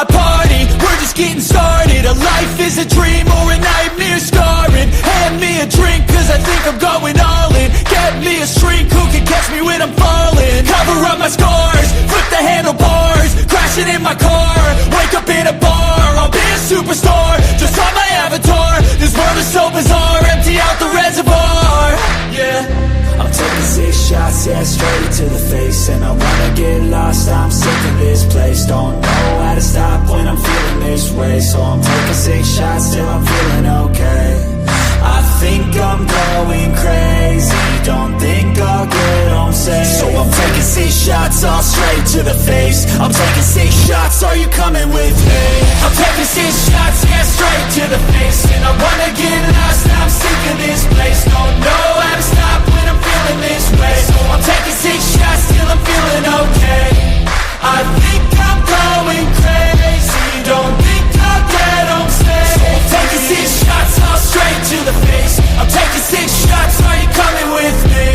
my party, we're just getting started. A life is a dream or a nightmare scarring. Hand me a drink cause I think I'm going all in. Get me a shrink who can catch me when I'm falling. Cover up my scars, flip the handlebars, crashing in my car, wake up in a bar. I'll be a superstar, just on my avatar. This world is so bizarre, empty out the reservoir. Yeah, I'm taking 6 shots, yeah, straight to the face. And I wanna get lost, I'm sick of this place. Don't know how to stop when I'm feeling this way. So I'm taking 6 shots till I'm feeling okay. I think I'm going crazy, don't think I'll get home safe. So I'm taking 6 shots, all straight to the face. I'm taking 6 shots, are you coming with me? I'm taking 6 shots, yeah, straight to the face. And I wanna get lost, I'm sick of this place. Don't know how to stop when I'm feeling this way. So I'm taking 6 shots till I'm feeling okay. I think I'm going crazy, don't think I'll get home safe. So I'm taking 6 shots, all straight to the face. I'm taking 6 shots, are you coming with me?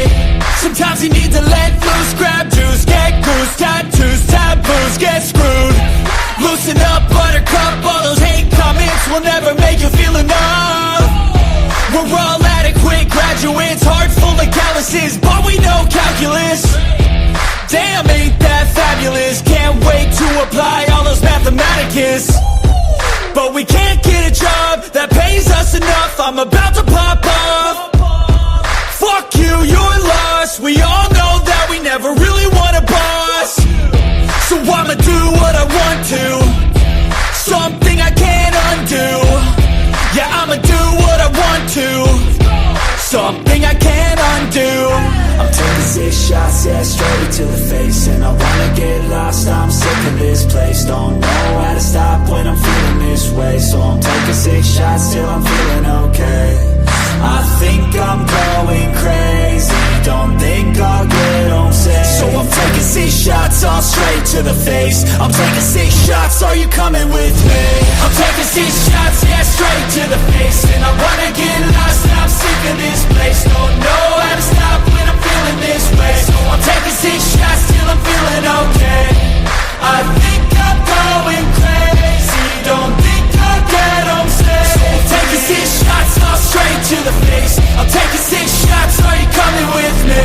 Sometimes you need to let loose, grab juice, get goose, tattoos, taboos, get screwed. Loosen up, buttercup, all those hate comments will never make you feel enough. We're all adequate graduates, heart full of calluses, but we know calculus. Damn, ain't that fabulous? Can't wait to apply all those mathematicus. But we can't get a job that pays us enough. I'm about to pop off. Fuck you, you're lost. We all know that we never really want a boss. So I'ma do what I want to, something I can't undo. Yeah, I'ma do what I want to, something I can't undo. I'm taking 6 shots, yeah, straight to the face. And I wanna get lost, I'm sick of this place. Don't know how to stop when I'm feeling this way. So I'm taking 6 shots till I'm feeling okay. I think I'm going crazy, don't think I'll get home safe. So I'm taking 6 shots, all straight to the face. I'm taking 6 shots, are you coming with me? I'm taking 6 shots, yeah, straight to the face. And I wanna get lost, I'm sick of this place. Don't know how to stop when I'm feeling this way. So I'm taking 6 shots till I'm feeling okay. I think I'm going crazy, don't think I'll get home safe. So I'm taking 6 shots, all straight to the face. I'm taking 6 shots, are you coming with me?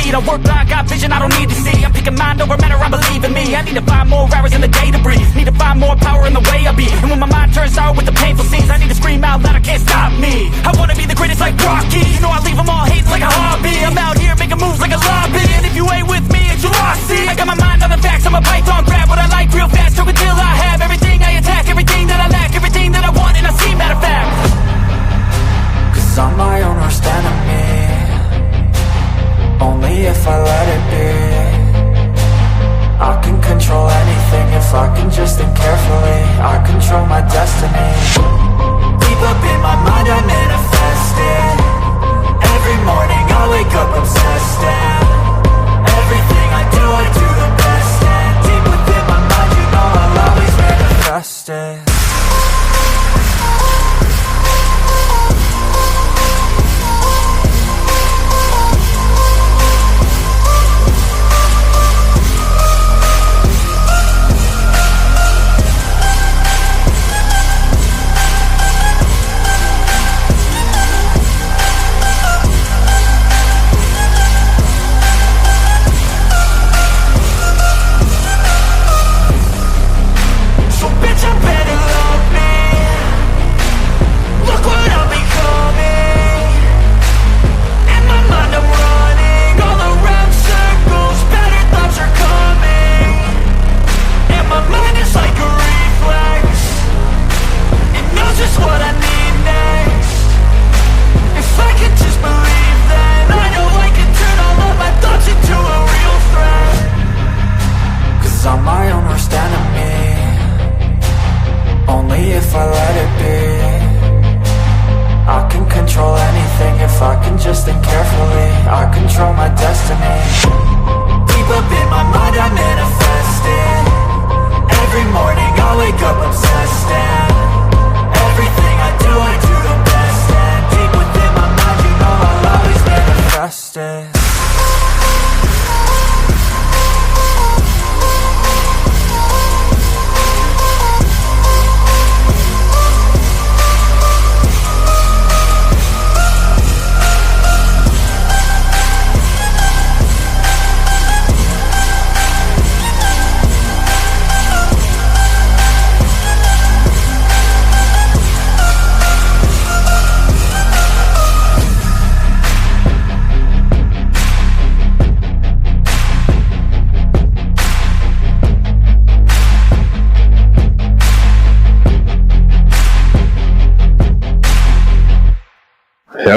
I work blind, got vision I don't need to see. I'm picking mind over matter, I believe in me. I need to find more hours in the day to breathe. Need to find more power in the way I be. And when my mind turns sour with the painful scenes, I need to scream out loud, I can't stop me. I wanna be the greatest like Rocky. You know I leave them all hating like a hobby. I'm out here making moves like a lobby. And if you ain't with me, it's your loss, see. I got my mind on the facts, I'm a python, grab what I like real fast. Choke until I have everything I attack, everything that I lack, everything that I want, and I see, matter of fact. Cause I'm my own worst enemy, only if I let it be. I can control anything if I can just think carefully. I control my destiny. Deep up in my mind I manifest it. Every morning I wake up obsessed, and everything I do the best. And deep within my mind, you know I'll always manifest it.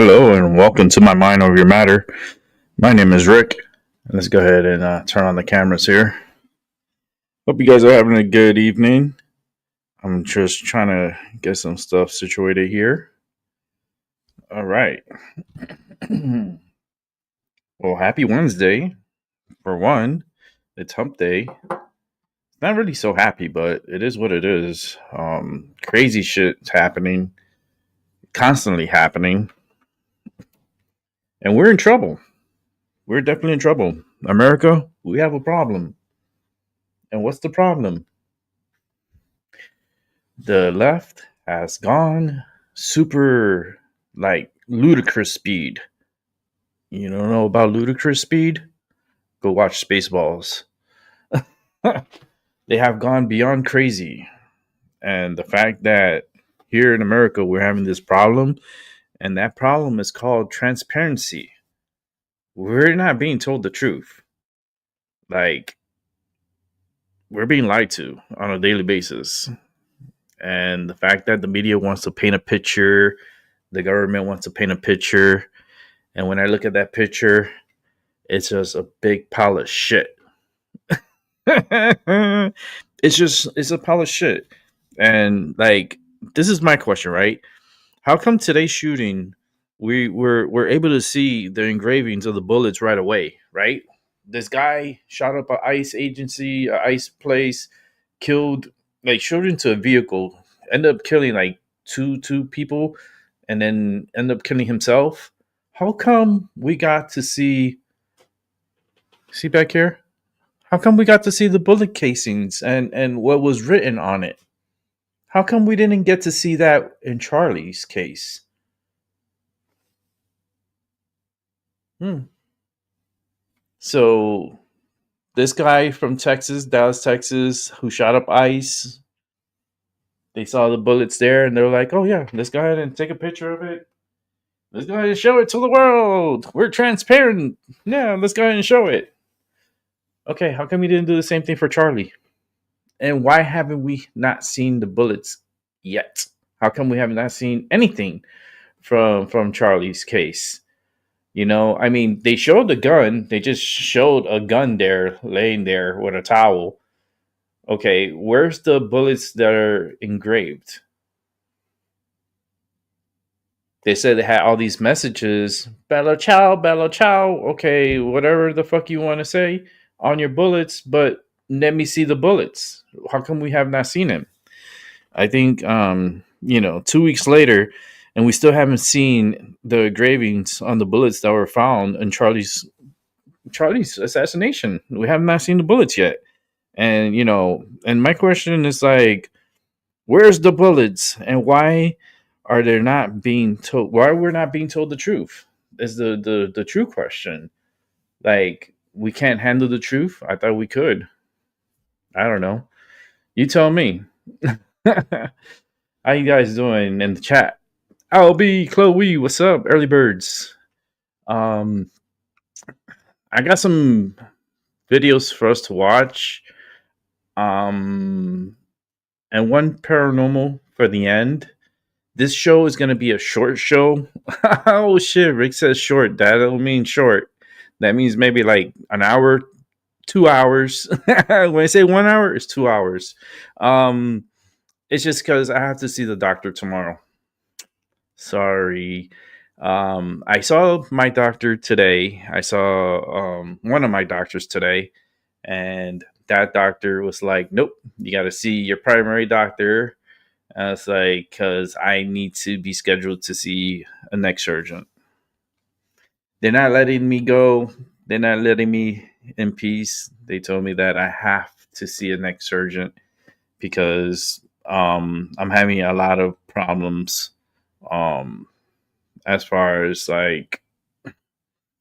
Hello and welcome to my Mind Over Your Matter. My name is Rick. Let's go ahead and turn on the cameras here. Hope you guys are having a good evening. I'm just trying to get some stuff situated here. All right. Well, happy Wednesday. For one, it's hump day. Not really so happy, but it is what it is. Crazy shit's happening, constantly happening. And we're in trouble. We're definitely in trouble. America, we have a problem. And what's the problem? The left has gone super, ludicrous speed. You don't know about ludicrous speed? Go watch Spaceballs. They have gone beyond crazy. And the fact that here in America we're having this problem, and that problem is called transparency. We're not being told the truth. Like, we're being lied to on a daily basis. And the fact that the media wants to paint a picture, the government wants to paint a picture. And when I look at that picture, it's just a big pile of shit. It's a pile of shit. And this is my question, right? How come today's shooting, we're able to see the engravings of the bullets right away, right? This guy shot up an ICE agency, an ICE place, showed into a vehicle, ended up killing two people, and then ended up killing himself. How come we got to see back here? How come we got to see the bullet casings and what was written on it? How come we didn't get to see that in Charlie's case? So this guy from Texas, Dallas, Texas, who shot up ICE, they saw the bullets there and they were like, oh yeah, let's go ahead and take a picture of it. Let's go ahead and show it to the world. We're transparent. Yeah, let's go ahead and show it. Okay, how come we didn't do the same thing for Charlie? And why haven't we not seen the bullets yet? How come we have not seen anything from Charlie's case? You know, I mean, they showed the gun. They just showed a gun there, laying there with a towel. Okay, where's the bullets that are engraved? They said they had all these messages, Bella Ciao, Bella Ciao. Okay, whatever the fuck you want to say on your bullets, but let me see the bullets. How come we have not seen them? I think, 2 weeks later, and we still haven't seen the engravings on the bullets that were found in Charlie's assassination. We have not seen the bullets yet. And, and my question is where's the bullets and why are they not being told? Why we're not being told the truth is the true question. We can't handle the truth. I thought we could. I don't know. You tell me. How you guys doing in the chat? LB, Chloe, what's up? Early birds. I got some videos for us to watch. And one paranormal for the end. This show is going to be a short show. Oh shit, Rick says short. That don't mean short. That means maybe an hour, 2 hours. When I say 1 hour, it's 2 hours. It's just because I have to see the doctor tomorrow. Sorry. I saw my doctor today. I saw one of my doctors today, and that doctor was like, nope, you got to see your primary doctor. And it's because I need to be scheduled to see a neck surgeon. They're not letting me go. They're not letting me in peace. They told me that I have to see a neck surgeon because I'm having a lot of problems as far as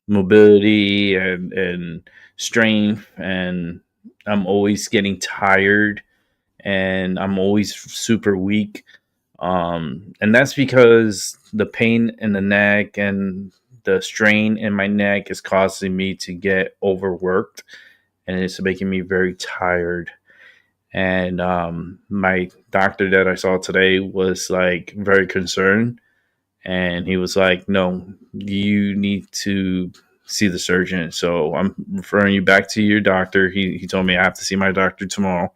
mobility and strength, and I'm always getting tired and I'm always super weak. And that's because the pain in the neck and the strain in my neck is causing me to get overworked, and it's making me very tired. And my doctor that I saw today was very concerned, And he was like, no, you need to see the surgeon. So I'm referring you back to your doctor. He told me I have to see my doctor tomorrow,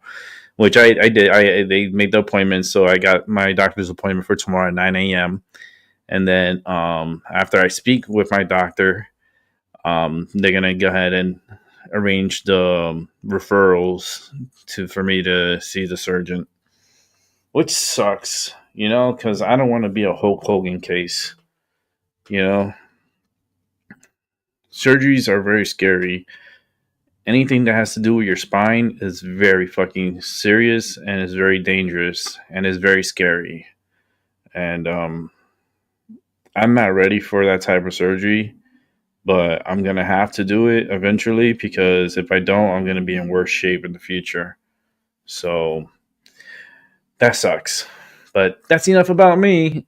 which I did. They made the appointment. So I got my doctor's appointment for tomorrow at 9 a.m. And then after I speak with my doctor, they're going to go ahead and arrange the referrals for me to see the surgeon, which sucks, because I don't want to be a Hulk Hogan case. Surgeries are very scary. Anything that has to do with your spine is very fucking serious and is very dangerous and is very scary. And I'm not ready for that type of surgery, but I'm going to have to do it eventually, because if I don't, I'm going to be in worse shape in the future. So that sucks. But that's enough about me.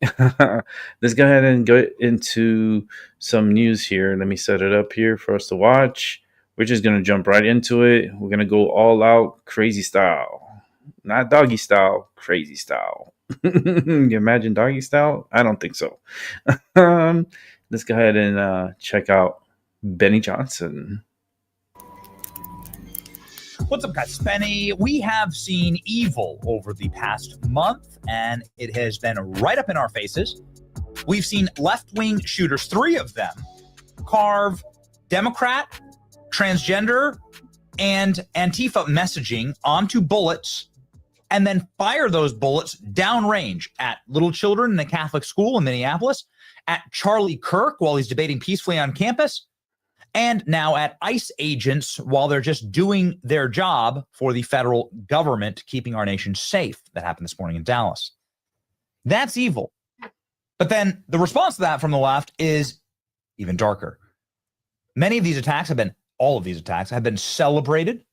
Let's go ahead and go into some news here. Let me set it up here for us to watch. We're just going to jump right into it. We're going to go all out crazy style. Not doggy style, crazy style. You imagine doggy style? I don't think so. Let's go ahead and check out Benny Johnson. What's up, guys? Benny. We have seen evil over the past month, and it has been right up in our faces. We've seen left-wing shooters, 3 of them, carve Democrat, transgender, and Antifa messaging onto bullets and then fire those bullets downrange at little children in a Catholic school in Minneapolis, at Charlie Kirk while he's debating peacefully on campus, and now at ICE agents while they're just doing their job for the federal government, keeping our nation safe. That happened this morning in Dallas. That's evil. But then the response to that from the left is even darker. Many of these attacks all of these attacks have been celebrated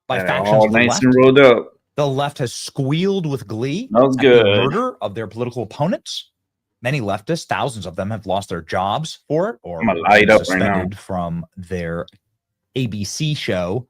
by factions all of the nice left. and rolled up. The left has squealed with glee That was at good. the murder of their political opponents. Many leftists, thousands of them, have lost their jobs for it or I'm light up suspended right now. from their ABC show.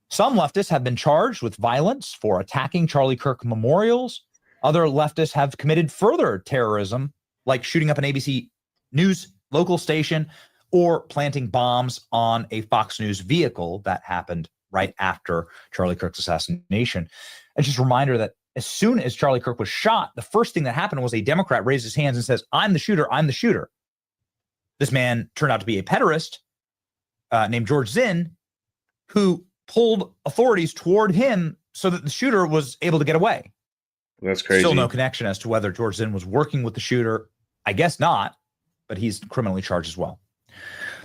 Some leftists have been charged with violence for attacking Charlie Kirk memorials. Other leftists have committed further terrorism, like shooting up an ABC News local station or planting bombs on a Fox News vehicle. That happened right after Charlie Kirk's assassination. And just a reminder that as soon as Charlie Kirk was shot, the first thing that happened was a Democrat raised his hands and says, "I'm the shooter, I'm the shooter." This man turned out to be a pederast named George Zinn, who pulled authorities toward him so that the shooter was able to get away. That's crazy. Still no connection as to whether George Zinn was working with the shooter. I guess not, but he's criminally charged as well.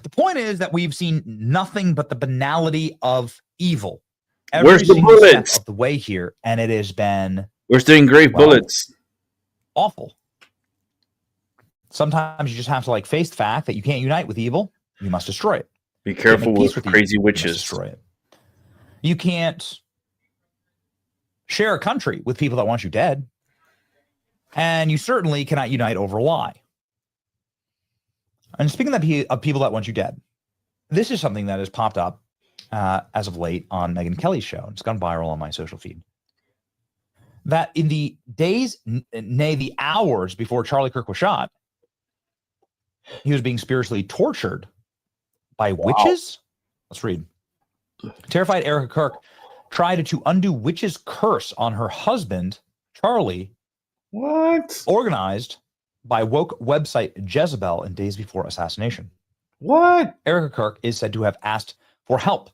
The point is that we've seen nothing but the banality of evil every Where's the single bullets? step of the way here, and it has been Where's the engraved bullets? awful. Sometimes you just have to face the fact that you can't unite with evil. You must destroy it. Be careful with evil, crazy you must witches. destroy it. You can't share a country with people that want you dead. And you certainly cannot unite over a lie. And speaking of people that want you dead, this is something that has popped up as of late on Megyn Kelly's show. It's gone viral on my social feed. That in the days, nay, the hours before Charlie Kirk was shot, he was being spiritually tortured by witches. Let's read. Terrified Erica Kirk tried to undo witches' curse on her husband, Charlie. What? Organized by woke website Jezebel in days before assassination. What? Erica Kirk is said to have asked for help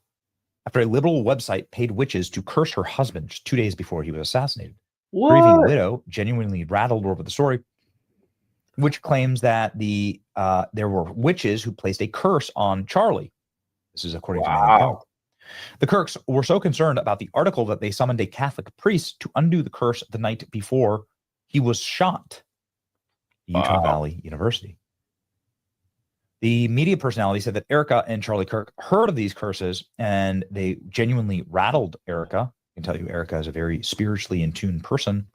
after a liberal website paid witches to curse her husband just 2 days before he was assassinated. What? Grieving widow genuinely rattled over the story, which claims that there were witches who placed a curse on Charlie. This is according to Megyn Kelly. The Kirks were so concerned about the article that they summoned a Catholic priest to undo the curse the night before he was shot. Utah Valley University. The media personality said that Erica and Charlie Kirk heard of these curses and they genuinely rattled Erica. I can tell you Erica is a very spiritually in tune person.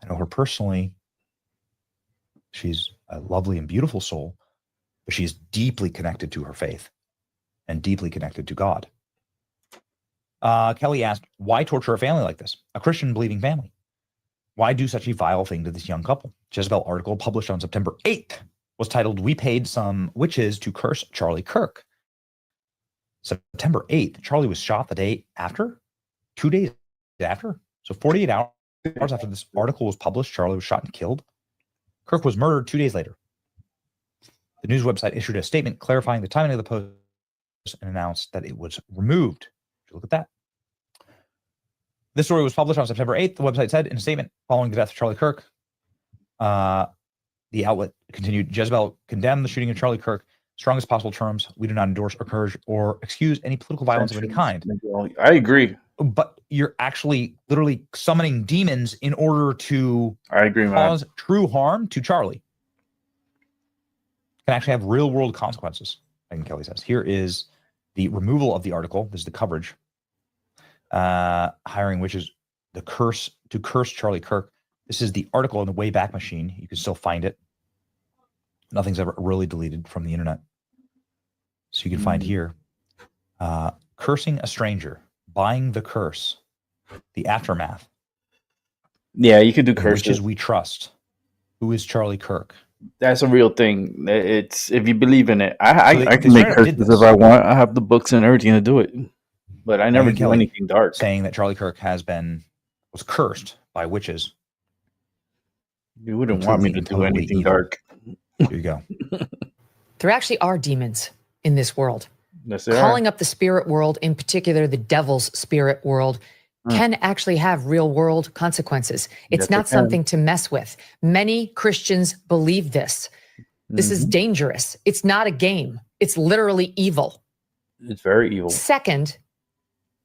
I know her personally. She's a lovely and beautiful soul, but she's deeply connected to her faith and deeply connected to God. Kelly asked, why torture a family like this? A Christian believing family. Why do such a vile thing to this young couple? Jezebel article published on September 8th was titled, "We Paid Some Witches to Curse Charlie Kirk." September 8th, Charlie was shot the day after, 2 days after. So 48 hours after this article was published, Charlie was shot and killed. Kirk was murdered 2 days later. The news website issued a statement clarifying the timing of the post and announced that it was removed. Look at that. This story was published on September 8th. The website said in a statement following the death of Charlie Kirk, the outlet continued, Jezebel condemned the shooting of Charlie Kirk, strongest possible terms. We do not endorse, encourage, or excuse any political violence of any kind. I agree. But you're actually literally summoning demons in order to cause true harm to Charlie. Can actually have real world consequences, Megyn Kelly says. Here is the removal of the article. This is the coverage. Hiring witches to curse Charlie Kirk. This is the article in the Wayback Machine. You can still find it. Nothing's ever really deleted from the internet. So you can find here, cursing a stranger, buying the curse, the aftermath. Yeah, you could do curses. Witches we trust. Who is Charlie Kirk? That's a real thing. It's if you believe in it. I can make curses if I want. I have the books and everything to do it. But I never do anything dark. Saying that Charlie Kirk was cursed by witches. You wouldn't want me to do anything dark. Here you go. There actually are demons in this world. Yes, calling up the spirit world, in particular the devil's spirit world, can actually have real world consequences. It's not something to mess with. Many Christians believe this. This is dangerous. It's not a game. It's literally evil. It's very evil. Second,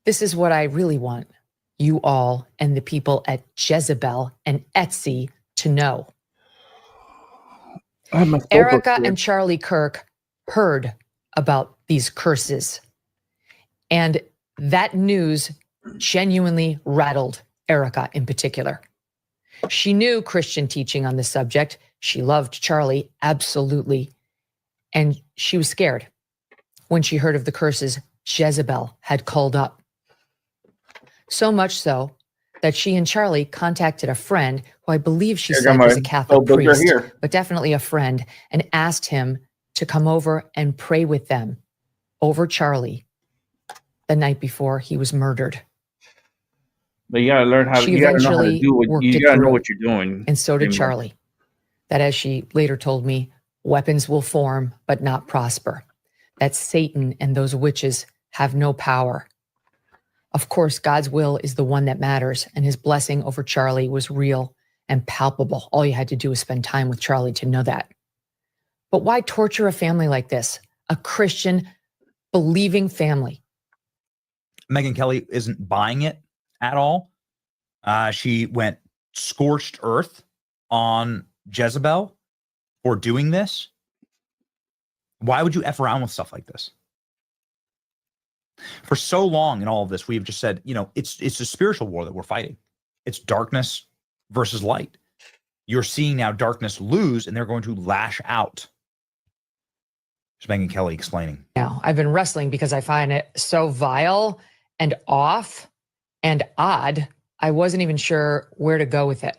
this is what I really want you all and the people at Jezebel and Etsy to know. Erica and Charlie Kirk heard about these curses, and that news genuinely rattled Erica in particular. She knew Christian teaching on the subject. She loved Charlie, absolutely. And she was scared when she heard of the curses Jezebel had called up. So much so that she and Charlie contacted a friend who I believe she said was a Catholic priest, but definitely a friend, and asked him to come over and pray with them over Charlie the night before he was murdered. But you gotta learn how to. You gotta know how to do what you gotta know what you're doing. And so did Charlie. That, as she later told me, weapons will form but not prosper. That Satan and those witches have no power. Of course, God's will is the one that matters, and his blessing over Charlie was real and palpable. All you had to do was spend time with Charlie to know that. But why torture a family like this? A Christian, believing family. Megyn Kelly isn't buying it at all. She went scorched earth on Jezebel for doing this. Why would you F around with stuff like this? For so long in all of this, we've just said, it's a spiritual war that we're fighting. It's darkness versus light. You're seeing now darkness lose, and they're going to lash out. There's Megyn Kelly explaining. Now, I've been wrestling because I find it so vile and off and odd. I wasn't even sure where to go with it.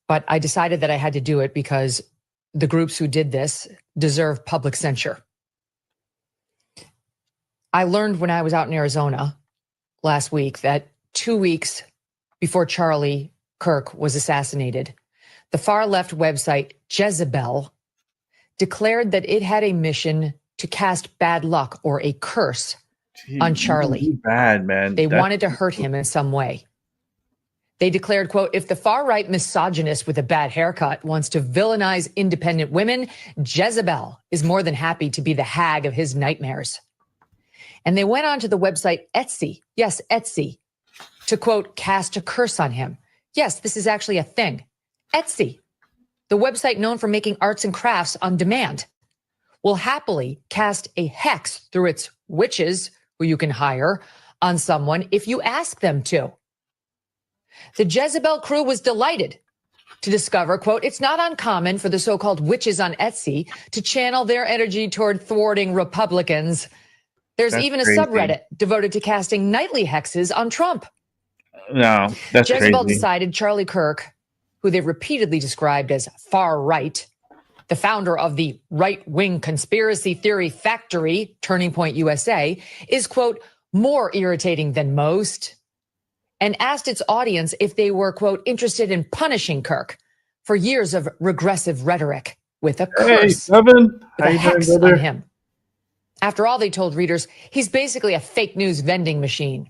But I decided that I had to do it because the groups who did this deserve public censure. I learned when I was out in Arizona last week that 2 weeks before Charlie Kirk was assassinated, the far-left website Jezebel declared that it had a mission to cast bad luck or a curse on Charlie. Bad, man. They wanted to hurt him in some way. They declared, quote, if the far-right misogynist with a bad haircut wants to villainize independent women, Jezebel is more than happy to be the hag of his nightmares. And they went on to the website Etsy, yes, Etsy, to, quote, cast a curse on him. Yes, this is actually a thing. Etsy, the website known for making arts and crafts on demand, will happily cast a hex through its witches, who you can hire, on someone if you ask them to. The Jezebel crew was delighted to discover, quote, it's not uncommon for the so-called witches on Etsy to channel their energy toward thwarting Republicans. There's even a subreddit devoted to casting nightly hexes on Trump. No, that's Jezebel crazy. decided Charlie Kirk who they've repeatedly described as far right, the founder of the right-wing conspiracy theory factory, Turning Point USA, is, quote, more irritating than most, and asked its audience if they were, quote, interested in punishing Kirk for years of regressive rhetoric with a curse, Hey, Evan. with How a you hex doing, on brother? him. After all, they told readers, he's basically a fake news vending machine.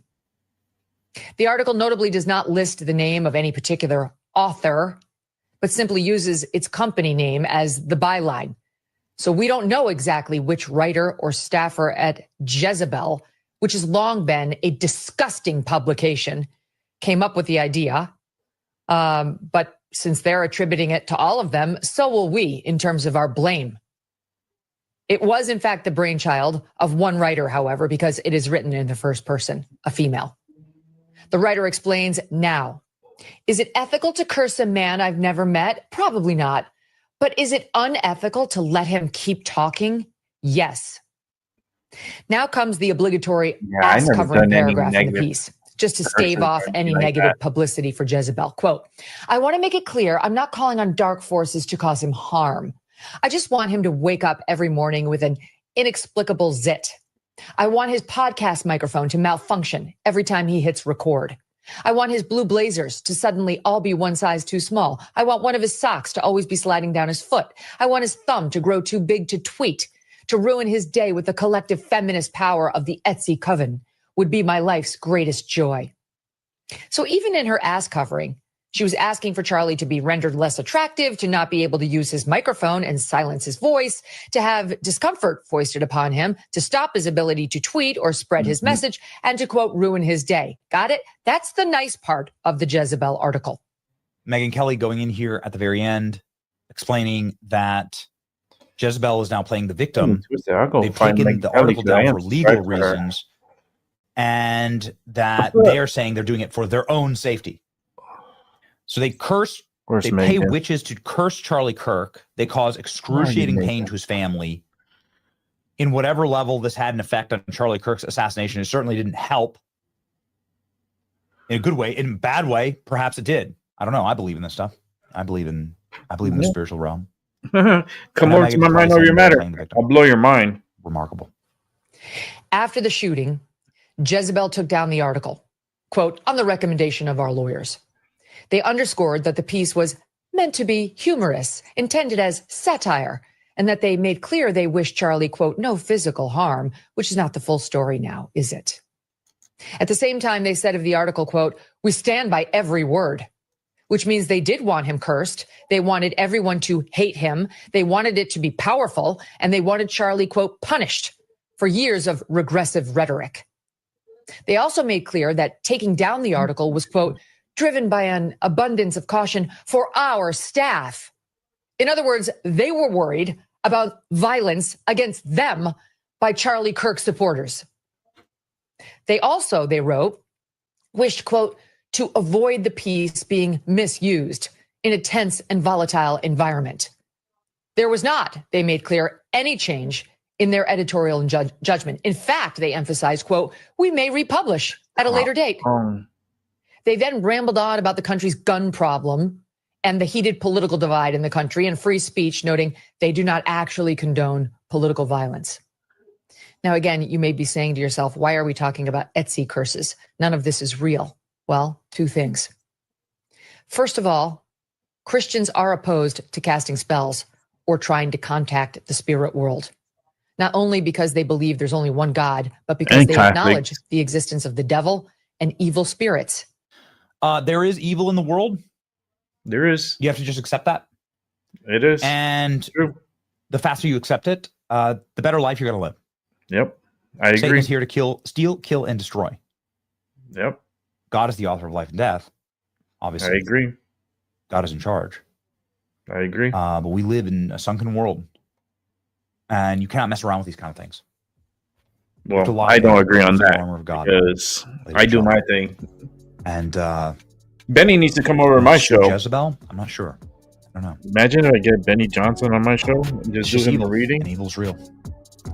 The article notably does not list the name of any particular author, but simply uses its company name as the byline. So we don't know exactly which writer or staffer at Jezebel, which has long been a disgusting publication, came up with the idea. But since they're attributing it to all of them, so will we in terms of our blame. It was, in fact, the brainchild of one writer, however, because it is written in the first person, a female. The writer explains now, is it ethical to curse a man I've never met? Probably not. But is it unethical to let him keep talking? Yes. Now comes the obligatory I never ass-covering done any paragraph in the negative piece, just to stave curses or off anything any like negative that. publicity for Jezebel. Quote, I want to make it clear I'm not calling on dark forces to cause him harm. I just want him to wake up every morning with an inexplicable zit. I want his podcast microphone to malfunction every time he hits record. I want his blue blazers to suddenly all be one size too small. I want one of his socks to always be sliding down his foot. I want his thumb to grow too big to tweet, to ruin his day with the collective feminist power of the Etsy coven would be my life's greatest joy. So even in her ass covering, she was asking for Charlie to be rendered less attractive, to not be able to use his microphone and silence his voice, to have discomfort foisted upon him, to stop his ability to tweet or spread his message, and to, quote, ruin his day. Got it? That's the nice part of the Jezebel article. Megyn Kelly going in here at the very end, explaining that Jezebel is now playing the victim. I'll go They've find taken Megyn the Kelly article 'cause I down am for legal subscribed to her. reasons, and that they are saying they're doing it for their own safety. So they curse, Where's they pay Megyn? witches to curse Charlie Kirk. They cause excruciating Megyn? pain to his family. In whatever level this had an effect on Charlie Kirk's assassination, it certainly didn't help. In a good way, in a bad way, perhaps it did. I don't know. I believe in this stuff. I believe in the spiritual realm. Come And over Megyn to my Kelly mind over saying your they're matter. playing the victim. I'll blow your mind. Remarkable. After the shooting, Jezebel took down the article, quote, on the recommendation of our lawyers. They underscored that the piece was meant to be humorous, intended as satire, and that they made clear they wished Charlie, quote, no physical harm, which is not the full story now, is it? At the same time, they said of the article, quote, we stand by every word, which means they did want him cursed. They wanted everyone to hate him. They wanted it to be powerful, and they wanted Charlie, quote, punished for years of regressive rhetoric. They also made clear that taking down the article was, quote, driven by an abundance of caution for our staff. In other words, they were worried about violence against them by Charlie Kirk supporters. They also, they wrote, wished, quote, to avoid the piece being misused in a tense and volatile environment. There was not, they made clear, any change in their editorial and judgment. In fact, they emphasized, quote, we may republish at a later date. They then rambled on about the country's gun problem and the heated political divide in the country and free speech, noting they do not actually condone political violence. Now, again, you may be saying to yourself, why are we talking about Etsy curses? None of this is real. Well, two things. First of all, Christians are opposed to casting spells or trying to contact the spirit world, not only because they believe there's only one God, but because And they Catholics. acknowledge the existence of the devil and evil spirits. There is evil in the world. There is. You have to just accept that. It is. And True. the faster you accept it, the better life you're going to live. Yep. I Satan agree. is here to steal, kill, and destroy. Yep. God is the author of life and death. Obviously, I agree. God is in charge. I agree. But we live in a sunken world, and you cannot mess around with these kind of things. You have to Well, lie I don't down agree on with the that armor of God. because Ladies I and do my gentlemen. thing. And Benny needs to come over to my show. Jezebel? I'm not sure. I don't know. Imagine if I get Benny Johnson on my show and It's just do him evil, a reading. and evil's real.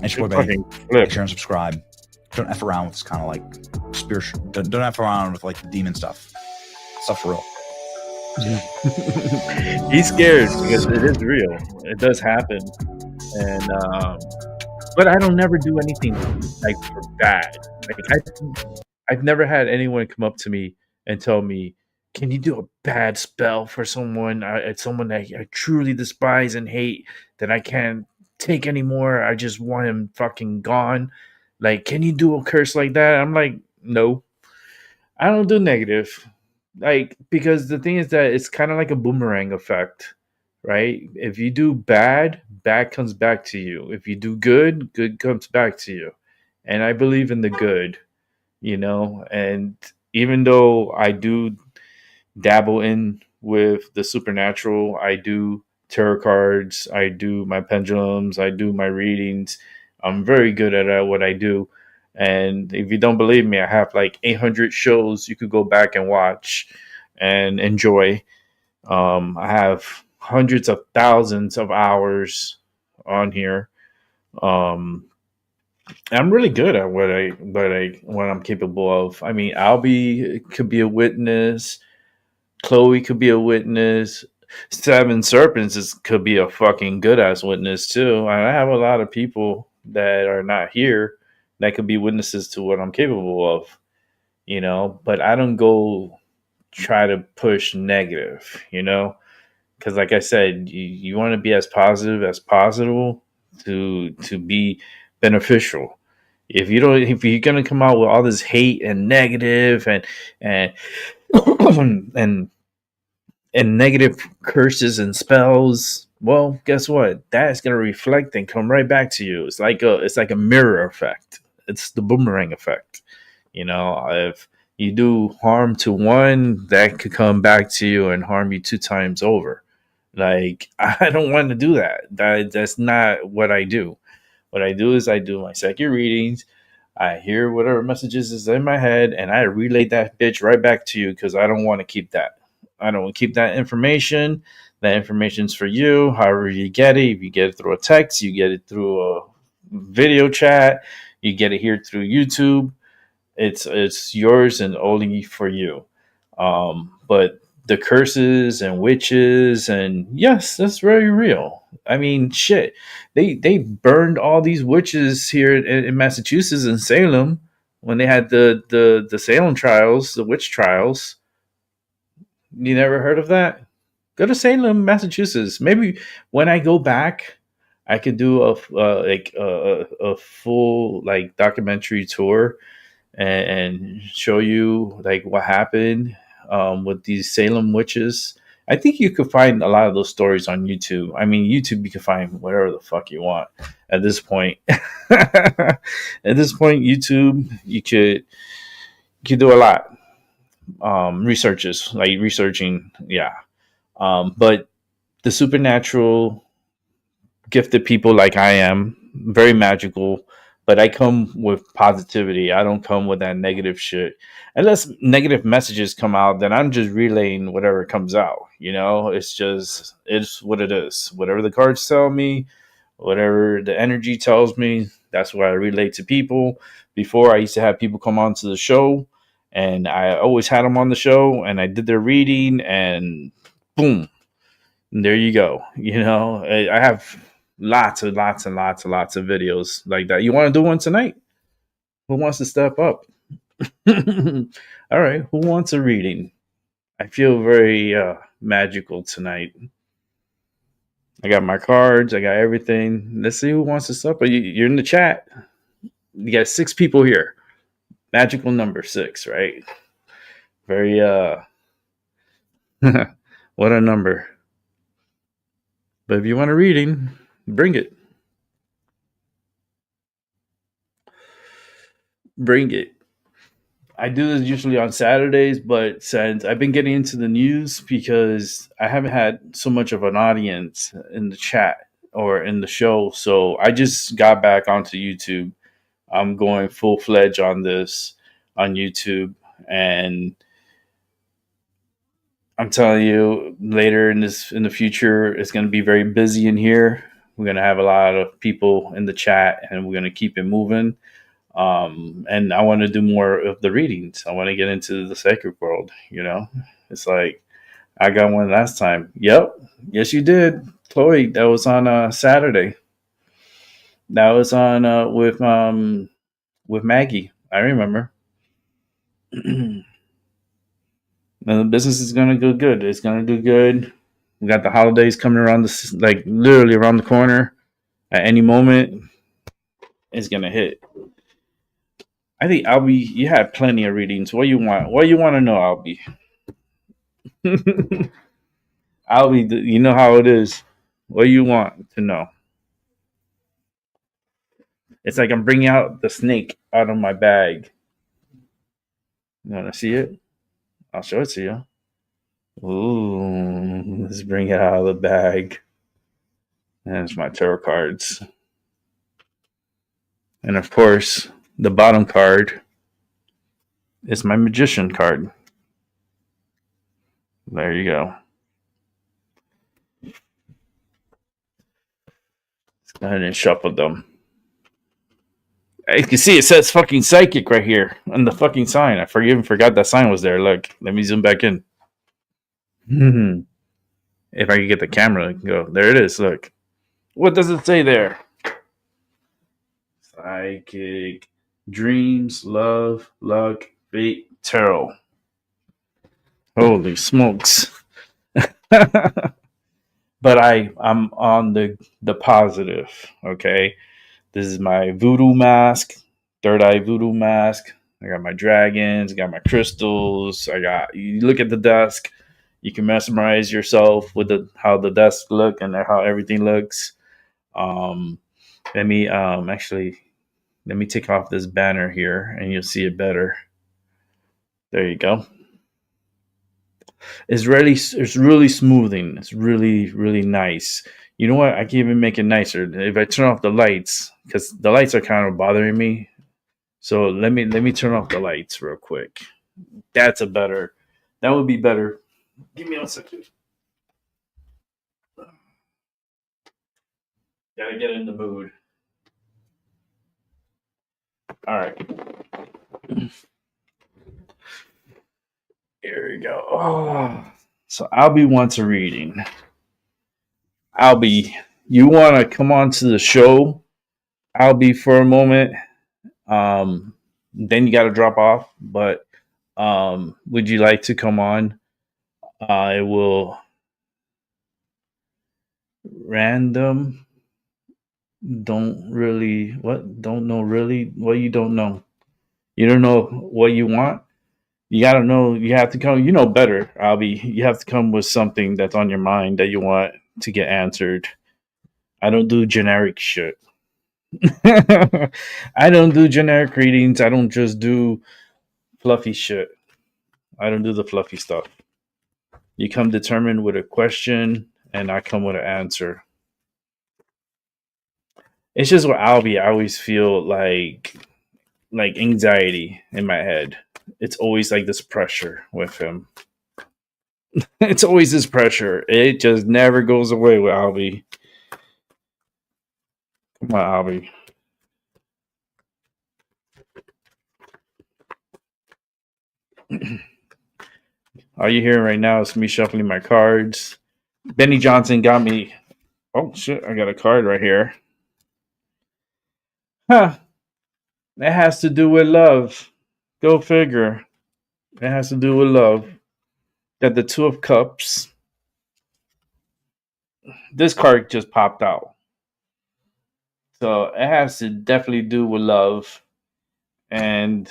And Should your boy Benny. fucking flip. Like, share, and subscribe. Don't F around with this kind of like spiritual. Don't F around with like the demon stuff. Stuff's real. He's scared because it is real. It does happen, and but I don't never do anything like for bad. Like I've never had anyone come up to me and tell me, "Can you do a bad spell for someone? Someone that I truly despise and hate that I can't take anymore. I just want him fucking gone. Like, can you do a curse like that?" I'm like, no, I don't do negative. Like, because the thing is that it's kind of like a boomerang effect, right? If you do bad, bad comes back to you. If you do good, good comes back to you. And I believe in the good, and even though I do dabble in with the supernatural, I do tarot cards, I do my pendulums, I do my readings. I'm very good at what I do. And if you don't believe me, I have like 800 shows you could go back and watch and enjoy. I have hundreds of thousands of hours on here. Um, I'm really good at what I'm capable of. I mean, Albie could be a witness. Chloe could be a witness. Seven Serpents could be a fucking good ass witness too. And I have a lot of people that are not here that could be witnesses to what I'm capable of, But I don't go try to push negative, because like I said, you want to be as positive as possible to be beneficial. If you're gonna come out with all this hate and negative and and and negative curses and spells, well, guess what? That's gonna reflect and come right back to you. It's like a mirror effect. It's the boomerang effect. If you do harm to one, that could come back to you and harm you 2 times over. Like, I don't want to do that. That's not what I do. What I do is I do my second readings. I hear whatever messages is in my head, and I relay that bitch right back to you because I don't want to keep that. I don't want to keep that information. That information's for you. However you get it, if you get it through a text, you get it through a video chat, you get it here through YouTube. It's yours and only for you. But the curses and witches, and yes, that's very real. I mean, shit, they burned all these witches here in Massachusetts and Salem when they had the Salem trials, the witch trials. You never heard of that? Go to Salem, Massachusetts. Maybe when I go back, I could do a full like documentary tour and show you like what happened with these Salem witches. I think you could find a lot of those stories on YouTube. I mean, YouTube, you can find whatever the fuck you want at this point. At this point, YouTube, you could do a lot. Researches like researching, yeah. But the supernatural, gifted people like I am, very magical, but I come with positivity. I don't come with that negative shit. Unless negative messages come out, then I'm just relaying whatever comes out. It's what it is. Whatever the cards tell me, whatever the energy tells me, that's what I relate to people. Before, I used to have people come onto the show, and I always had them on the show, and I did their reading, and boom, and there you go. I have lots and lots and lots and lots of videos like that. You want to do one tonight? Who wants to step up? All right, who wants a reading? I feel very magical tonight. I got my cards. I got everything. Let's see who wants to step up. You're in the chat. You got 6 people here. Magical number 6, right? Very what a number. But if you want a reading, bring it. Bring it. I do this usually on Saturdays, but since I've been getting into the news because I haven't had so much of an audience in the chat or in the show, so I just got back onto YouTube. I'm going full-fledged on this on YouTube, and I'm telling you, later in the future, it's going to be very busy in here. We're going to have a lot of people in the chat, and we're going to keep it moving. And I want to do more of the readings. I want to get into the sacred world. It's like I got one last time. Yep. Yes, you did. Chloe, that was on Saturday. That was on with Maggie. I remember. And the business is gonna go good. It's gonna do good. We got the holidays coming around like literally around the corner. At any moment, it's gonna hit. I think Albie, you had plenty of readings. What you want? What you want to know, Albie? Albie, you know how it is. What do you want to know? It's like I'm bringing out the snake out of my bag. You want to see it? I'll show it to you. Ooh, let's bring it out of the bag. And it's my tarot cards. And of course, the bottom card is my magician card. There you go. Let's go ahead and shuffle them. You can see it says fucking psychic right here on the fucking sign. I even forgot that sign was there. Look, let me zoom back in. If I could get the camera, I can go. There it is. Look. What does it say there? Psychic, dreams, love, luck, fate, tarot. Holy smokes. But I'm on the positive, okay? This is my voodoo mask, third eye voodoo mask. I got my dragons, I got my crystals. You look at the desk, you can mesmerize yourself with how the desk look and how everything looks. Let me take off this banner here and you'll see it better. There you go. It's really smoothing. It's really, really nice. You know what? I can even make it nicer if I turn off the lights, because the lights are kind of bothering me. So let me turn off the lights real quick. That would be better. Give me 1 second. Gotta get in the mood. All right. Here we go. Oh. So Albie wants a reading. Albie, you want to come on to the show, Albie, for a moment? Then you got to drop off. But would you like to come on? I will random. Don't know really. What you don't know? You don't know what you want? You got to know. You have to come. You know better, Albie. You have to come with something that's on your mind that you want to get answered. I don't do generic shit. I don't do generic readings. I don't just do fluffy shit. I don't do the fluffy stuff. You come determined with a question, and I come with an answer. It's just with Albie, I always feel like anxiety in my head. It's always like this pressure with him. It's always this pressure. It just never goes away with Albie. Come on, Albie. All you hearing right now is me shuffling my cards. Benny Johnson got me. Oh shit! I got a card right here. Huh? It has to do with love. Go figure. It has to do with love. Got the Two of Cups. This card just popped out. So it has to definitely do with love and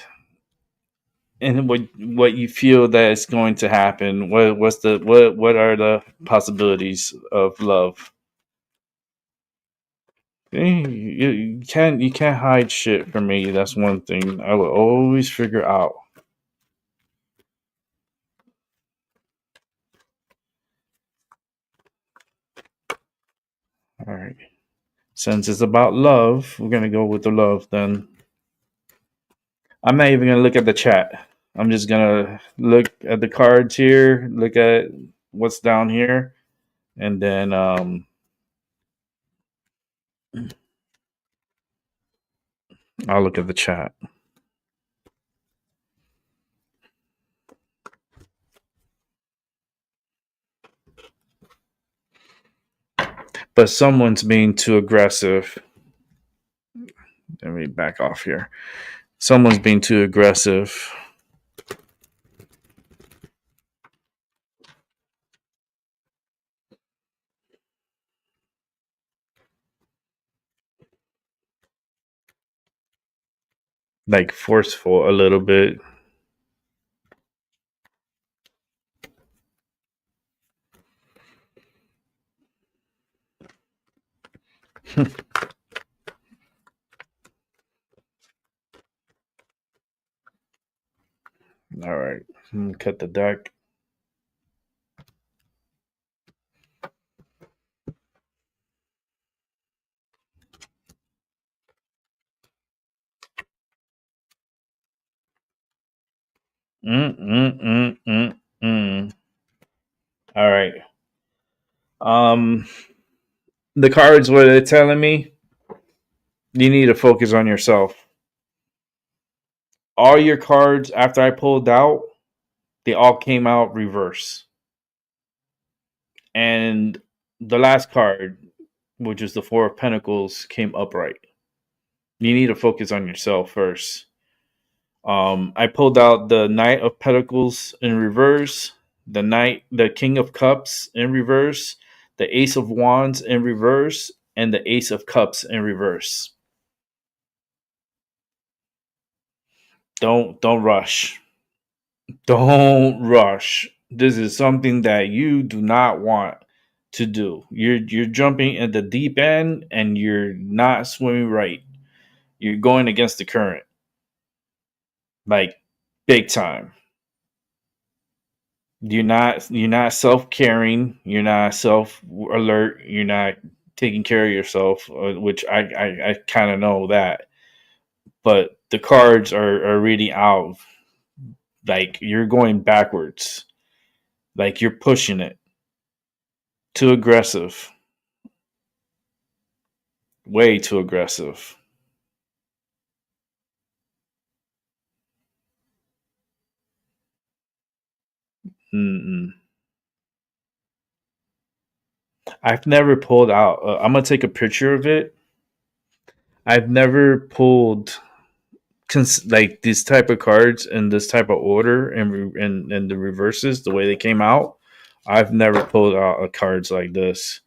what you feel that is going to happen. What are the possibilities of love? You can't hide shit from me. That's one thing I will always figure out. All right. Since it's about love, we're gonna go with the love then. I'm not even gonna look at the chat. I'm just gonna look at the cards here, look at what's down here, and then I'll look at the chat. but someone's being too aggressive. Let me back off here. Someone's being too aggressive. Like forceful a little bit. All right, cut the deck. Mm. All right. The cards, what they're telling me, you need to focus on yourself. All your cards after I pulled out, they all came out reverse. And the last card, which is the Four of Pentacles, came upright. You need to focus on yourself first. I pulled out the Knight of Pentacles in reverse, the King of Cups in reverse, the Ace of Wands in reverse, and the Ace of Cups in reverse. Don't rush. Don't rush. This is something that you do not want to do. You're jumping at the deep end and you're not swimming right. You're going against the current. Like big time. You're not self-caring, you're not self-alert, you're not taking care of yourself, which I kind of know that. But the cards are really out. Like you're going backwards. Like you're pushing it. Too aggressive. Way too aggressive. Mm-mm. I've never pulled out. I'm gonna take a picture of it. I've never pulled like these type of cards in this type of order and the reverses the way they came out. I've never pulled out cards like this.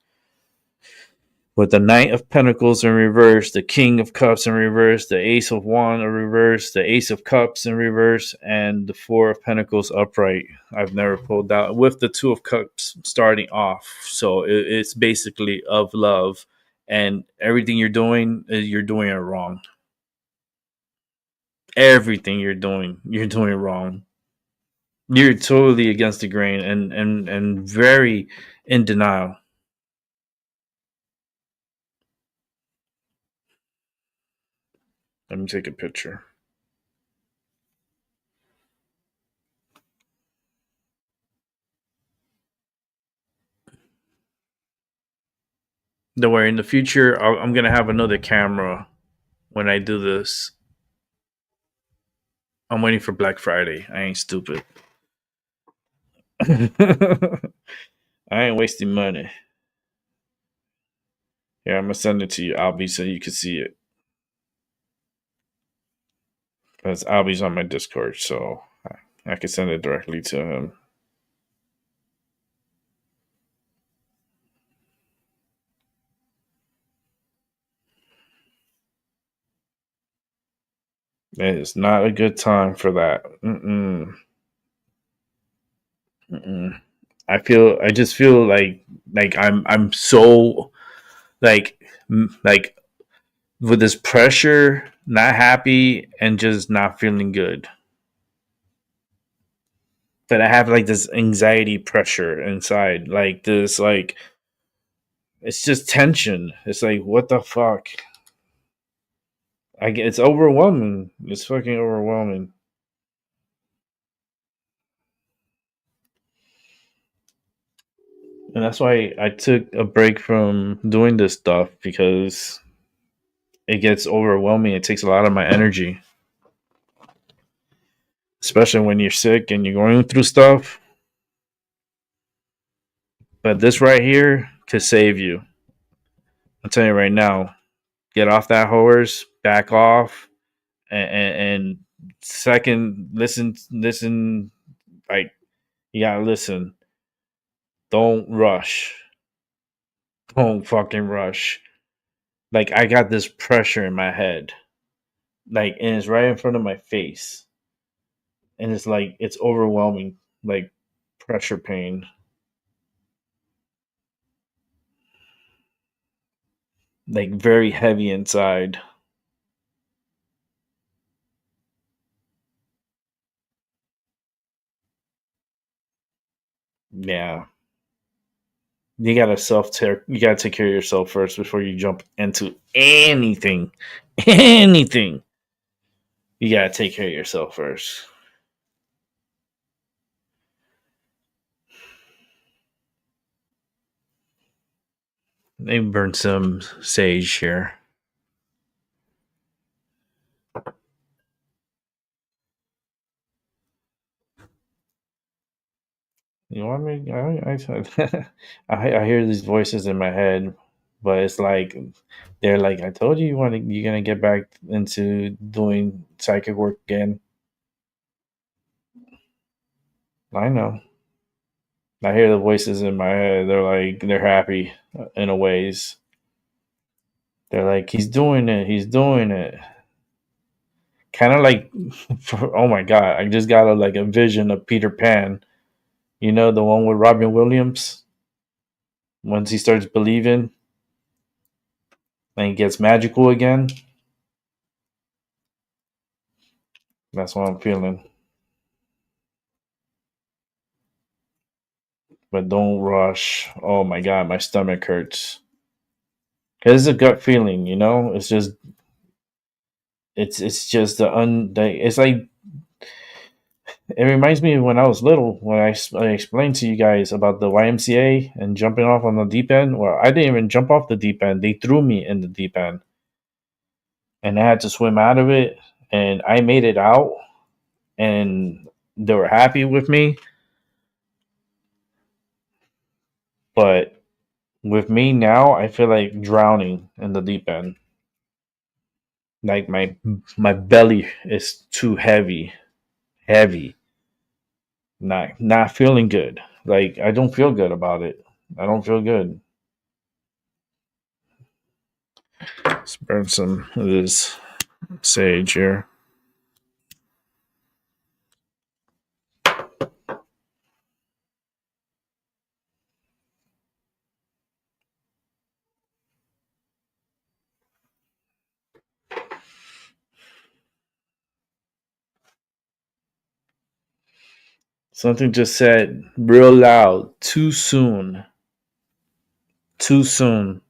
With the Knight of Pentacles in reverse, the King of Cups in reverse, the Ace of Wands in reverse, the Ace of Cups in reverse, and the Four of Pentacles upright. I've never pulled out with the Two of Cups starting off. So it's basically of love, and everything you're doing it wrong. Everything you're doing wrong. You're totally against the grain and very in denial. Let me take a picture. Don't worry. In the future, I'm gonna have another camera when I do this. I'm waiting for Black Friday. I ain't stupid. I ain't wasting money. Yeah, I'm gonna send it to you, Albie, so you can see it. Because Albie's on my Discord, so I can send it directly to him. It is not a good time for that. I just feel like I'm so like with this pressure, not happy, and just not feeling good. But I have like this anxiety pressure inside, like this, like it's just tension. It's like what the fuck. It's overwhelming. It's fucking overwhelming. And that's why I took a break from doing this stuff, because it gets overwhelming. It takes a lot of my energy. Especially when you're sick and you're going through stuff. But this right here could save you. I'll tell you right now, get off that horse, back off, and second, listen. Like, you gotta listen. Don't rush. Don't fucking rush. Like, I got this pressure in my head, like, and it's right in front of my face, and it's like it's overwhelming, like pressure pain, like very heavy inside. Yeah. You gotta take care of yourself first before you jump into anything. Anything. You gotta take care of yourself first. Let me burn some sage here. You want me? I hear these voices in my head, but it's like they're like, I told you you're gonna get back into doing psychic work again. I know. I hear the voices in my head. They're like they're happy in a ways. They're like, he's doing it. He's doing it. Kind of like, oh my god! I just got a vision of Peter Pan. You know, the one with Robin Williams. Once he starts believing, and he gets magical again. That's what I'm feeling. But don't rush. Oh my god, my stomach hurts. Cause it's a gut feeling, you know. It's just it's like it reminds me of when I was little, when I explained to you guys about the YMCA and jumping off on the deep end. Well, I didn't even jump off the deep end. They threw me in the deep end. And I had to swim out of it. And I made it out. And they were happy with me. But with me now, I feel like drowning in the deep end. Like my belly is too heavy. Heavy. Not feeling good. Like I don't feel good about it. I don't feel good. Let's burn some of this sage here. Something just said real loud, too soon. Too soon.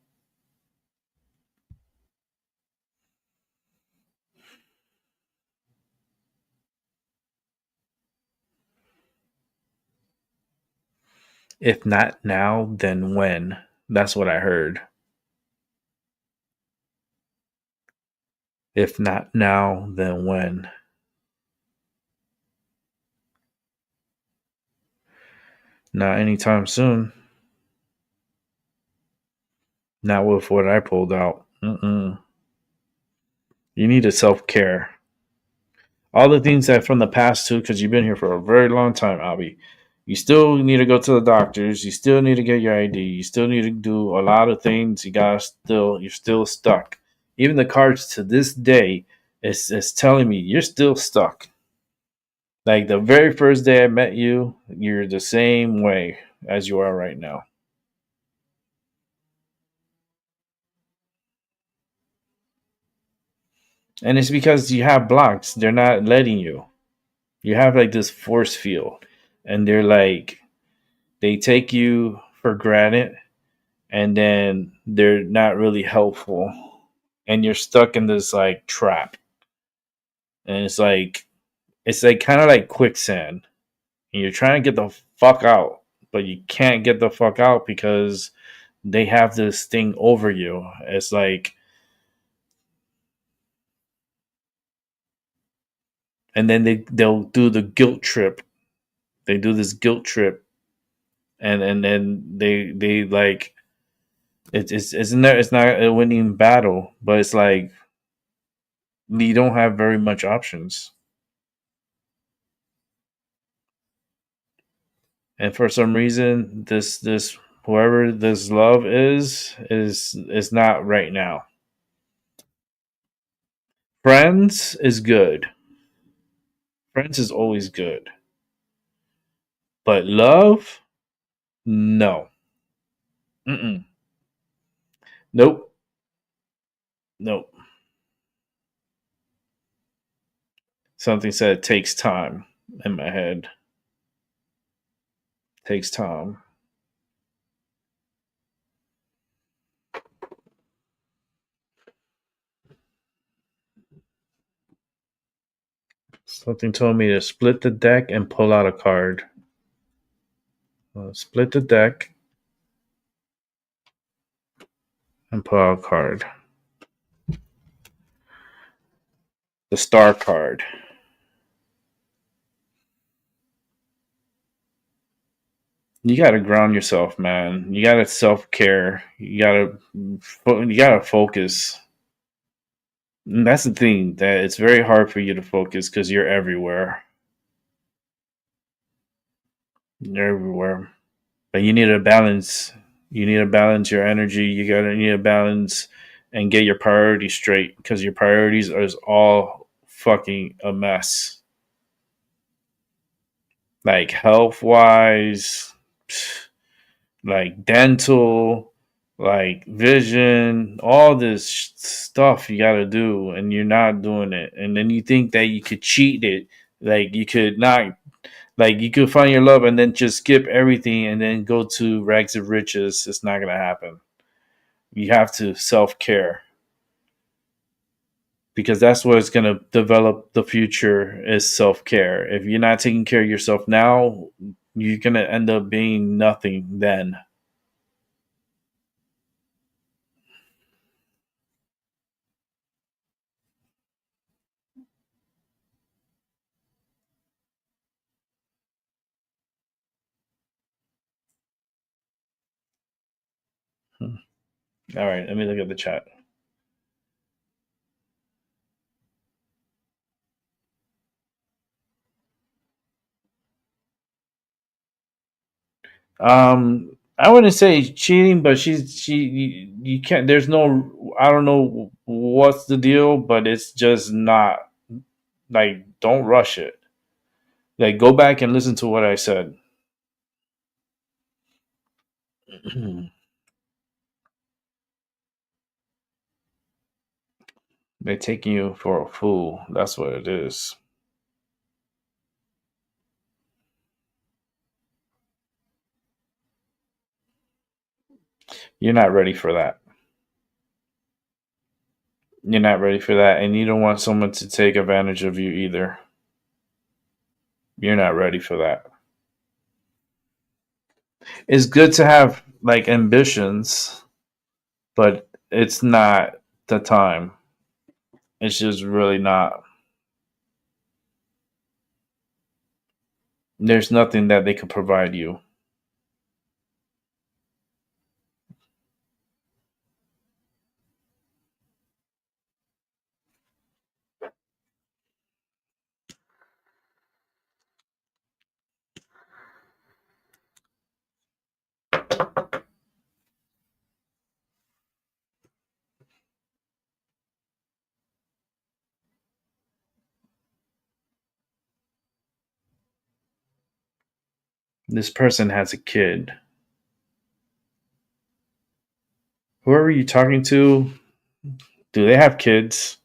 If not now, then when? That's what I heard. If not now, then when? Not anytime soon. Not with what I pulled out. You need a self-care. All the things that from the past too, because you've been here for a very long time, Albie. You still need to go to the doctors. You still need to get your ID. You still need to do a lot of things. You're still stuck. Even the cards to this day is telling me you're still stuck. Like the very first day I met you, you're the same way as you are right now. And it's because you have blocks. They're not letting you. You have like this force field. And they take you for granted. And then they're not really helpful. And you're stuck in this like trap. And it's like kind of like quicksand. And you're trying to get the fuck out. But you can't get the fuck out because they have this thing over you. It's like, and then they'll do the guilt trip. They do this guilt trip, and then they like It's not a winning battle, but it's like you don't have very much options. And for some reason, this whoever this love is not right now. Friends is good. Friends is always good. But love, no. Mm-mm. Nope. Nope. Something said it takes time in my head. Takes time. Something told me to split the deck and pull out a card. Split the deck and pull out a card. The star card. You gotta ground yourself, man. You gotta self-care. You gotta focus. And that's the thing, that it's very hard for you to focus because you're everywhere. You're everywhere. But you need to balance. You need to balance your energy. Need to balance and get your priorities straight, because your priorities are all fucking a mess. Like health wise, like dental, like vision, all this stuff you got to do, and you're not doing it. And then you think that you could cheat it, like you could not, like you could find your love and then just skip everything and then go to rags of riches. It's not gonna happen. You have to self-care, because that's what's gonna develop the future, is self-care. If you're not taking care of yourself now, you're gonna end up being nothing then. All right, let me look at the chat. I wouldn't say cheating, but you can't. There's no. I don't know what's the deal, but it's just not, like, don't rush it. Like, go back and listen to what I said. They're taking you for a fool. That's what it is. You're not ready for that. You're not ready for that, and you don't want someone to take advantage of you either. You're not ready for that. It's good to have like ambitions, but it's not the time. It's just really not. There's nothing that they could provide you. This person has a kid. Whoever you're talking to, do they have kids?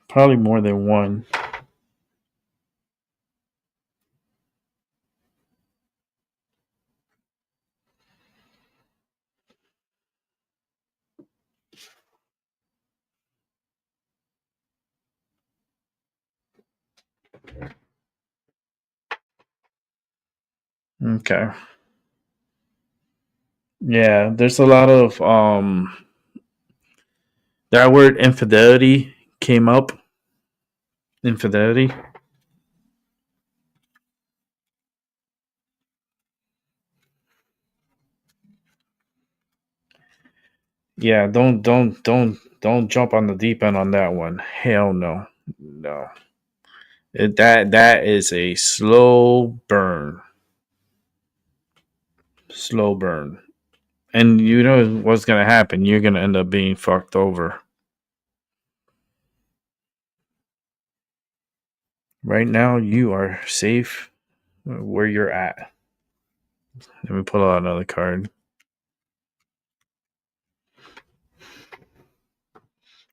Probably more than one. Okay. Yeah, there's a lot of that word infidelity came up. Infidelity. Yeah, don't jump on the deep end on that one. Hell no. No. That is a slow burn. Slow burn. And you know what's gonna happen. You're gonna end up being fucked over. Right now you are safe where you're at. Let me pull out another card.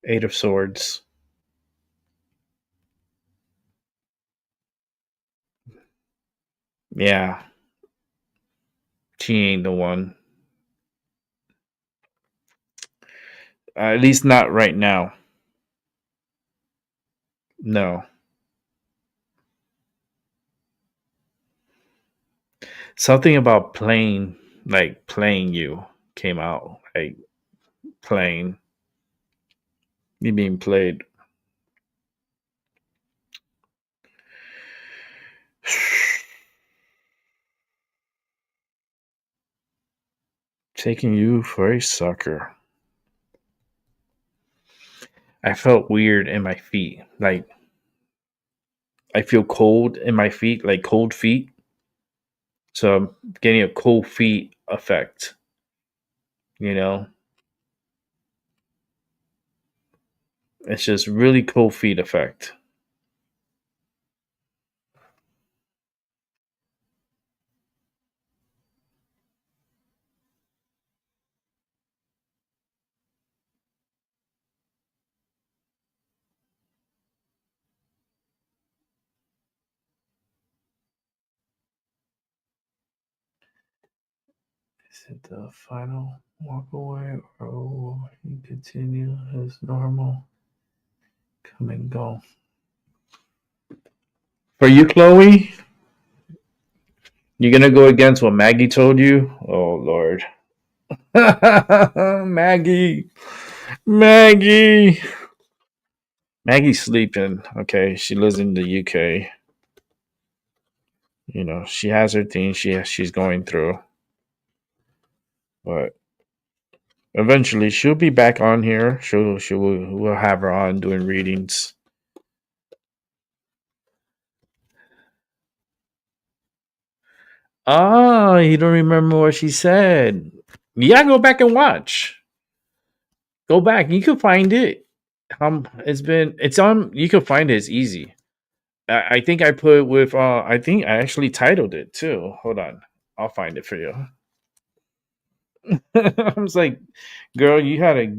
8 of Swords. Yeah. She ain't the one. At least not right now. No. Something about playing you came out. Like playing. You being played. Taking you for a sucker. I felt weird in my feet. Like, I feel cold in my feet, like cold feet. So I'm getting a cold feet effect. You know? It's just really cold feet effect. Is it the final walk away or will he continue as normal? Come and go. For you, Chloe, you're gonna go against what Maggie told you? Oh Lord. Maggie. Maggie's sleeping. Okay, she lives in the UK. You know, she has her thing she's going through. But eventually she'll be back on here. We'll have her on doing readings. Oh, you don't remember what she said. Yeah, go back and watch. Go back. You can find it. It's on. You can find it. It's easy. I think I put it with. I think I actually titled it too. Hold on, I'll find it for you. I was like, girl, you had a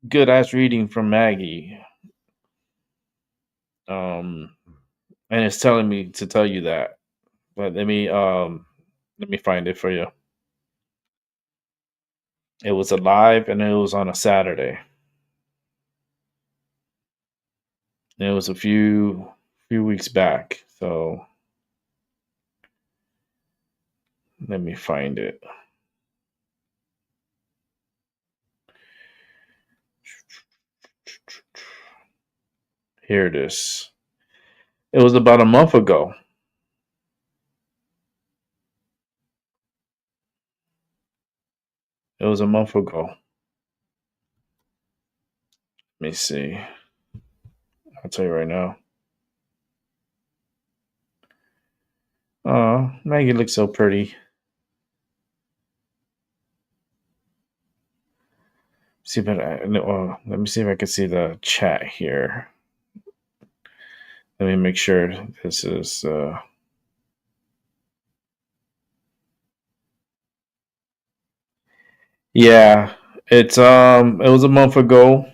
good ass reading from Maggie. And it's telling me to tell you that. But let me find it for you. It was alive and it was on a Saturday. And it was a few weeks back. So let me find it. Here it is. It was about a month ago. It was a month ago. Let me see. I'll tell you right now. Oh, Maggie looks so pretty. See, but let me see if I can see the chat here. Let me make sure this is. Yeah, it was a month ago,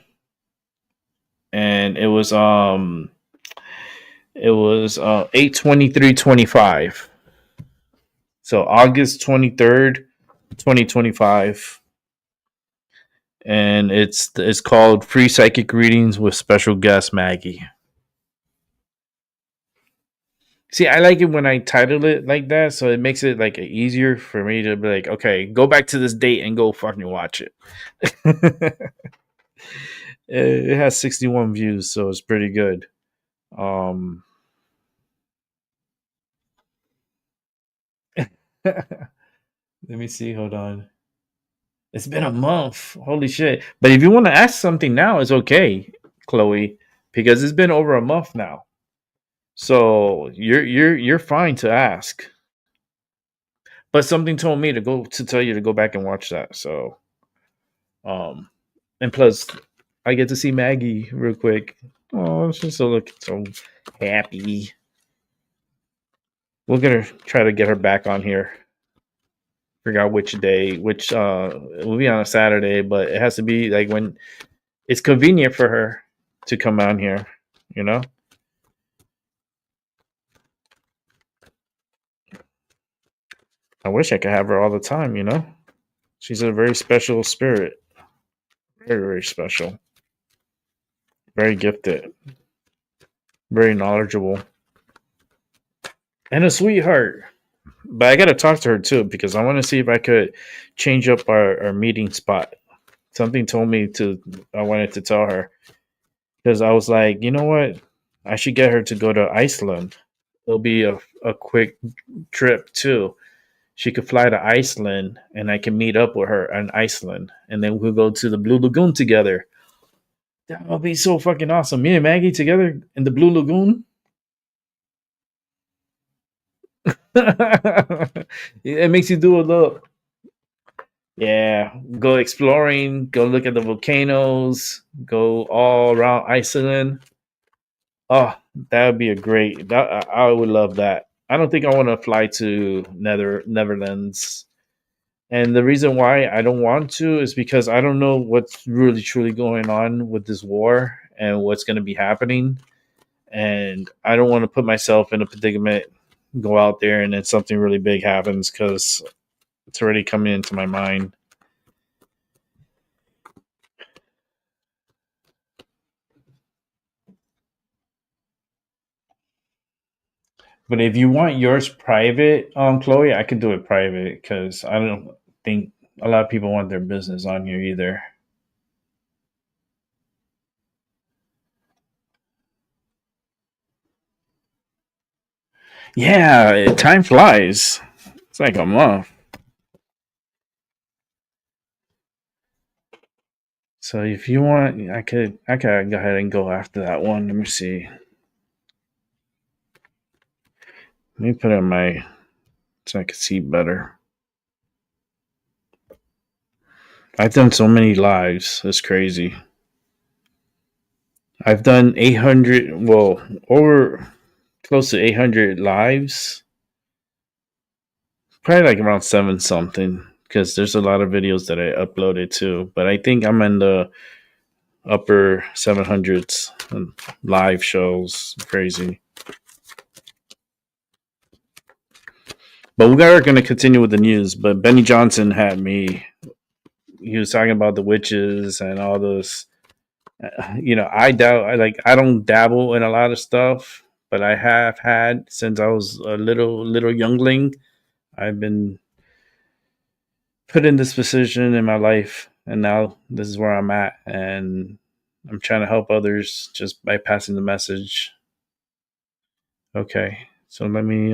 and it was 8/23/25. So August 23rd, 2025. And it's called Free Psychic Readings with Special Guest Maggie. See, I like it when I title it like that, so it makes it like easier for me to be like, okay, go back to this date and go fucking watch it. It has 61 views, so it's pretty good. Let me see. Hold on. It's been a month. Holy shit! But if you want to ask something now, it's okay, Chloe, because it's been over a month now. So you're fine to ask. But something told me to tell you to go back and watch that. So, and plus, I get to see Maggie real quick. Oh, she's so looking so happy. We're gonna try to get her back on here. Figure out which day, which it will be on a Saturday, but it has to be like when it's convenient for her to come on here, you know? I wish I could have her all the time, you know? She's a very special spirit. Very, very special. Very gifted. Very knowledgeable. And a sweetheart. But I gotta talk to her too, because I want to see if I could change up our meeting spot. Something told me I wanted to tell her. Because I was like, you know what? I should get her to go to Iceland. It'll be a quick trip too. She could fly to Iceland and I can meet up with her in Iceland. And then we'll go to the Blue Lagoon together. That would be so fucking awesome. Me and Maggie together in the Blue Lagoon. It makes you do a little. Yeah, go exploring, go look at the volcanoes, go all around Iceland. Oh, that would be a great. I would love that. I don't think I want to fly to Netherlands. And the reason why I don't want to is because I don't know what's really truly going on with this war and what's going to be happening. And I don't want to put myself in a predicament, go out there, and then something really big happens because it's already coming into my mind. But if you want yours private, Chloe, I can do it private because I don't think a lot of people want their business on here either. Yeah, time flies. It's like a month. So if you want, I could go ahead and go after that one. Let me see. Let me put it in so I can see better. I've done so many lives. It's crazy. I've done 800, well, over close to 800 lives. Probably like around 7 something, because there's a lot of videos that I uploaded too. But I think I'm in the upper 700s live shows. Crazy. But we are going to continue with the news. But Benny Johnson had me. He was talking about the witches and all those. You know, I don't dabble in a lot of stuff, but I have had since I was a little youngling. I've been put in this position in my life, and now this is where I'm at, and I'm trying to help others just by passing the message. Okay, so let me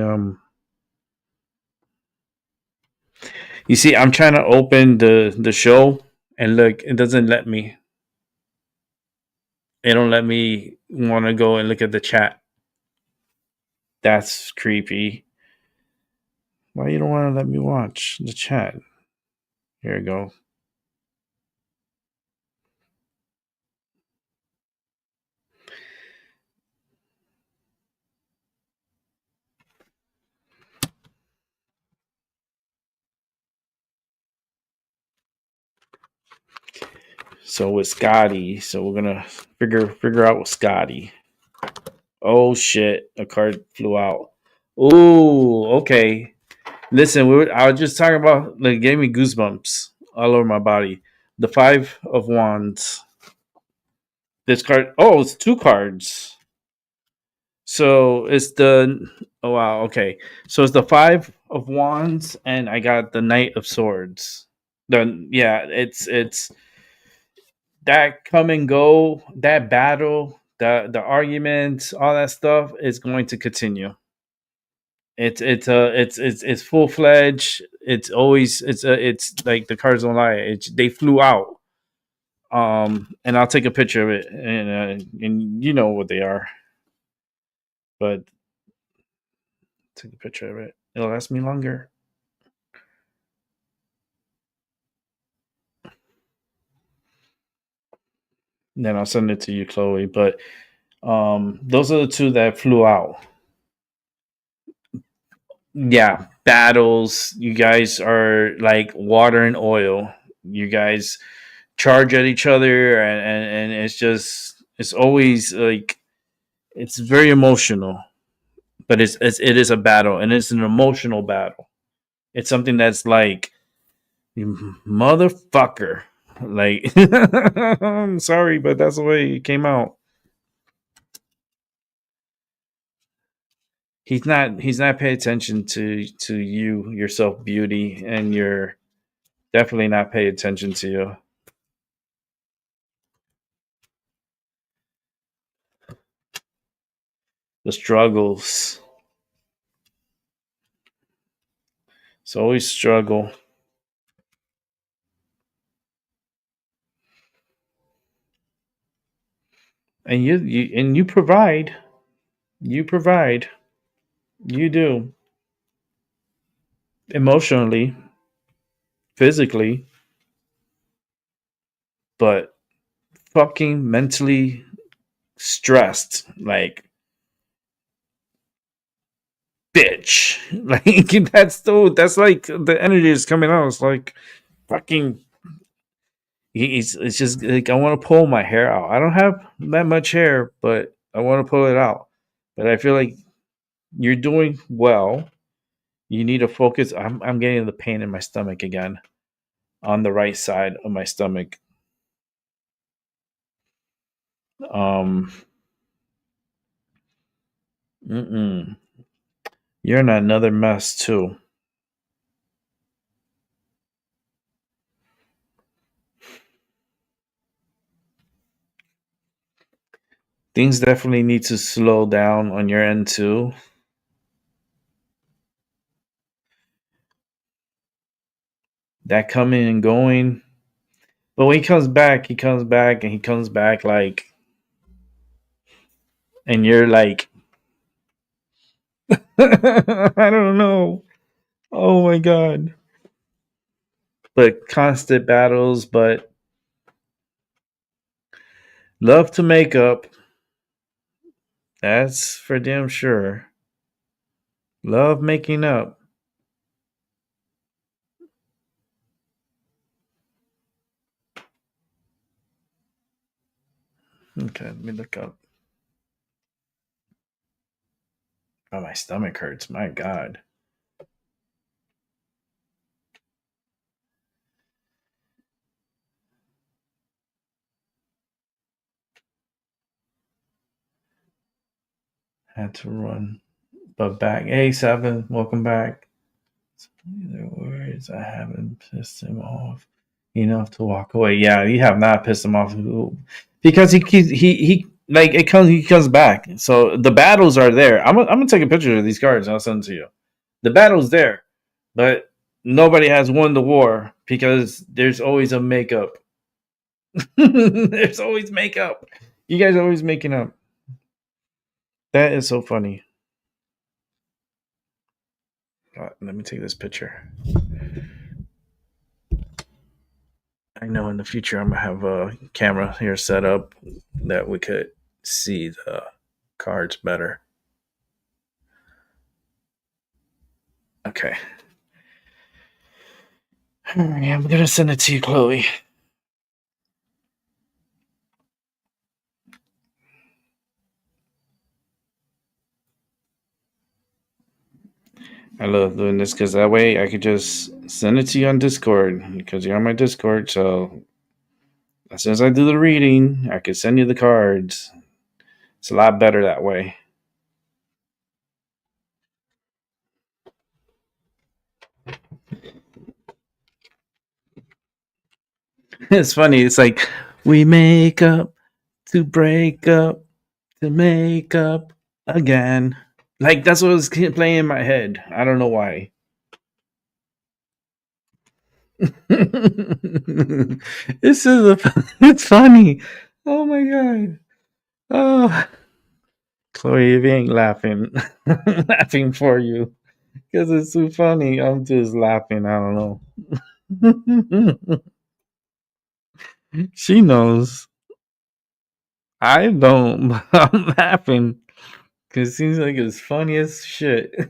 you see, I'm trying to open the show, and look, it doesn't let me. It don't let me want to go and look at the chat. That's creepy. Why you don't want to let me watch the chat? Here we go. So with Scotty, so we're gonna figure out with Scotty. Oh shit! A card flew out. Ooh, okay. Listen, I was just talking about, like, gave me goosebumps all over my body. The 5 of Wands. This card. Oh, it's 2 cards. So it's the. Oh wow. Okay. So it's the 5 of Wands, and I got the Knight of Swords. It's that come and go, that battle, the arguments, all that stuff is going to continue. It's full fledged. It's always it's like the cards don't lie. They flew out. And I'll take a picture of it, and you know what they are. But take a picture of it. It'll last me longer. Then I'll send it to you, Chloe. But those are the two that flew out. Yeah, battles. You guys are like water and oil. You guys charge at each other, and it's always like it's very emotional. But it is a battle, and it's an emotional battle. It's something that's like, you motherfucker. Like, I'm sorry, but that's the way it came out. He's not paying attention to you, your self beauty, and you're definitely not paying attention to you. The struggles. It's always struggle. And you provide. You provide. You do. Emotionally, physically, but fucking mentally stressed, like, bitch. Like, that's like the energy is coming out. It's like fucking. It's just like, I want to pull my hair out. I don't have that much hair, but I want to pull it out. But I feel like you're doing well. You need to focus. I'm getting the pain in my stomach again, on the right side of my stomach. You're in another mess too. Things definitely need to slow down on your end too. That coming and going. But when he comes back, and he comes back like, and you're like, I don't know. Oh my god. But constant battles, but love to make up. That's for damn sure. Love making up. Okay, let me look up. Oh, my stomach hurts. My god. Had to run. But back. Hey, Seven, welcome back. The words, I haven't pissed him off enough to walk away. Yeah, you have not pissed him off because he like it comes. He comes back. So the battles are there. I'm gonna take a picture of these cards and I'll send them to you. The battle's there, but nobody has won the war because there's always a makeup. There's always makeup. You guys are always making up. That is so funny. Let me take this picture. I know in the future I'm gonna have a camera here set up that we could see the cards better. Okay. All right, I'm gonna send it to you, Chloe. I love doing this because that way I could just send it to you on Discord because you're on my Discord. So as soon as I do the reading, I could send you the cards. It's a lot better that way. It's funny. It's like We make up to break up to make up again. Like that's what was playing in my head. I don't know why. This is it's funny. Oh my god. Oh, Chloe, if you ain't laughing, I'm laughing for you because it's so funny. I'm just laughing. I don't know. She knows. I don't. But I'm laughing because it seems like it's funny as shit.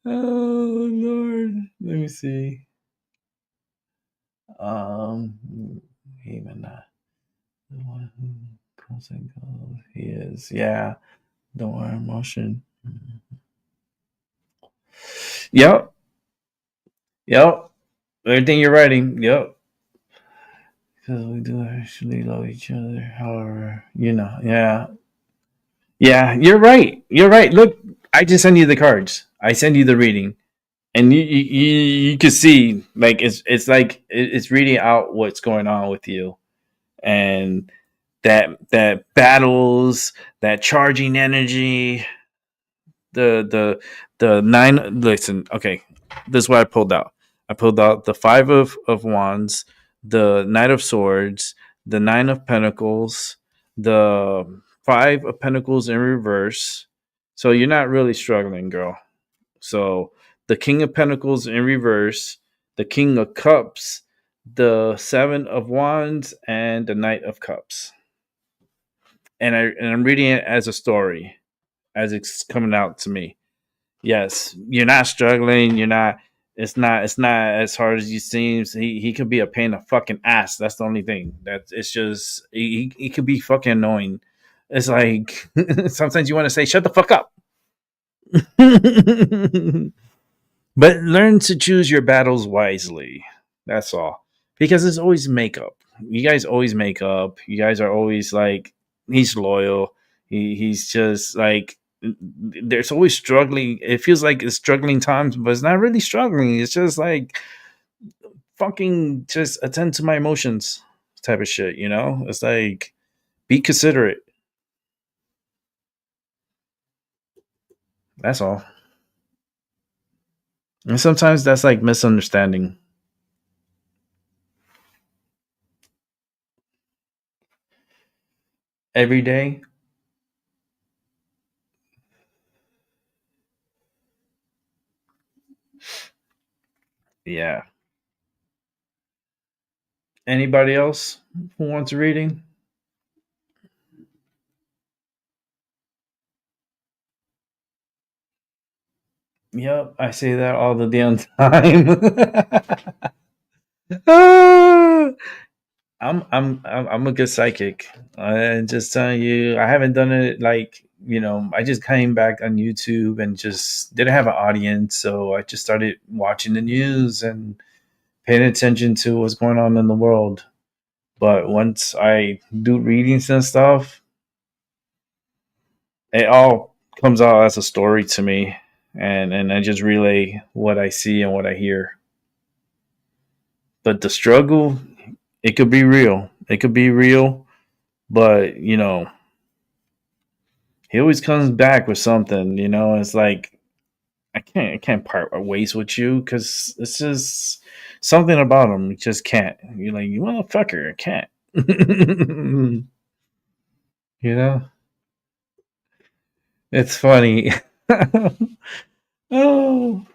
Oh Lord. Let me see. Even the one who comes and goes. He is. Yeah. Don't worry, emotion. Yep. Yep. Everything you're writing. Yep. Because we do actually love each other. However, yeah. Yeah, you're right. You're right. Look, I just send you the cards. I send you the reading. And you can see like it's reading out what's going on with you. And that battles, that charging energy, the nine. Listen, okay, this is what I pulled out. I pulled out the five of wands, the knight of swords, the nine of pentacles, the five of pentacles in reverse. So you're not really struggling, girl. So the king of pentacles in reverse, the king of cups, the seven of wands, and the knight of cups. And I'm reading it as a story, as it's coming out to me. Yes, you're not struggling. You're not. It's not as hard as you seems. He could be a pain in the fucking ass. That's the only thing. That's it's just he could be fucking annoying. It's like sometimes you want to say shut the fuck up. But learn to choose your battles wisely. That's all. Because it's always makeup. You guys always make up. You guys are always like he's loyal. He's just like there's always struggling. It feels like it's struggling times, but it's not really struggling. It's just like fucking just attend to my emotions type of shit, you know? It's like be considerate. That's all. And sometimes that's like misunderstanding. Every day. Yeah. Anybody else who wants a reading? Yep, I say that all the damn time. Ah, I'm a good psychic. I'm just telling you, I haven't done it like I just came back on YouTube and just didn't have an audience, so I just started watching the news and paying attention to what's going on in the world. But once I do readings and stuff, it all comes out as a story to me, and I just relay what I see and what I hear. But the struggle, it could be real. It could be real, but he always comes back with something. It's like I can't part ways with you because it's just something about him. You just can't. You're like you motherfucker. I can't. you know, it's funny. Oh,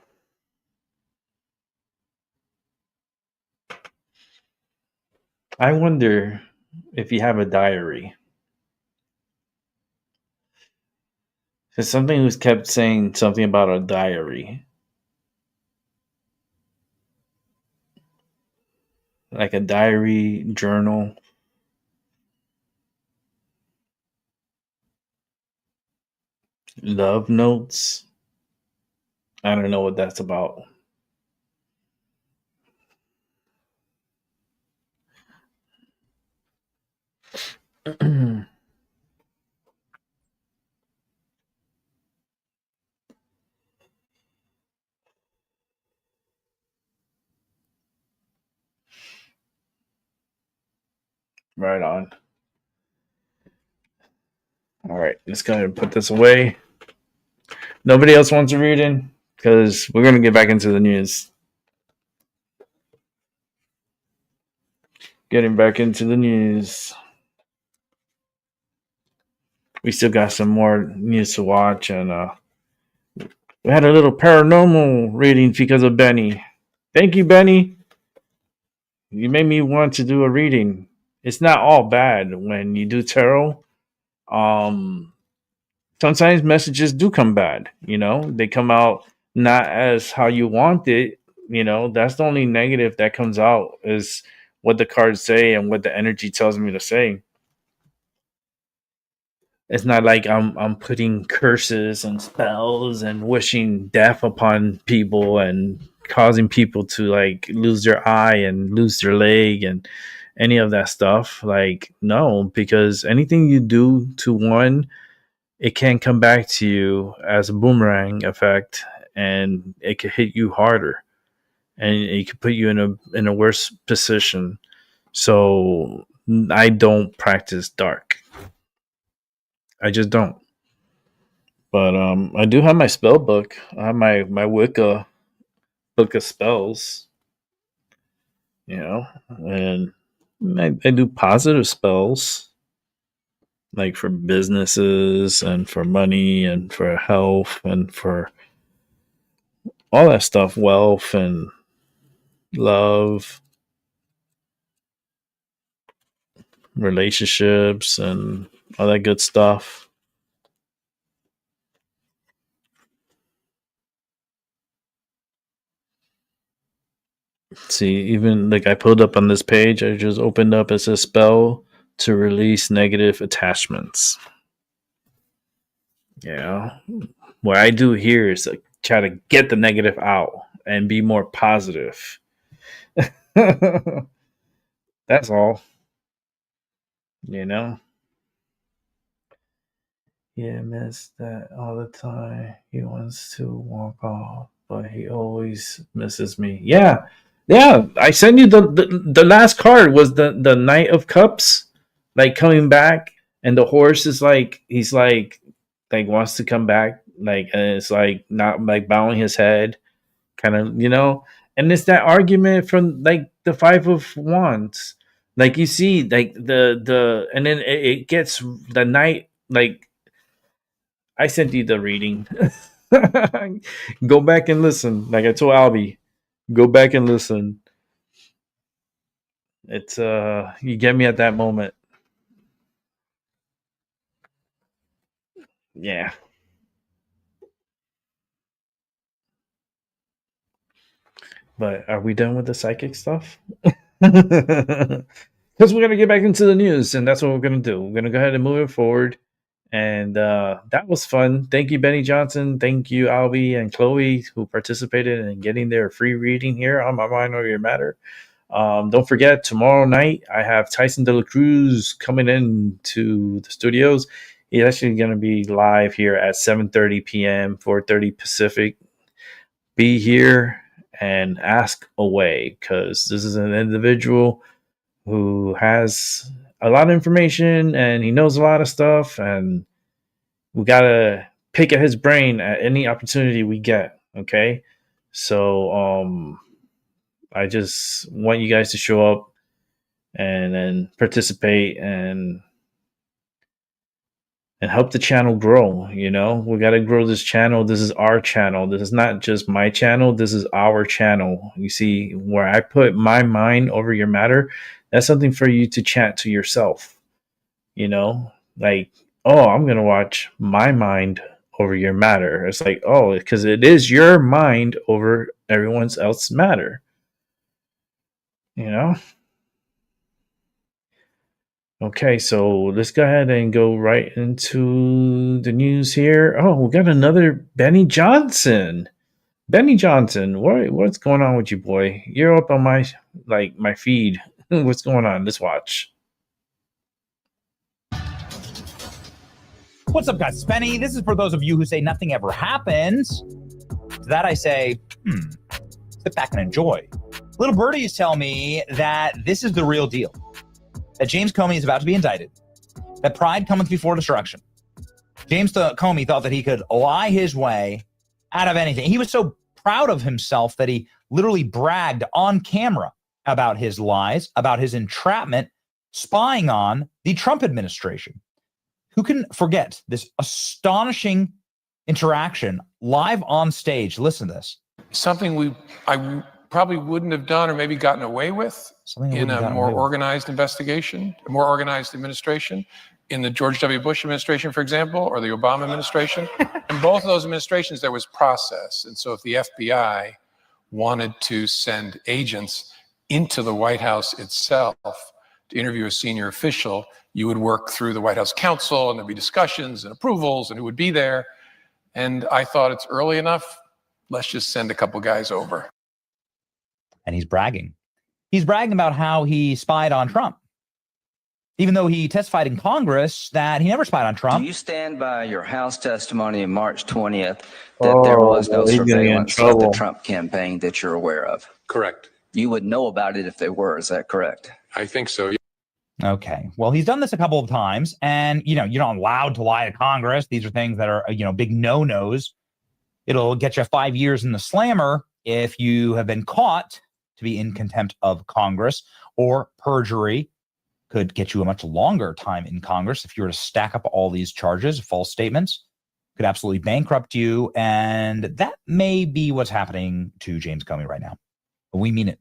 I wonder if you have a diary. Because something was kept saying something about a diary, like a diary journal, love notes. I don't know what that's about. Right on. All right, let's go ahead and put this away. Nobody else wants to read in because we're going to get back into the news. Getting back into the news. We still got some more news to watch, and we had a little paranormal reading because of Benny. Thank you, Benny. You made me want to do a reading. It's not all bad when you do tarot. Sometimes messages do come bad. They come out not as how you want it. That's the only negative that comes out is what the cards say and what the energy tells me to say. It's not like I'm putting curses and spells and wishing death upon people and causing people to like lose their eye and lose their leg and any of that stuff. Like, no, because anything you do to one, it can come back to you as a boomerang effect, and it could hit you harder, and it could put you in a worse position. So I don't practice dark. I just don't. But I do have my spell book. I have my Wicca book of spells. And I do positive spells, like for businesses and for money and for health and for all that stuff, wealth and love, relationships and all that good stuff. See, even like I pulled up on this page, I just opened up, it says spell to release negative attachments. Yeah. What I do here is like try to get the negative out and be more positive. That's all. Yeah, miss that all the time. He wants to walk off, but he always misses me. Yeah. I sent you the last card was the Knight of Cups, like coming back, and the horse is like he's like wants to come back, like, and it's like not like bowing his head, kind of, and it's that argument from like the Five of Wands, like you see, like the and then it gets the knight, like I sent you the reading. Go back and listen. Like I told Albie, go back and listen. It's you get me at that moment. Yeah. But are we done with the psychic stuff? Because we're going to get back into the news, and that's what we're going to do. We're going to go ahead and move it forward. And that was fun. Thank you, Benny Johnson. Thank you, Albie and Chloe, who participated in getting their free reading here on My Mind Over Your Matter. Don't forget, tomorrow night, I have Tyson De La Cruz coming in to the studios. He's actually going to be live here at 7:30 p.m., 4:30 Pacific. Be here and ask away, because this is an individual who has a lot of information and he knows a lot of stuff, and we got to pick at his brain at any opportunity we get. Okay. So, I just want you guys to show up and then participate and help the channel grow. We got to grow this channel. This is our channel. This is not just my channel. This is our channel. You see, where I put my mind over your matter, that's something for you to chant to yourself. Like, oh, I'm going to watch my mind over your matter. It's like, oh, because it is your mind over everyone else's matter. Okay, so let's go ahead and go right into the news here. Oh, we got another Benny Johnson. Benny Johnson, what's going on with you, boy? You're up on my feed. What's going on? Let's watch. What's up, guys? It's Benny. This is for those of you who say nothing ever happens. To that I say, sit back and enjoy. Little birdies tell me that this is the real deal. that James Comey is about to be indicted, that pride cometh before destruction. James Comey thought that he could lie his way out of anything. He was so proud of himself that he literally bragged on camera about his lies, about his entrapment, spying on the Trump administration. Who can forget this astonishing interaction live on stage? Listen to this. Something I probably wouldn't have done or maybe gotten away with in a more organized investigation, a more organized administration, in the George W. Bush administration, for example, or the Obama administration. In both of those administrations, there was process. And so if the FBI wanted to send agents into the White House itself to interview a senior official, you would work through the White House counsel, and there'd be discussions and approvals, and who would be there. And I thought, it's early enough. Let's just send a couple guys over. And he's bragging. He's bragging about how he spied on Trump, even though he testified in Congress that he never spied on Trump. Do you stand by your House testimony on March 20th that there was no surveillance of the Trump campaign that you're aware of? Correct. You would know about it if there were. Is that correct? I think so. Okay. Well, he's done this a couple of times, and, you're not allowed to lie to Congress. These are things that are, big no-nos. It'll get you 5 years in the slammer if you have been caught to be in contempt of Congress, or perjury could get you a much longer time in Congress if you were to stack up all these charges, false statements, could absolutely bankrupt you. And that may be what's happening to James Comey right now. But we mean it.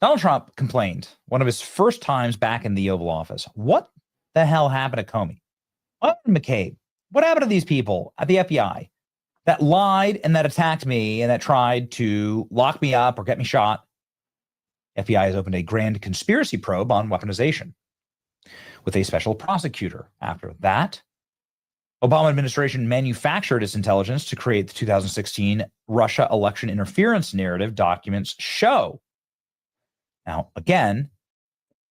Donald Trump complained one of his first times back in the Oval Office. What the hell happened to Comey? What happened to McCabe? What happened to these people at the FBI that lied and that attacked me and that tried to lock me up or get me shot? FBI has opened a grand conspiracy probe on weaponization with a special prosecutor. After that, Obama administration manufactured its intelligence to create the 2016 Russia election interference narrative, documents show. Now, again,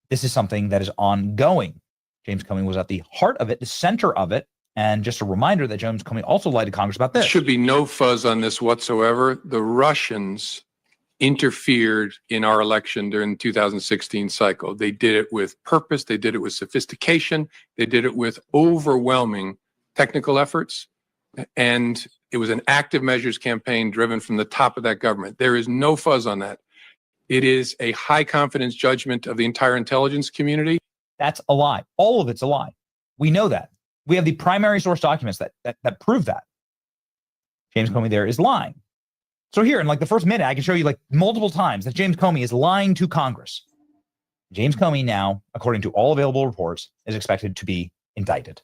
this is something that is ongoing. James Comey was at the heart of it, the center of it. And just a reminder that James Comey also lied to Congress about this. There should be no fuzz on this whatsoever. The Russians interfered in our election during the 2016 cycle. They did it with purpose. They did it with sophistication. They did it with overwhelming technical efforts. And it was an active measures campaign driven from the top of that government. There is no fuzz on that. It is a high confidence judgment of the entire intelligence community. That's a lie. All of it's a lie. We know that. We have the primary source documents that prove that. James Comey there is lying. So here in the first minute, I can show you multiple times that James Comey is lying to Congress. James Comey now, according to all available reports, is expected to be indicted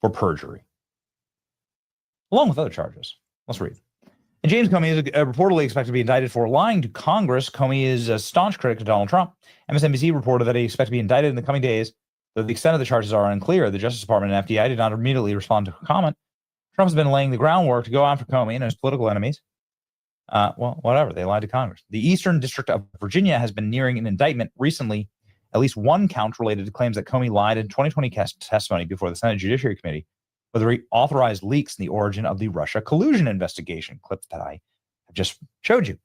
for perjury, along with other charges. Let's read. And James Comey is reportedly expected to be indicted for lying to Congress. Comey is a staunch critic of Donald Trump. MSNBC reported that he expects to be indicted in the coming days. Though the extent of the charges are unclear, the Justice Department and FBI did not immediately respond to a comment. Trump has been laying the groundwork to go after Comey and his political enemies. Well, whatever. They lied to Congress. The Eastern District of Virginia has been nearing an indictment recently. At least one count related to claims that Comey lied in 2020 testimony before the Senate Judiciary Committee, whether he authorized leaks in the origin of the Russia collusion investigation. Clip that I have just showed you.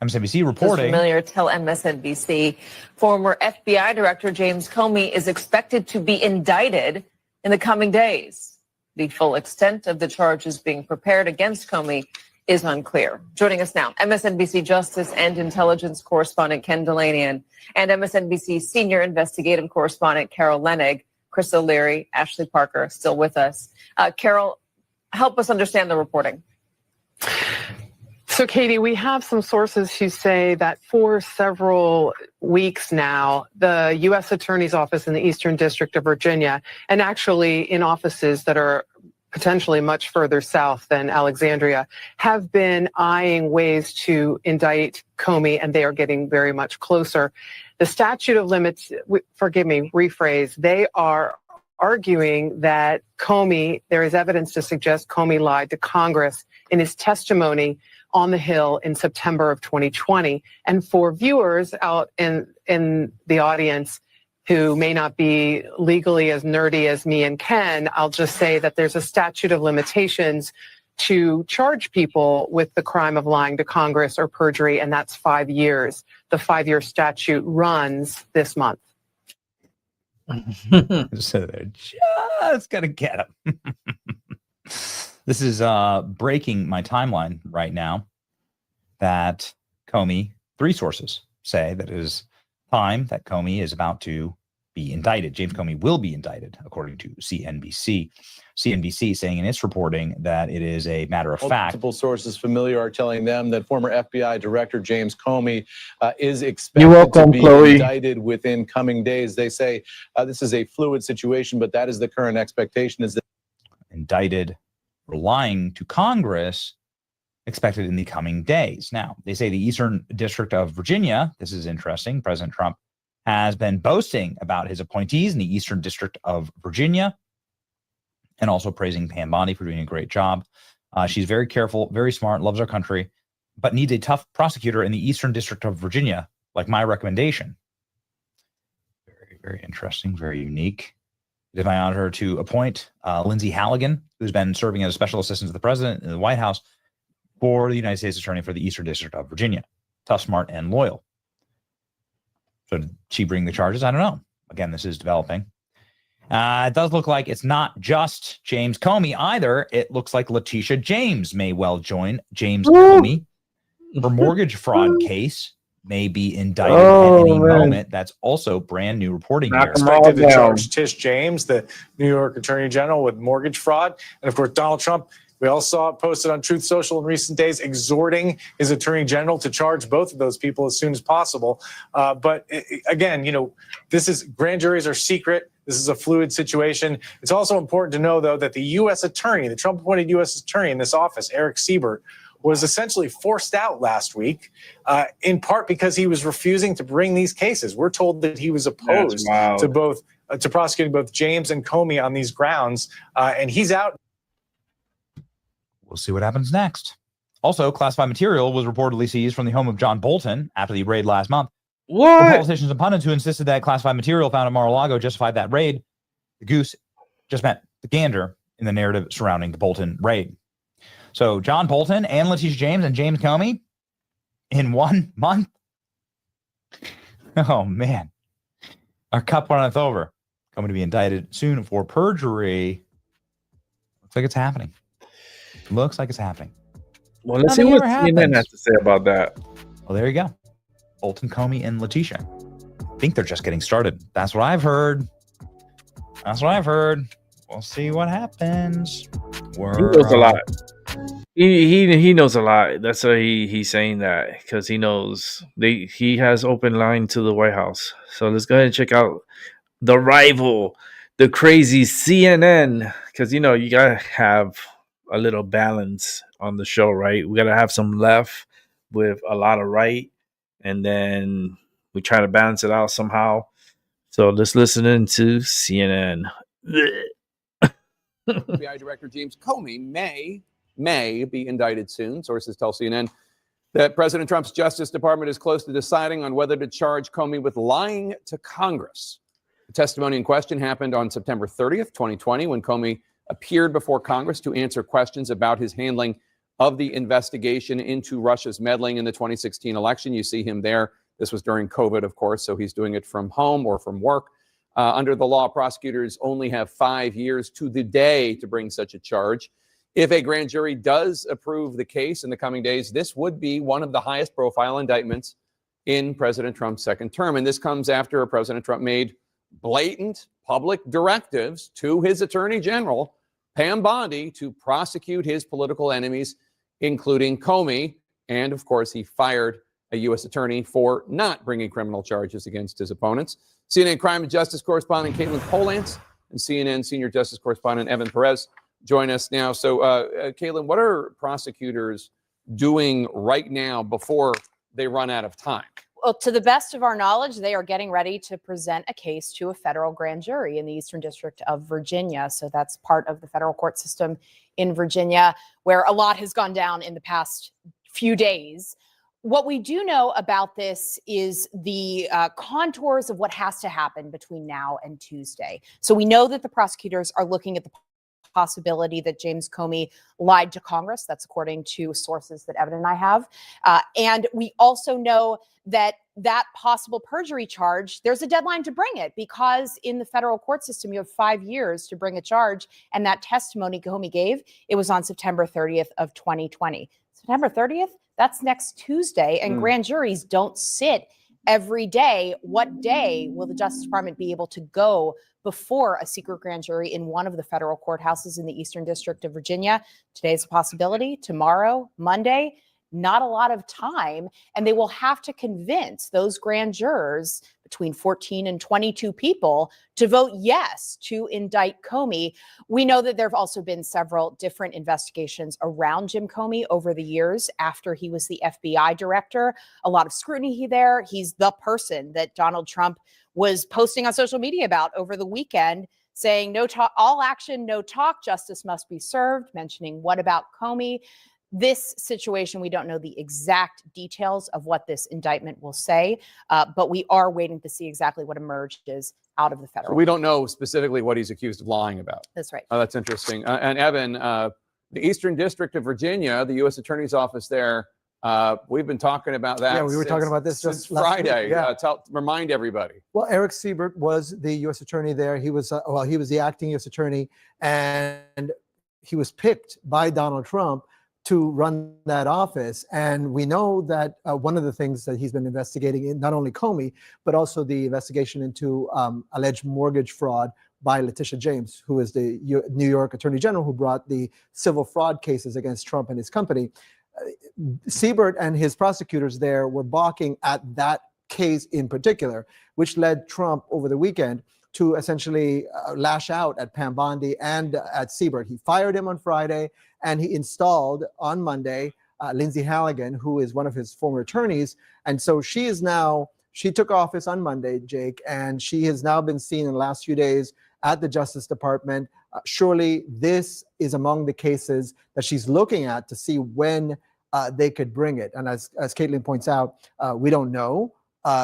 MSNBC reporting. Familiar, tell MSNBC. Former FBI Director James Comey is expected to be indicted in the coming days. The full extent of the charges being prepared against Comey is unclear. Joining us now, MSNBC Justice and Intelligence correspondent Ken Delanian and MSNBC Senior Investigative Correspondent Carol Lenig. Chris O'Leary, Ashley Parker, still with us. Carol, help us understand the reporting. So, Katie, we have some sources who say that for several weeks now, the U.S. Attorney's Office in the Eastern District of Virginia, and actually in offices that are potentially much further south than Alexandria, have been eyeing ways to indict Comey, and they are getting very much closer. The statute of limits, rephrase, they are arguing that Comey, there is evidence to suggest Comey lied to Congress in his testimony on the Hill in September of 2020. And for viewers out in the audience who may not be legally as nerdy as me and Ken, I'll just say that there's a statute of limitations to charge people with the crime of lying to Congress or perjury, and that's 5 years. The 5-year statute runs this month. So they're just going to get him. This is breaking my timeline right now that Comey, 3 sources say that it is time that Comey is about to be indicted. James Comey will be indicted, according to CNBC. CNBC saying in its reporting that it is a matter of fact. Multiple sources familiar are telling them that former FBI Director James Comey is expected to be indicted within coming days. They say this is a fluid situation, but that is the current expectation. Is that indicted for lying to Congress, expected in the coming days. Now, they say the Eastern District of Virginia, this is interesting, President Trump has been boasting about his appointees in the Eastern District of Virginia and also praising Pam Bondi for doing a great job. She's very careful, very smart, loves our country, but needs a tough prosecutor in the Eastern District of Virginia, like my recommendation. Very, very interesting, very unique. It is my honor to appoint Lindsay Halligan, who's been serving as a special assistant to the president in the White House for the United States Attorney for the Eastern District of Virginia. Tough, smart, and loyal. So did she bring the charges? I don't know. Again, this is developing. It does look like it's not just James Comey either. It looks like Letitia James may well join James Comey. Her mortgage fraud case may be indicted at any moment. That's also brand new reporting here. Expected to charge Tish James, the New York Attorney General, with mortgage fraud. And of course, Donald Trump, we all saw it posted on Truth Social in recent days, exhorting his Attorney General to charge both of those people as soon as possible. But again, this is, grand juries are secret. This is a fluid situation. It's also important to know, though, that the U.S. Attorney, the Trump-appointed U.S. Attorney in this office, Eric Siebert, was essentially forced out last week, in part because he was refusing to bring these cases. We're told that he was opposed to prosecuting both James and Comey on these grounds, and he's out. We'll see what happens next. Also, classified material was reportedly seized from the home of John Bolton after the raid last month. What? For politicians and pundits who insisted that classified material found at Mar-a-Lago justified that raid, the goose just meant the gander in the narrative surrounding the Bolton raid. So John Bolton and Letitia James and James Comey in 1 month. Oh, man. Our cup runneth over. Coming to be indicted soon for perjury. Looks like it's happening. Looks like it's happening. Well, let's see what CNN has to say about that. Well, there you go. Bolton, Comey, and Letitia. I think they're just getting started. That's what I've heard. We'll see what happens. He knows a lot. He knows a lot. That's why he's saying that, because he knows he has open line to the White House. So let's go ahead and check out the rival, the crazy CNN, because you gotta have a little balance on the show, right? We gotta have some left with a lot of right, and then we try to balance it out somehow. So let's listen into CNN. FBI Director James Comey may be indicted soon. Sources tell CNN that President Trump's Justice Department is close to deciding on whether to charge Comey with lying to Congress. The testimony in question happened on September 30th, 2020, when Comey appeared before Congress to answer questions about his handling of the investigation into Russia's meddling in the 2016 election. You see him there. This was during COVID, of course, so he's doing it from home or from work. Under the law, prosecutors only have 5 years to the day to bring such a charge. If a grand jury does approve the case in the coming days, this would be one of the highest profile indictments in President Trump's second term. And this comes after President Trump made blatant public directives to his Attorney General, Pam Bondi, to prosecute his political enemies, including Comey. And of course, he fired a U.S. attorney for not bringing criminal charges against his opponents. CNN crime and justice correspondent Caitlin Polance and CNN senior justice correspondent Evan Perez join us now. So, Caitlin, what are prosecutors doing right now before they run out of time? Well, to the best of our knowledge, they are getting ready to present a case to a federal grand jury in the Eastern District of Virginia. So that's part of the federal court system in Virginia, where a lot has gone down in the past few days. What we do know about this is the contours of what has to happen between now and Tuesday. So we know that the prosecutors are looking at the possibility that James Comey lied to Congress. That's according to sources that Evan and I have. And we also know that possible perjury charge, there's a deadline to bring it, because in the federal court system, you have 5 years to bring a charge. And that testimony Comey gave, it was on September 30th of 2020. September 30th, that's next Tuesday. And grand juries don't sit every day. What day will the Justice Department be able to go before a secret grand jury in one of the federal courthouses in the Eastern District of Virginia? Today's a possibility. Tomorrow, Monday, not a lot of time. And they will have to convince those grand jurors, between 14 and 22 people, to vote yes to indict Comey. We know that there have also been several different investigations around Jim Comey over the years after he was the FBI director. A lot of scrutiny there. He's the person that Donald Trump was posting on social media about over the weekend, saying no talk, all action, no talk, justice must be served, mentioning what about Comey? This situation, we don't know the exact details of what this indictment will say, but we are waiting to see exactly what emerges out of the federal. So we don't know specifically what he's accused of lying about. That's right. Oh, that's interesting. And Evan, the Eastern District of Virginia, the U.S. Attorney's Office there, we've been talking about that. Yeah, we were talking about this since just last Friday. week. Yeah. Remind everybody. Well, Eric Siebert was the U.S. Attorney there. He was he was the acting U.S. Attorney, and he was picked by Donald Trump to run that office. And we know that one of the things that he's been investigating, in not only Comey, but also the investigation into alleged mortgage fraud by Letitia James, who is the New York Attorney General who brought the civil fraud cases against Trump and his company. Siebert and his prosecutors there were balking at that case in particular, which led Trump over the weekend to essentially lash out at Pam Bondi and at Siebert. He fired him on Friday, and he installed on Monday Lindsay Halligan, who is one of his former attorneys. And so she took office on Monday, Jake, and she has now been seen in the last few days at the Justice Department. Surely this is among the cases that she's looking at to see when they could bring it. And as Caitlin points out, we don't know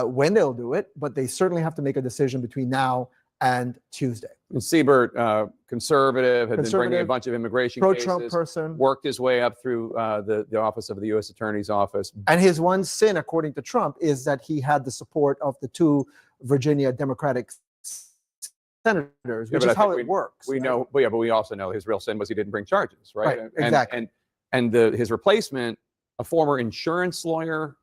when they'll do it, but they certainly have to make a decision between now and Tuesday. And Siebert, conservative, had been bringing a bunch of immigration pro-Trump cases, person, worked his way up through the office of the U.S. Attorney's Office. And his one sin, according to Trump, is that he had the support of the 2 Virginia Democratic senators, which is how it works. We know, but we also know his real sin was he didn't bring charges, right? Exactly. And his replacement, a former insurance lawyer,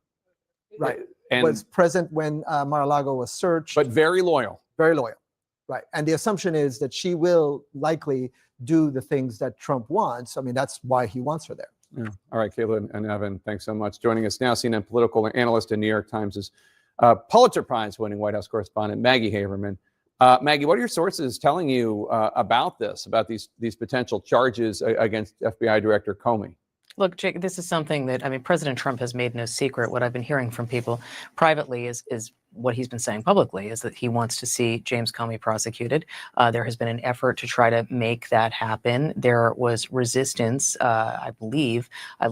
right, and was present when Mar-a-Lago was searched, but very loyal. Very loyal. Right. And the assumption is that she will likely do the things that Trump wants. I mean, that's why he wants her there. Yeah. All right, Caitlin and Evan, thanks so much. Joining us now, CNN political analyst and New York Times' Pulitzer Prize winning White House correspondent, Maggie Haberman. Maggie, what are your sources telling you about this, about these potential charges against FBI Director Comey? Look, Jake, this is something that, I mean, President Trump has made no secret. What I've been hearing from people privately is what he's been saying publicly, is that he wants to see James Comey prosecuted. There has been an effort to try to make that happen. There was resistance, I believe,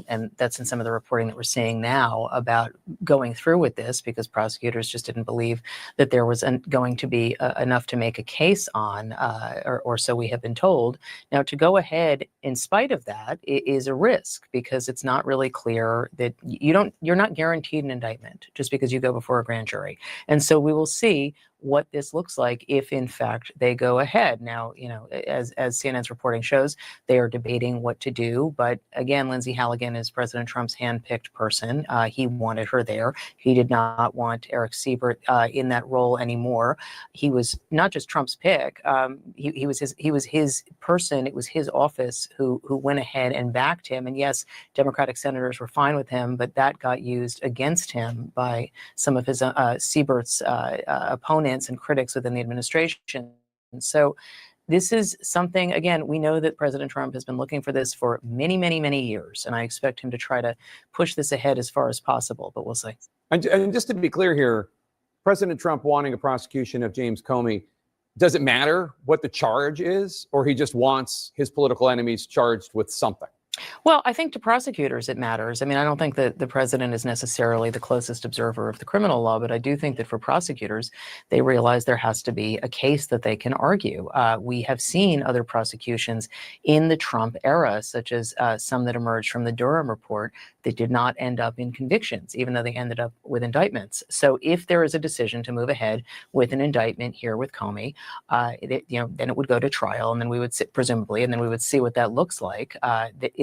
and that's in some of the reporting that we're seeing now about going through with this, because prosecutors just didn't believe that there was going to be enough to make a case on, or so we have been told. Now, to go ahead in spite of that is a risk, because it's not really clear that you're not guaranteed an indictment just because you go before a grand jury. And so we will see what this looks like if, in fact, they go ahead. Now, you know, as CNN's reporting shows, they are debating what to do. But again, Lindsay Halligan is President Trump's handpicked person. He wanted her there. He did not want Eric Siebert in that role anymore. He was not just Trump's pick. He was his person. It was his office who went ahead and backed him. And yes, Democratic senators were fine with him, but that got used against him by some of his Siebert's opponents and critics within the administration. So this is something, again, we know that President Trump has been looking for this for many, many, many years, and I expect him to try to push this ahead as far as possible, but we'll see. And just to be clear here, President Trump wanting a prosecution of James Comey, does it matter what the charge is, or he just wants his political enemies charged with something? Well, I think to prosecutors it matters. I mean, I don't think that the president is necessarily the closest observer of the criminal law, but I do think that for prosecutors, they realize there has to be a case that they can argue. We have seen other prosecutions in the Trump era, such as some that emerged from the Durham report, that did not end up in convictions, even though they ended up with indictments. So if there is a decision to move ahead with an indictment here with Comey, then it would go to trial, and then we would presumably, and then we would see what that looks like.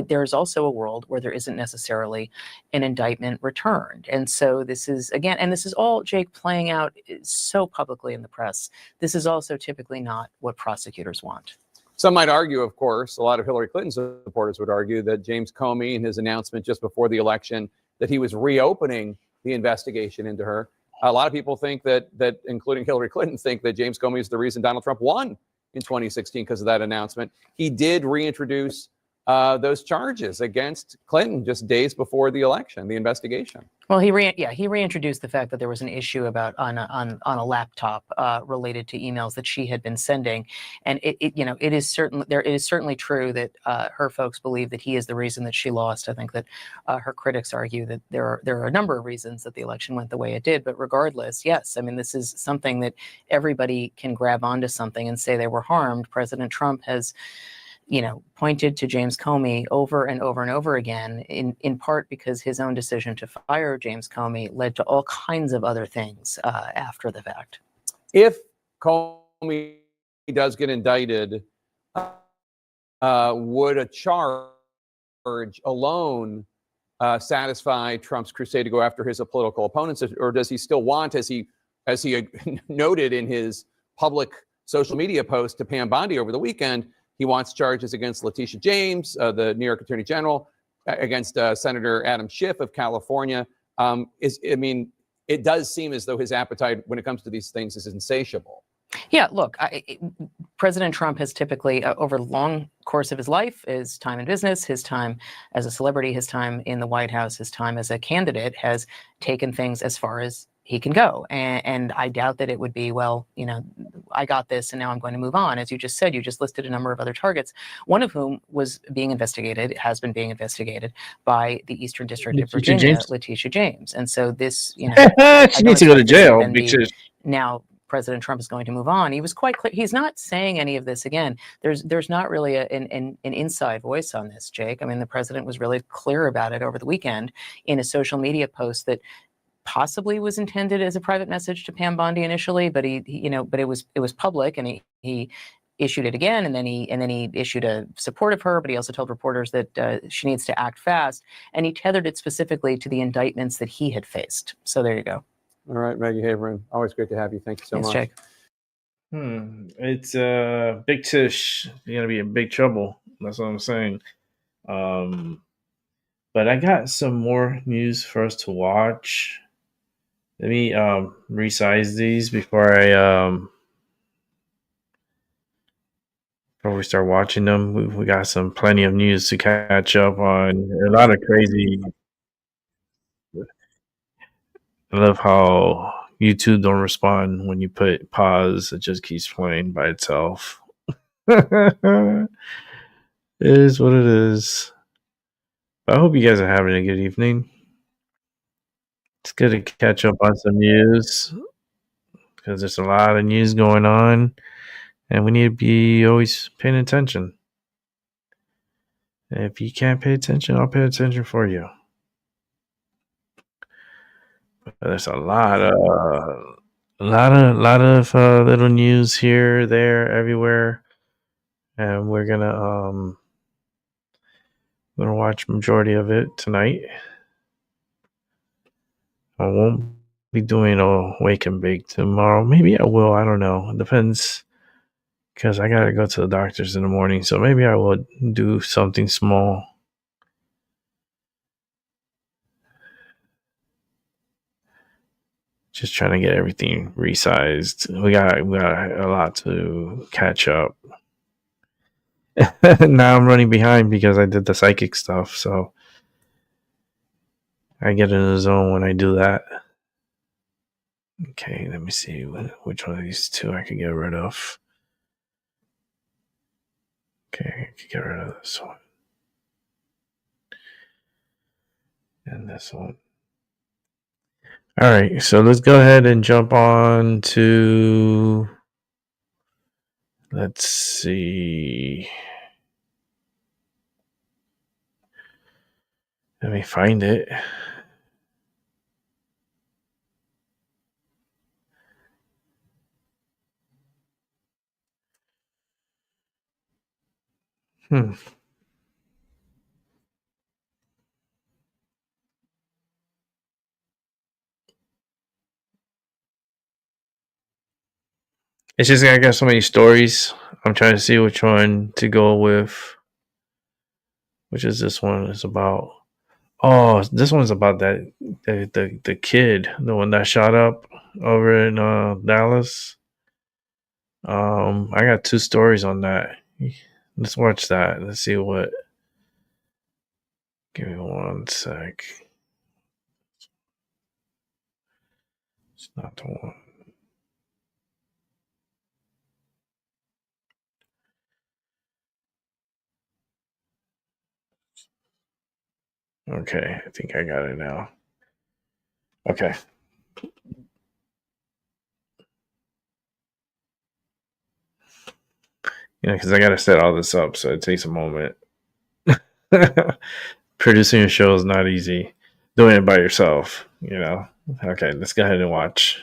There's also a world where there isn't necessarily an indictment returned. And so this is, again, and this is all, Jake, playing out so publicly in the press. This is also typically not what prosecutors want. Some might argue, of course, a lot of Hillary Clinton supporters would argue that James Comey, in his announcement just before the election, that he was reopening the investigation into her. A lot of people think that, including Hillary Clinton, think that James Comey is the reason Donald Trump won in 2016 because of that announcement. He did reintroduce those charges against Clinton just days before the election, the investigation. Well, he reintroduced the fact that there was an issue about on a laptop related to emails that she had been sending, and it is certainly true that her folks believe that he is the reason that she lost. I think that her critics argue that there are a number of reasons that the election went the way it did. But regardless, yes, I mean, this is something that everybody can grab onto something and say they were harmed. President Trump has pointed to James Comey over and over and over again, in part because his own decision to fire James Comey led to all kinds of other things after the fact. If Comey does get indicted, would a charge alone satisfy Trump's crusade to go after his political opponents, or does he still want, as he noted in his public social media post to Pam Bondi over the weekend, he wants charges against Letitia James, the New York Attorney General, against Senator Adam Schiff of California. It does seem as though his appetite when it comes to these things is insatiable. Yeah, look, President Trump has typically, over the long course of his life, his time in business, his time as a celebrity, his time in the White House, his time as a candidate, has taken things as far as he can go. And I doubt that it would be, well, I got this and now I'm going to move on. As you just said, you just listed a number of other targets, one of whom has been being investigated by the Eastern District of Virginia, Letitia James. And so this, she needs to go to jail because now President Trump is going to move on. He was quite clear. He's not saying any of this again. There's not really an inside voice on this, Jake. I mean, the president was really clear about it over the weekend in a social media post that possibly was intended as a private message to Pam Bondi initially, but but it was public, and he issued it again, and then he issued a support of her, but he also told reporters that she needs to act fast, and he tethered it specifically to the indictments that he had faced. So there you go. All right, Maggie Haberman, always great to have you. Thank you so much. Jake. It's Big Tish. You're gonna be in big trouble. That's what I'm saying. But I got some more news for us to watch. Let me resize these before we start watching them. We got plenty of news to catch up on. A lot of crazy. I love how YouTube don't respond when you put pause. It just keeps playing by itself. It is what it is. I hope you guys are having a good evening. It's good to catch up on some news because there's a lot of news going on, and we need to be always paying attention. And if you can't pay attention, I'll pay attention for you. But there's a lot of little news here, there, everywhere, and we're gonna watch majority of it tonight. I won't be doing a wake and bake tomorrow. Maybe I will. I don't know. It depends, because I gotta go to the doctor's in the morning. So maybe I will do something small. Just trying to get everything resized. We got a lot to catch up. Now I'm running behind because I did the psychic stuff. So I get in the zone when I do that. Okay, let me see which one of these two I can get rid of. Okay, I can get rid of this one. And this one. All right, so let's go ahead and jump on to, let's see. Let me find it. It's just I got so many stories. I'm trying to see which one to go with. Which is this one is about? Oh, this one's about that the kid, the one that shot up over in Dallas. I got 2 stories on that. Let's watch that. Let's see what. Give me 1 sec. It's not the one. Okay, I think I got it now. Okay. Because I got to set all this up, so it takes a moment. Producing a show is not easy. Doing it by yourself, Okay, let's go ahead and watch.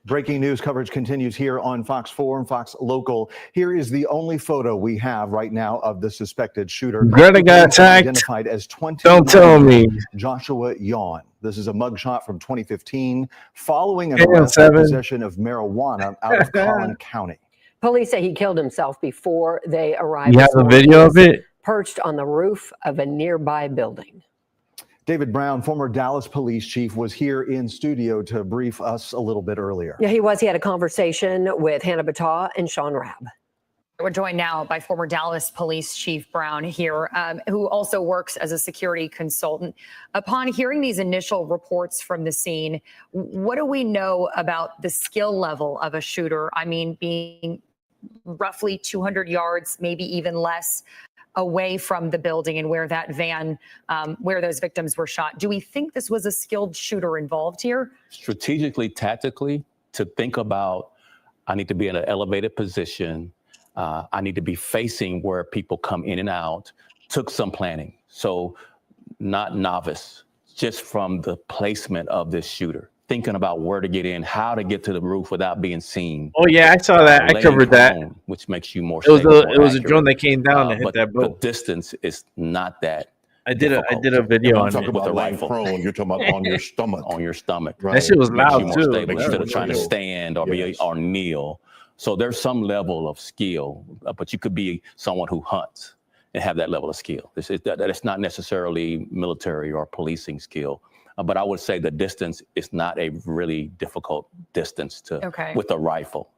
Breaking news coverage continues here on Fox 4 and Fox Local. Here is the only photo we have right now of the suspected shooter. Greta got attacked. Identified as 20. Don't tell me. Joshua Yawn. This is a mugshot from 2015 following an arrest for possession of marijuana out of Collin County. Police say he killed himself before they arrived. You have a video of it? Perched on the roof of a nearby building. David Brown, former Dallas police chief, was here in studio to brief us a little bit earlier. Yeah, he was. He had a conversation with Hannah Battah and Sean Rabb. We're joined now by former Dallas Police Chief Brown here, who also works as a security consultant. Upon hearing these initial reports from the scene, what do we know about the skill level of a shooter? I mean, being roughly 200 yards, maybe even less, away from the building and where that van, where those victims were shot. Do we think this was a skilled shooter involved here? Strategically, tactically, to think about, I need to be in an elevated position. I need to be facing where people come in and out, took some planning. So not novice, just from the placement of this shooter, thinking about where to get in, how to get to the roof without being seen. Oh yeah, I saw that. I covered that. Which makes you more. It was a drone that came down and hit that boat. The distance is not that. I did a video on it. With a rifle. Prone, you're talking about on your stomach. On your stomach. Right. That shit was Makes you loud more too. stable instead of trying to stand or be or kneel. So there's some level of skill, but you could be someone who hunts and have that level of skill. It's not necessarily military or policing skill. But I would say the distance is not a really difficult distance with a rifle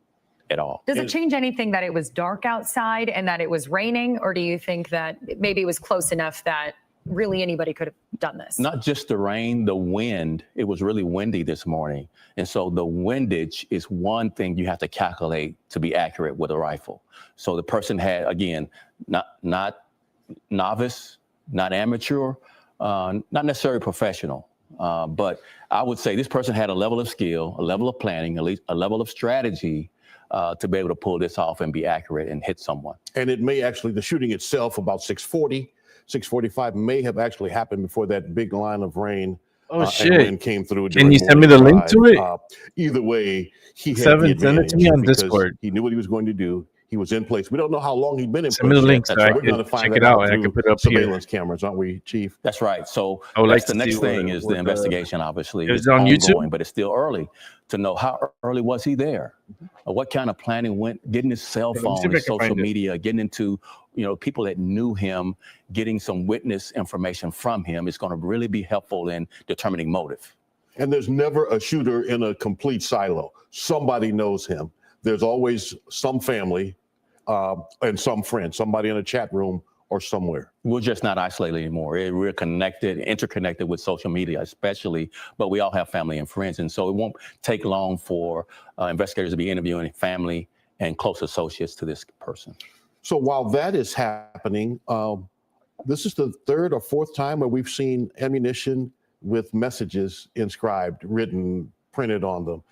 at all. Does it change anything that it was dark outside and that it was raining? Or do you think that maybe it was close enough that really anybody could have done this? Not just the rain, the wind. It was really windy this morning. And so the windage is one thing you have to calculate to be accurate with a rifle. So the person had, again, not novice, not amateur, not necessarily professional. But I would say this person had a level of skill, a level of planning, at least a level of strategy to be able to pull this off and be accurate and hit someone. And it may actually, the shooting itself about 6:40, 6:45 may have actually happened before that big line of rain. Oh and shit! wind came through. Can you send me the link to it? Either way, he had Send the it to me advantage on because Discord. He knew what he was going to do. He was in place. We don't know how long he'd been in Send me place. the link yet. so I We're can gonna find check that it out and I through can put it up here. surveillance cameras, aren't we, Chief? That's right. So I would that's like the to next see thing what- is what the investigation, obviously. Is it on YouTube? ongoing, but it's still early to know how early was he there? What kind of planning went, getting his cell Let me see phone, if I his can social find it. media, getting into, people that knew him, getting some witness information from him is going to really be helpful in determining motive. And there's never a shooter in a complete silo. Somebody knows him. There's always some family and some friends, somebody in a chat room or somewhere. We're just not isolated anymore. We're connected, interconnected with social media especially, but we all have family and friends. And so it won't take long for investigators to be interviewing family and close associates to this person. So while that is happening, This is the third or fourth time where we've seen ammunition with messages inscribed, written, printed on them.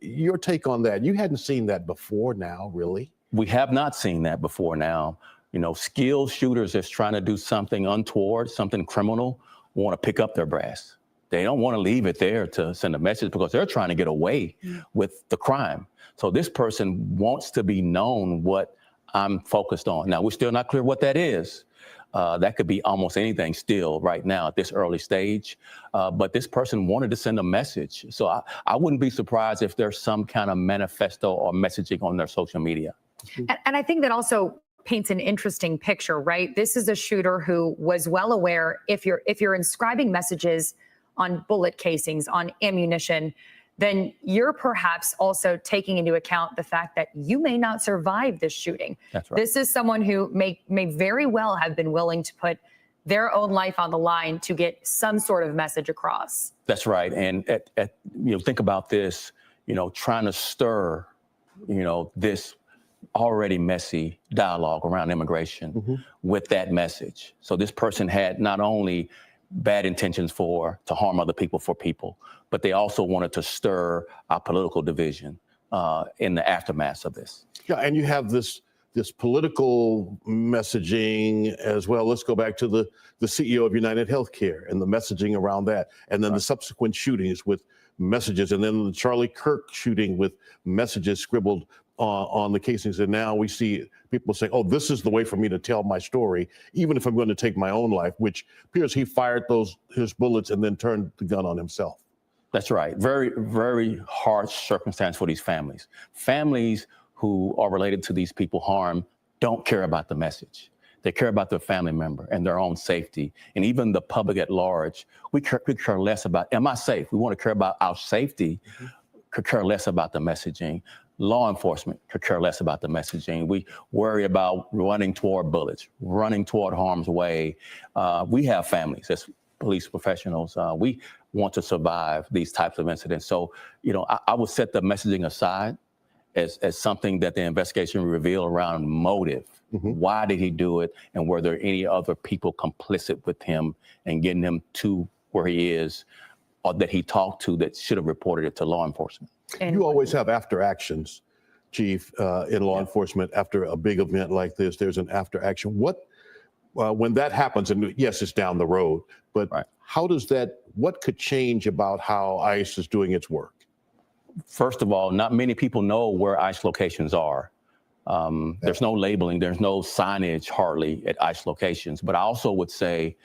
Your take on that? You hadn't seen that before now, really? We have not seen that before now. You know, skilled shooters that's trying to do something untoward, something criminal, want to pick up their brass. They don't want to leave it there to send a message because they're trying to get away with the crime. So this person wants to be known what I'm focused on. Now, we're still not clear what that is. That could be almost anything still right now at this early stage. But this person wanted to send a message. So I wouldn't be surprised if there's some kind of manifesto or messaging on their social media. And I think that also paints an interesting picture, right? This is a shooter who was well aware if you're inscribing messages on bullet casings, on ammunition, then you're perhaps also taking into account the fact that you may not survive this shooting. That's right. This is someone who may very well have been willing to put their own life on the line to get some sort of message across. That's right. And think about this, trying to stir, this already messy dialogue around immigration with that message. So this person had not only bad intentions to harm other people for people, but they also wanted to stir our political division in the aftermath of this. Yeah, and you have this political messaging as well. Let's go back to the CEO of United Healthcare and the messaging around that, and then the subsequent shootings with messages, and then the Charlie Kirk shooting with messages scribbled on the casings. And now we see people saying, oh, this is the way for me to tell my story, even if I'm going to take my own life, which appears he fired his bullets and then turned the gun on himself. That's right. Very, very harsh circumstance for these families. Families who are related to these people harmed don't care about the message. They care about their family member and their own safety. And even the public at large, we care less about, am I safe? We want to care about our safety, could care less about the messaging. Law enforcement could care less about the messaging. We worry about running toward bullets, running toward harm's way. We have families as police professionals. We want to survive these types of incidents. So, I would set the messaging aside as something that the investigation will reveal around motive. Why did he do it? And were there any other people complicit with him and getting him to where he is, or that he talked to that should have reported it to law enforcement? And you always have after actions, Chief, in law enforcement. After a big event like this, there's an after action. When that happens, and yes, it's down the road, but how does what could change about how ICE is doing its work? First of all, not many people know where ICE locations are. There's no labeling, there's no signage hardly at ICE locations. But I also would say,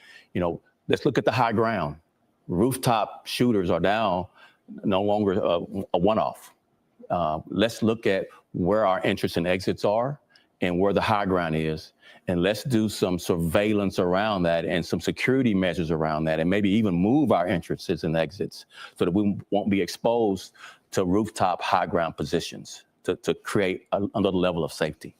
let's look at the high ground. Rooftop shooters are now no longer a one-off. Let's look at where our entrances and exits are and where the high ground is. And let's do some surveillance around that and some security measures around that, and maybe even move our entrances and exits so that we won't be exposed to rooftop high ground positions to create another level of safety.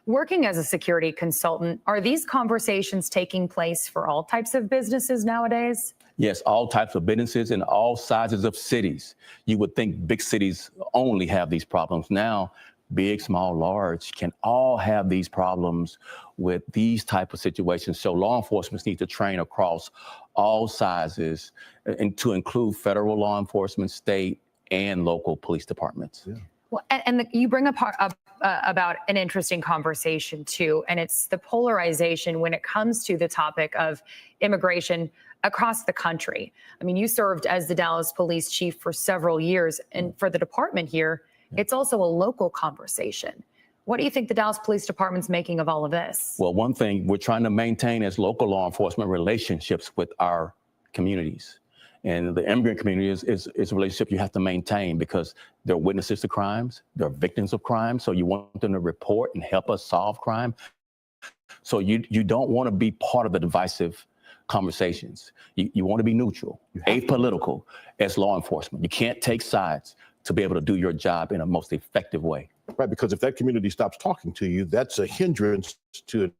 Working as a security consultant, are these conversations taking place for all types of businesses nowadays? Yes, all types of businesses in all sizes of cities. You would think big cities only have these problems. Now, big, small, large can all have these problems with these type of situations. So law enforcement need to train across all sizes and to include federal law enforcement, state and local police departments. Yeah. Well, you bring up about an interesting conversation too, and it's the polarization when it comes to the topic of immigration across the country. I mean, you served as the Dallas police chief for several years, and for the department here, it's also a local conversation. What do you think the Dallas Police Department's making of all of this? Well, one thing we're trying to maintain as local law enforcement relationships with our communities. And the immigrant community is a relationship you have to maintain because they're witnesses to crimes, they're victims of crime. So you want them to report and help us solve crime. So you don't want to be part of the divisive conversations. You want to be neutral, apolitical as law enforcement. You can't take sides to be able to do your job in a most effective way. Right, because if that community stops talking to you, that's a hindrance to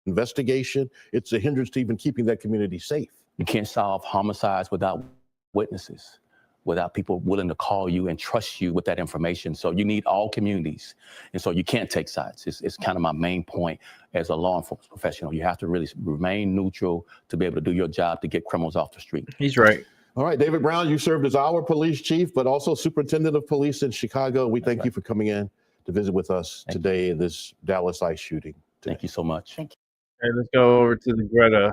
investigation. It's a hindrance to even keeping that community safe. You can't solve homicides without witnesses. without people willing to call you and trust you with that information. So you need all communities. And so you can't take sides. It's kind of my main point as a law enforcement professional. You have to really remain neutral to be able to do your job to get criminals off the street. He's right. All right, David Brown, you served as our police chief, but also superintendent of police in Chicago. We thank you for coming in to visit with us today in this Dallas ICE shooting. Thank you so much. Thank you. Hey, let's go over to the Greta.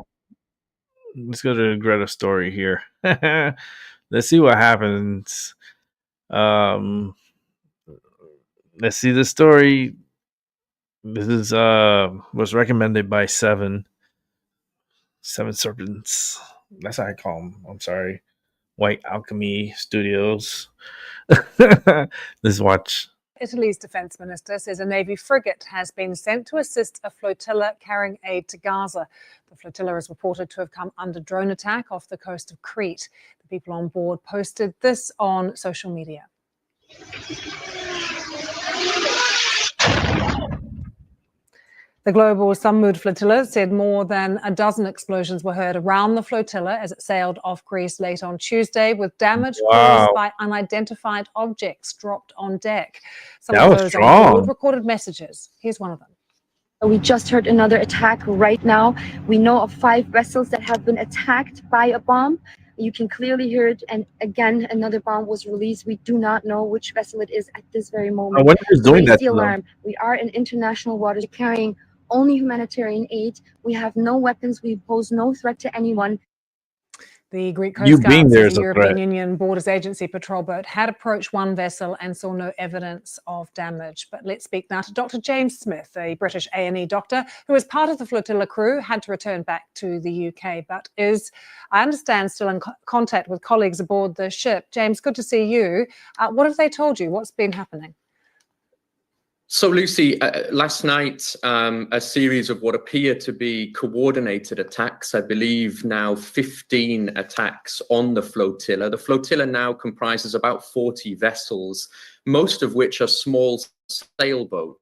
Let's go to the Greta story here. Let's see what happens. Let's see the story. This is was recommended by Seven Serpents. That's how I call them. I'm sorry. White Alchemy Studios. Let's watch. Italy's defense minister says a Navy frigate has been sent to assist a flotilla carrying aid to Gaza. The flotilla is reported to have come under drone attack off the coast of Crete. The people on board posted this on social media. The global Sun-Mood flotilla said more than a dozen explosions were heard around the flotilla as it sailed off Greece late on Tuesday, with damage caused by unidentified objects dropped on deck. Some of those on board recorded messages. Here's one of them. We just heard another attack right now. We know of 5 vessels that have been attacked by a bomb. You can clearly hear it. And again, another bomb was released. We do not know which vessel it is at this very moment. When is doing that? Raise the alarm. We are in international waters carrying only humanitarian aid. We have no weapons. We pose no threat to anyone. The Greek Coast Guard says the European Union Borders Agency patrol boat had approached one vessel and saw no evidence of damage. But let's speak now to Dr. James Smith, a British A&E doctor who, as part of the flotilla crew, had to return back to the UK, but is, I understand, still in contact with colleagues aboard the ship. James, good to see you. What have they told you? What's been happening? So, Lucy, last night, a series of what appear to be coordinated attacks, I believe now 15 attacks on the flotilla. The flotilla now comprises about 40 vessels, most of which are small sailboats,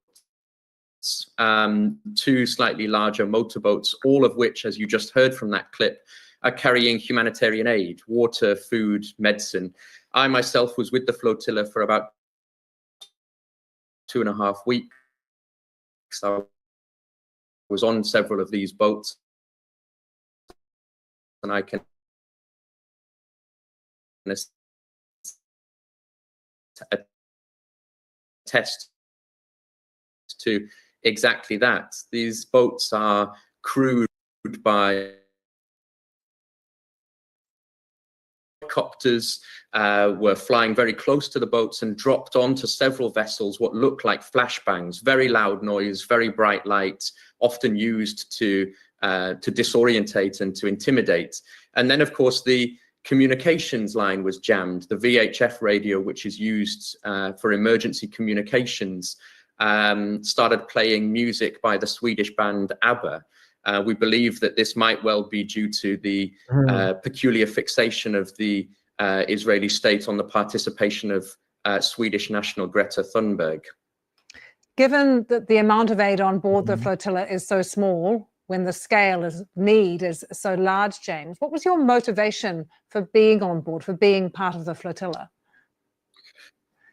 2 slightly larger motorboats, all of which, as you just heard from that clip, are carrying humanitarian aid, water, food, medicine. I myself was with the flotilla for about 2.5 weeks. I was on several of these boats, and I can attest to exactly that. These boats are crewed by helicopters, were flying very close to the boats and dropped onto several vessels what looked like flashbangs, very loud noise, very bright light, often used to disorientate and to intimidate. And then, of course, the communications line was jammed. The VHF radio, which is used for emergency communications, started playing music by the Swedish band ABBA. We believe that this might well be due to the peculiar fixation of the Israeli state on the participation of Swedish national Greta Thunberg. Given that the amount of aid on board the flotilla is so small, when the scale of need is so large, James, what was your motivation for being on board, for being part of the flotilla?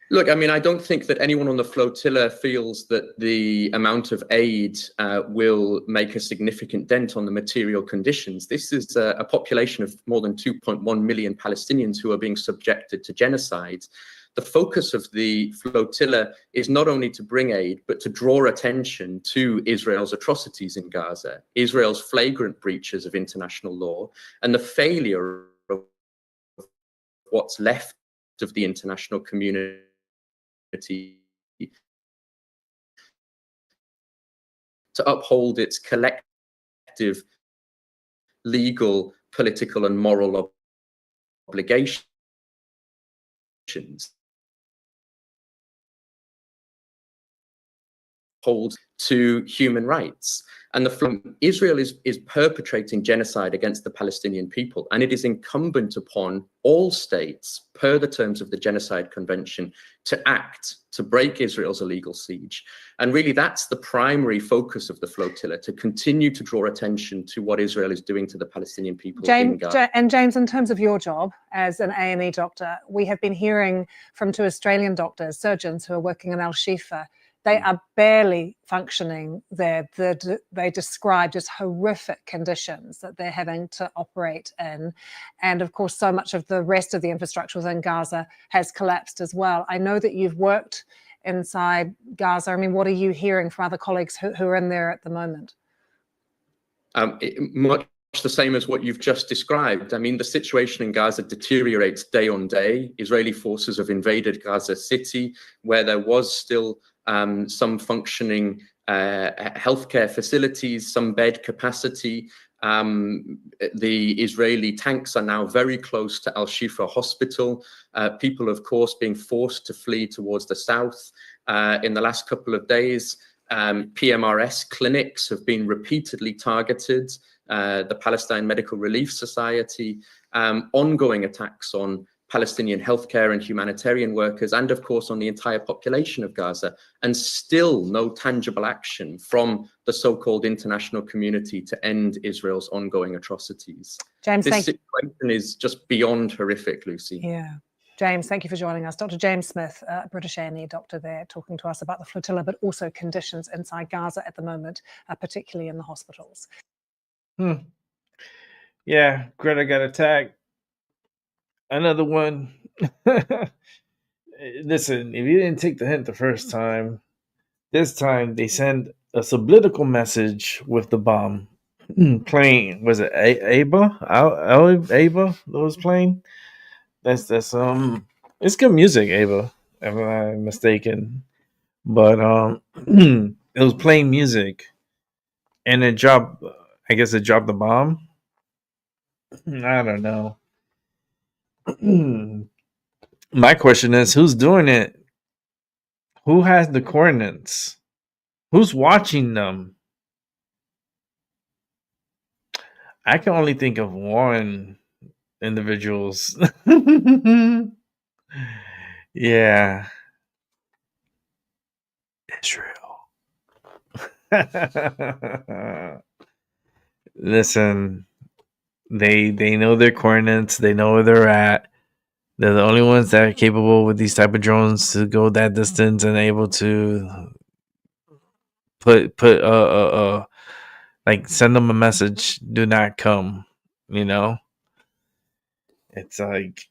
Look, I mean, I don't think that anyone on the flotilla feels that the amount of aid will make a significant dent on the material conditions. This is a population of more than 2.1 million Palestinians who are being subjected to genocide. The focus of the flotilla is not only to bring aid, but to draw attention to Israel's atrocities in Gaza, Israel's flagrant breaches of international law, and the failure of what's left of the international community to uphold its collective legal, political, and moral obligations. hold to human rights. And Israel is perpetrating genocide against the Palestinian people, and it is incumbent upon all states, per the terms of the Genocide Convention, to act to break Israel's illegal siege. And really, that's the primary focus of the flotilla, to continue to draw attention to what Israel is doing to the Palestinian people in Gaza. And James, in terms of your job as an A&E doctor, we have been hearing from 2 Australian doctors, surgeons who are working in Al-Shifa. They are barely functioning there. They describe just horrific conditions that they're having to operate in. And of course, so much of the rest of the infrastructure within Gaza has collapsed as well. I know that you've worked inside Gaza. I mean, what are you hearing from other colleagues who are in there at the moment? Much the same as what you've just described. I mean, the situation in Gaza deteriorates day on day. Israeli forces have invaded Gaza City, where there was still some functioning healthcare facilities, some bed capacity. The Israeli tanks are now very close to Al-Shifa hospital. People, of course, being forced to flee towards the south. In the last couple of days, PMRS clinics have been repeatedly targeted. The Palestine Medical Relief Society, ongoing attacks on Palestinian healthcare and humanitarian workers, and of course on the entire population of Gaza, and still no tangible action from the so-called international community to end Israel's ongoing atrocities. James, this situation is just beyond horrific, Lucy. Yeah. James, thank you for joining us. Dr. James Smith, British A&E doctor there, talking to us about the flotilla, but also conditions inside Gaza at the moment, particularly in the hospitals. Yeah, Greta got attacked. Another one. Listen, if you didn't take the hint the first time, this time they send a subliminal message with the bomb. Playing, was it Aba? Aba that was playing? That's it's good music, Ava, if I'm not mistaken. But it was playing music, and it dropped. I guess it dropped the bomb. I don't know. My question is, who's doing it? Who has the coordinates? Who's watching them? I can only think of one individuals. Yeah. Israel. Listen, they know their coordinates. They know where they're at. They're the only ones that are capable with these type of drones to go that distance and able to put like send them a message. Do not come. You know, it's like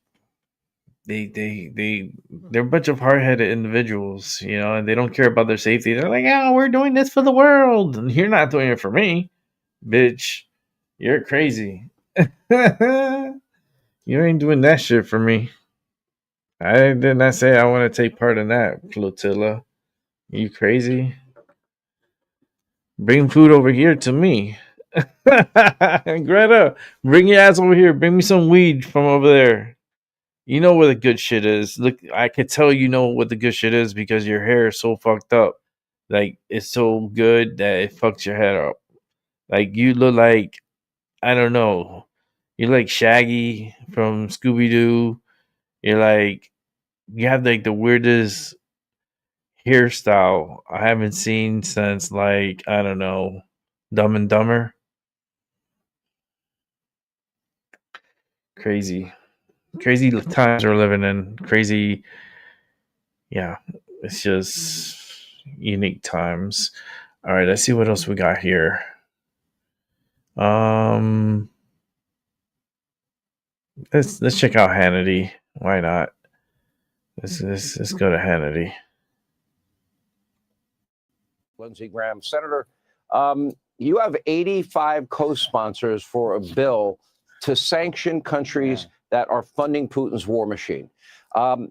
they're a bunch of hard-headed individuals, you know, and they don't care about their safety. They're like, "Oh, we're doing this for the world, and you're not doing it for me, bitch. You're crazy. You ain't doing that shit for me. I did not say I want to take part in that, flotilla. You crazy? Bring food over here to me." Greta, bring your ass over here. Bring me some weed from over there. You know where the good shit is. Look, I could tell you know what the good shit is because your hair is so fucked up. Like, it's so good that it fucks your head up. Like, you look like, I don't know, you're like Shaggy from Scooby-Doo. You're like, you have like the weirdest hairstyle I haven't seen since, like, I don't know, Dumb and Dumber. Crazy times we're living in. Crazy. Yeah, it's just unique times. All right, let's see what else we got here. Let's check out Hannity. Why not? Let's go to Hannity. Lindsey Graham, Senator, you have 85 co-sponsors for a bill to sanction countries that are funding Putin's war machine.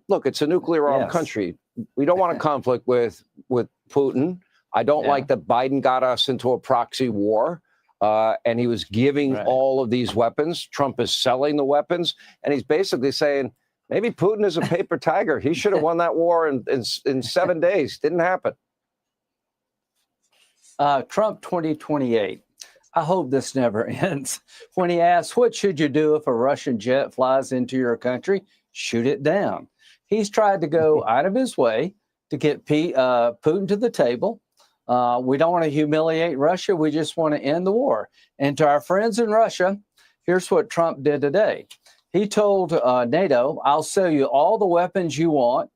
Look, it's a nuclear-armed country. We don't want a conflict with Putin. I don't like that Biden got us into a proxy war, and he was giving all of these weapons. Trump is selling the weapons, and he's basically saying, maybe Putin is a paper tiger. He should have won that war in 7 days. Didn't happen. Trump 2028. I hope this never ends. When he asks, what should you do if a Russian jet flies into your country? Shoot it down. He's tried to go out of his way to get Putin to the table. We don't want to humiliate Russia. We just want to end the war. And to our friends in Russia, here's what Trump did today. He told NATO, I'll sell you all the weapons you want.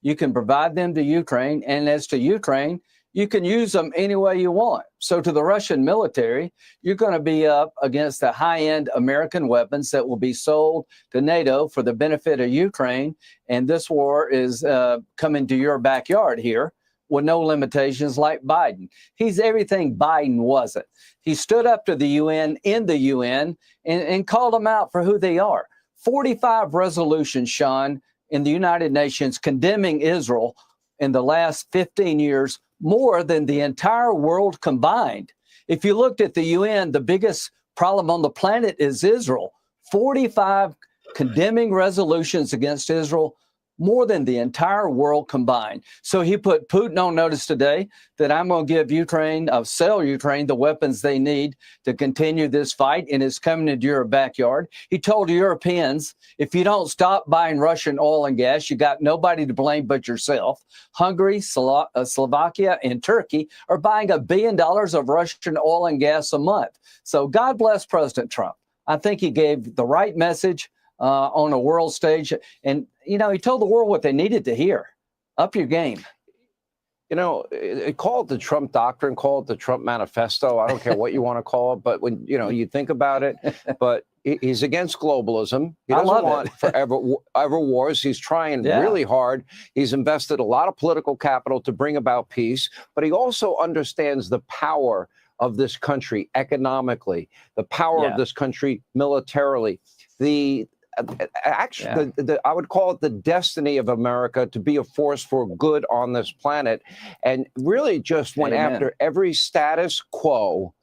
You can provide them to Ukraine. And as to Ukraine, you can use them any way you want. So to the Russian military, you're going to be up against the high-end American weapons that will be sold to NATO for the benefit of Ukraine. And this war is coming to your backyard here with no limitations like Biden. He's everything Biden wasn't. He stood up to the UN in the UN and called them out for who they are. 45 resolutions, Sean, in the United Nations condemning Israel in the last 15 years, more than the entire world combined. If you looked at the UN, the biggest problem on the planet is Israel. 45 condemning resolutions against Israel, more than the entire world combined. So he put Putin on notice today that I'm going to give Ukraine, sell Ukraine the weapons they need to continue this fight, and it's coming into your backyard. He told Europeans, if you don't stop buying Russian oil and gas, you got nobody to blame but yourself. Hungary, Slovakia, and Turkey are buying $1 billion of Russian oil and gas a month. So God bless President Trump. I think he gave the right message on a world stage. And, you know, he told the world what they needed to hear. Up your game. You know, call it the Trump doctrine, call it the Trump manifesto. I don't care what you want to call it, but when, you know, you think about it, but he's against globalism. He doesn't want forever wars. He's trying really hard. He's invested a lot of political capital to bring about peace, but he also understands the power of this country economically, the power of this country militarily, actually, I would call it the destiny of America to be a force for good on this planet, and really just went after every status quo,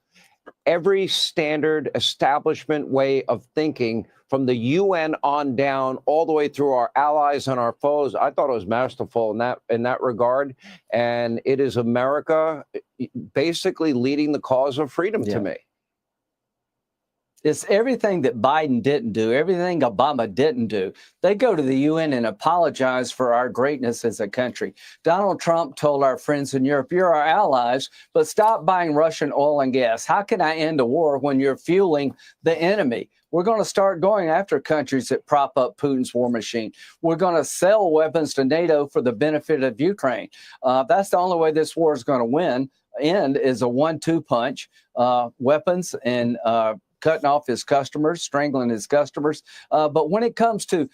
every standard establishment way of thinking from the UN on down, all the way through our allies and our foes. I thought it was masterful in that regard, and it is America basically leading the cause of freedom to me. It's everything that Biden didn't do, everything Obama didn't do. They go to the UN and apologize for our greatness as a country. Donald Trump told our friends in Europe, you're our allies, but stop buying Russian oil and gas. How can I end a war when you're fueling the enemy? We're going to start going after countries that prop up Putin's war machine. We're going to sell weapons to NATO for the benefit of Ukraine. That's the only way this war is going to end is a 1-2 punch, weapons and cutting off his customers, strangling his customers. But when it comes to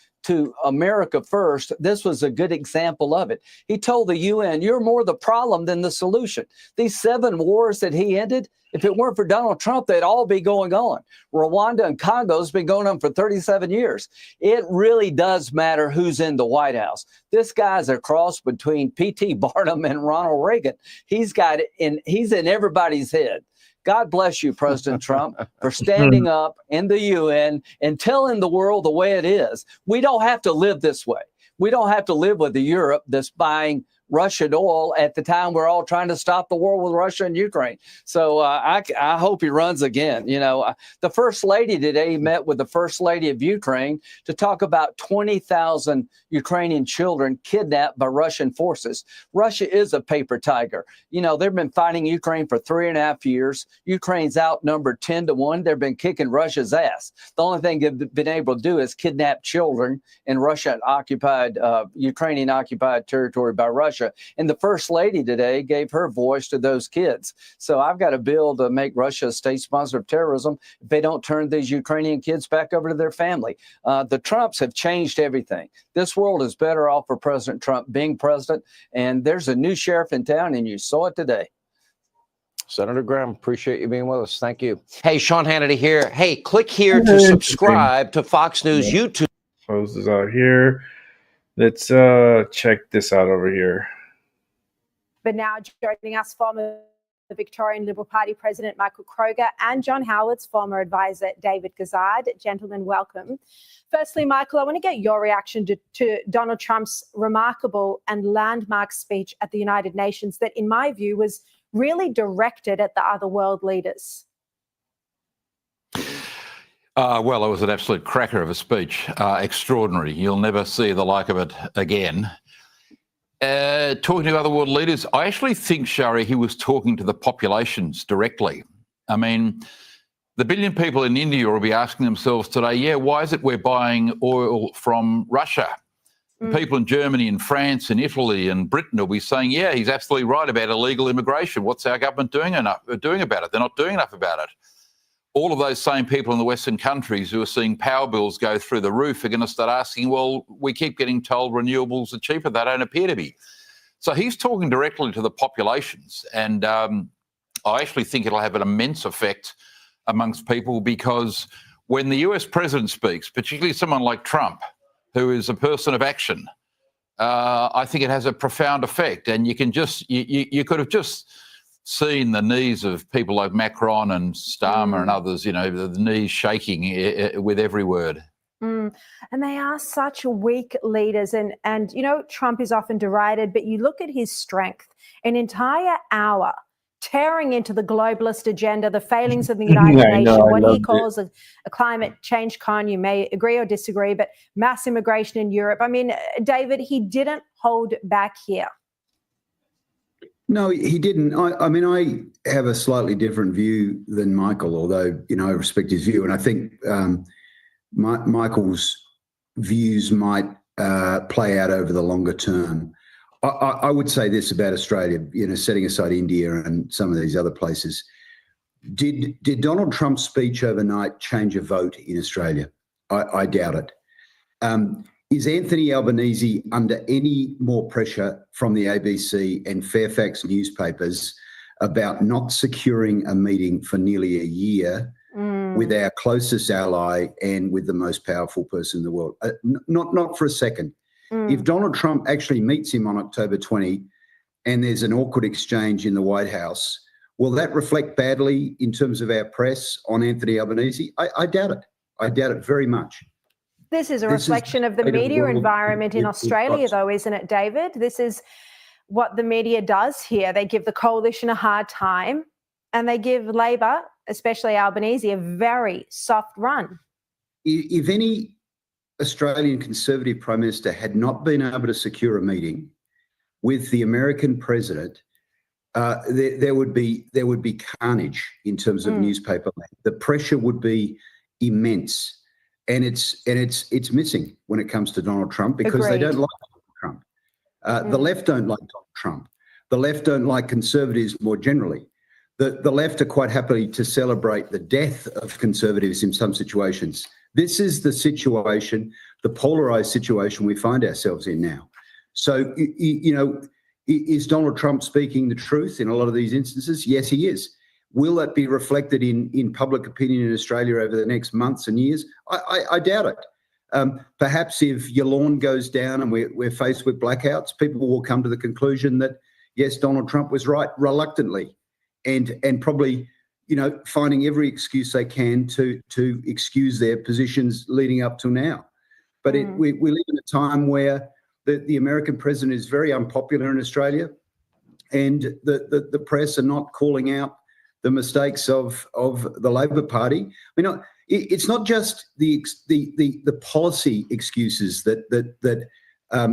America first, this was a good example of it. He told the UN, you're more the problem than the solution. These 7 wars that he ended, if it weren't for Donald Trump, they'd all be going on. Rwanda and Congo's been going on for 37 years. It really does matter who's in the White House. This guy's a cross between P.T. Barnum and Ronald Reagan. He's in everybody's head. God bless you, President Trump, for standing up in the UN and telling the world the way it is. We don't have to live this way. We don't have to live with the Europe that's buying Russian oil at the time we're all trying to stop the war with Russia and Ukraine. So I hope he runs again. You know, the First Lady today met with the First Lady of Ukraine to talk about 20,000 Ukrainian children kidnapped by Russian forces. Russia is a paper tiger. You know, they've been fighting Ukraine for 3.5 years. Ukraine's outnumbered 10-1. They've been kicking Russia's ass. The only thing they've been able to do is kidnap children in Russian-occupied, Ukrainian-occupied territory by Russia. And the First Lady today gave her voice to those kids. So I've got a bill to make Russia a state sponsor of terrorism if they don't turn these Ukrainian kids back over to their family. The Trumps have changed everything. This world is better off for President Trump being president. And there's a new sheriff in town, and you saw it today. Senator Graham, appreciate you being with us. Thank you. Hey, Sean Hannity here. Hey, click here to subscribe to Fox News YouTube. Close this out here. Let's check this out over here. But now joining us from the Victorian Liberal Party President Michael Kroger and John Howard's former advisor David Gazard. Gentlemen, welcome. Firstly, Michael, I want to get your reaction to Donald Trump's remarkable and landmark speech at the United Nations that, in my view, was really directed at the other world leaders. Well, it was an absolute cracker of a speech. Extraordinary. You'll never see the like of it again. Talking to other world leaders, I actually think, Shari, he was talking to the populations directly. I mean, the billion people in India will be asking themselves today, yeah, why is it we're buying oil from Russia? People in Germany and France and Italy and Britain will be saying, yeah, he's absolutely right about illegal immigration. What's our government doing about it? They're not doing enough about it. All of those same people in the Western countries who are seeing power bills go through the roof are going to start asking, well, we keep getting told renewables are cheaper. They don't appear to be. So he's talking directly to the populations. And I actually think it'll have an immense effect amongst people, because when the US president speaks, particularly someone like Trump, who is a person of action, I think it has a profound effect. And you can just, you could have just seen the knees of people like Macron and Starmer and others, you know, the knees shaking with every word. And they are such weak leaders. And, you know, Trump is often derided, but you look at his strength, an entire hour tearing into the globalist agenda, the failings of the United Nations, what he calls a climate change con. You may agree or disagree, but mass immigration in Europe. I mean, David, he didn't hold back here. No, he didn't. I mean, I have a slightly different view than Michael, although, you know, I respect his view. And I think Michael's views might play out over the longer term. I would say this about Australia, you know, setting aside India and some of these other places. Did Donald Trump's speech overnight change a vote in Australia? I doubt it. Is Anthony Albanese under any more pressure from the ABC and Fairfax newspapers about not securing a meeting for nearly a year with our closest ally and with the most powerful person in the world? Not for a second. If Donald Trump actually meets him on October 20 and there's an awkward exchange in the White House, will that reflect badly in terms of our press on Anthony Albanese? I doubt it. I doubt it very much. This is a reflection of the media environment in Australia, though, isn't it, David? This is what the media does here. They give the coalition a hard time, and they give Labor, especially Albanese, a very soft run. If any Australian Conservative Prime Minister had not been able to secure a meeting with the American president, there would be carnage in terms of newspaper land. The pressure would be immense. And it's missing when it comes to Donald Trump, because they don't like Donald Trump. The left don't like Donald Trump. The left don't like conservatives more generally. The left are quite happy to celebrate the death of conservatives in some situations. This is the situation, the polarized situation we find ourselves in now. So, you know, is Donald Trump speaking the truth in a lot of these instances? Yes, he is. Will that be reflected in public opinion in Australia over the next months and years? I doubt it. Perhaps if your lawn goes down and we're faced with blackouts, people will come to the conclusion that, yes, Donald Trump was right reluctantly, and probably, you know, finding every excuse they can to excuse their positions leading up to now. But we live in a time where the American president is very unpopular in Australia, and the press are not calling out the mistakes of the Labor Party. You know, it's not just the policy excuses that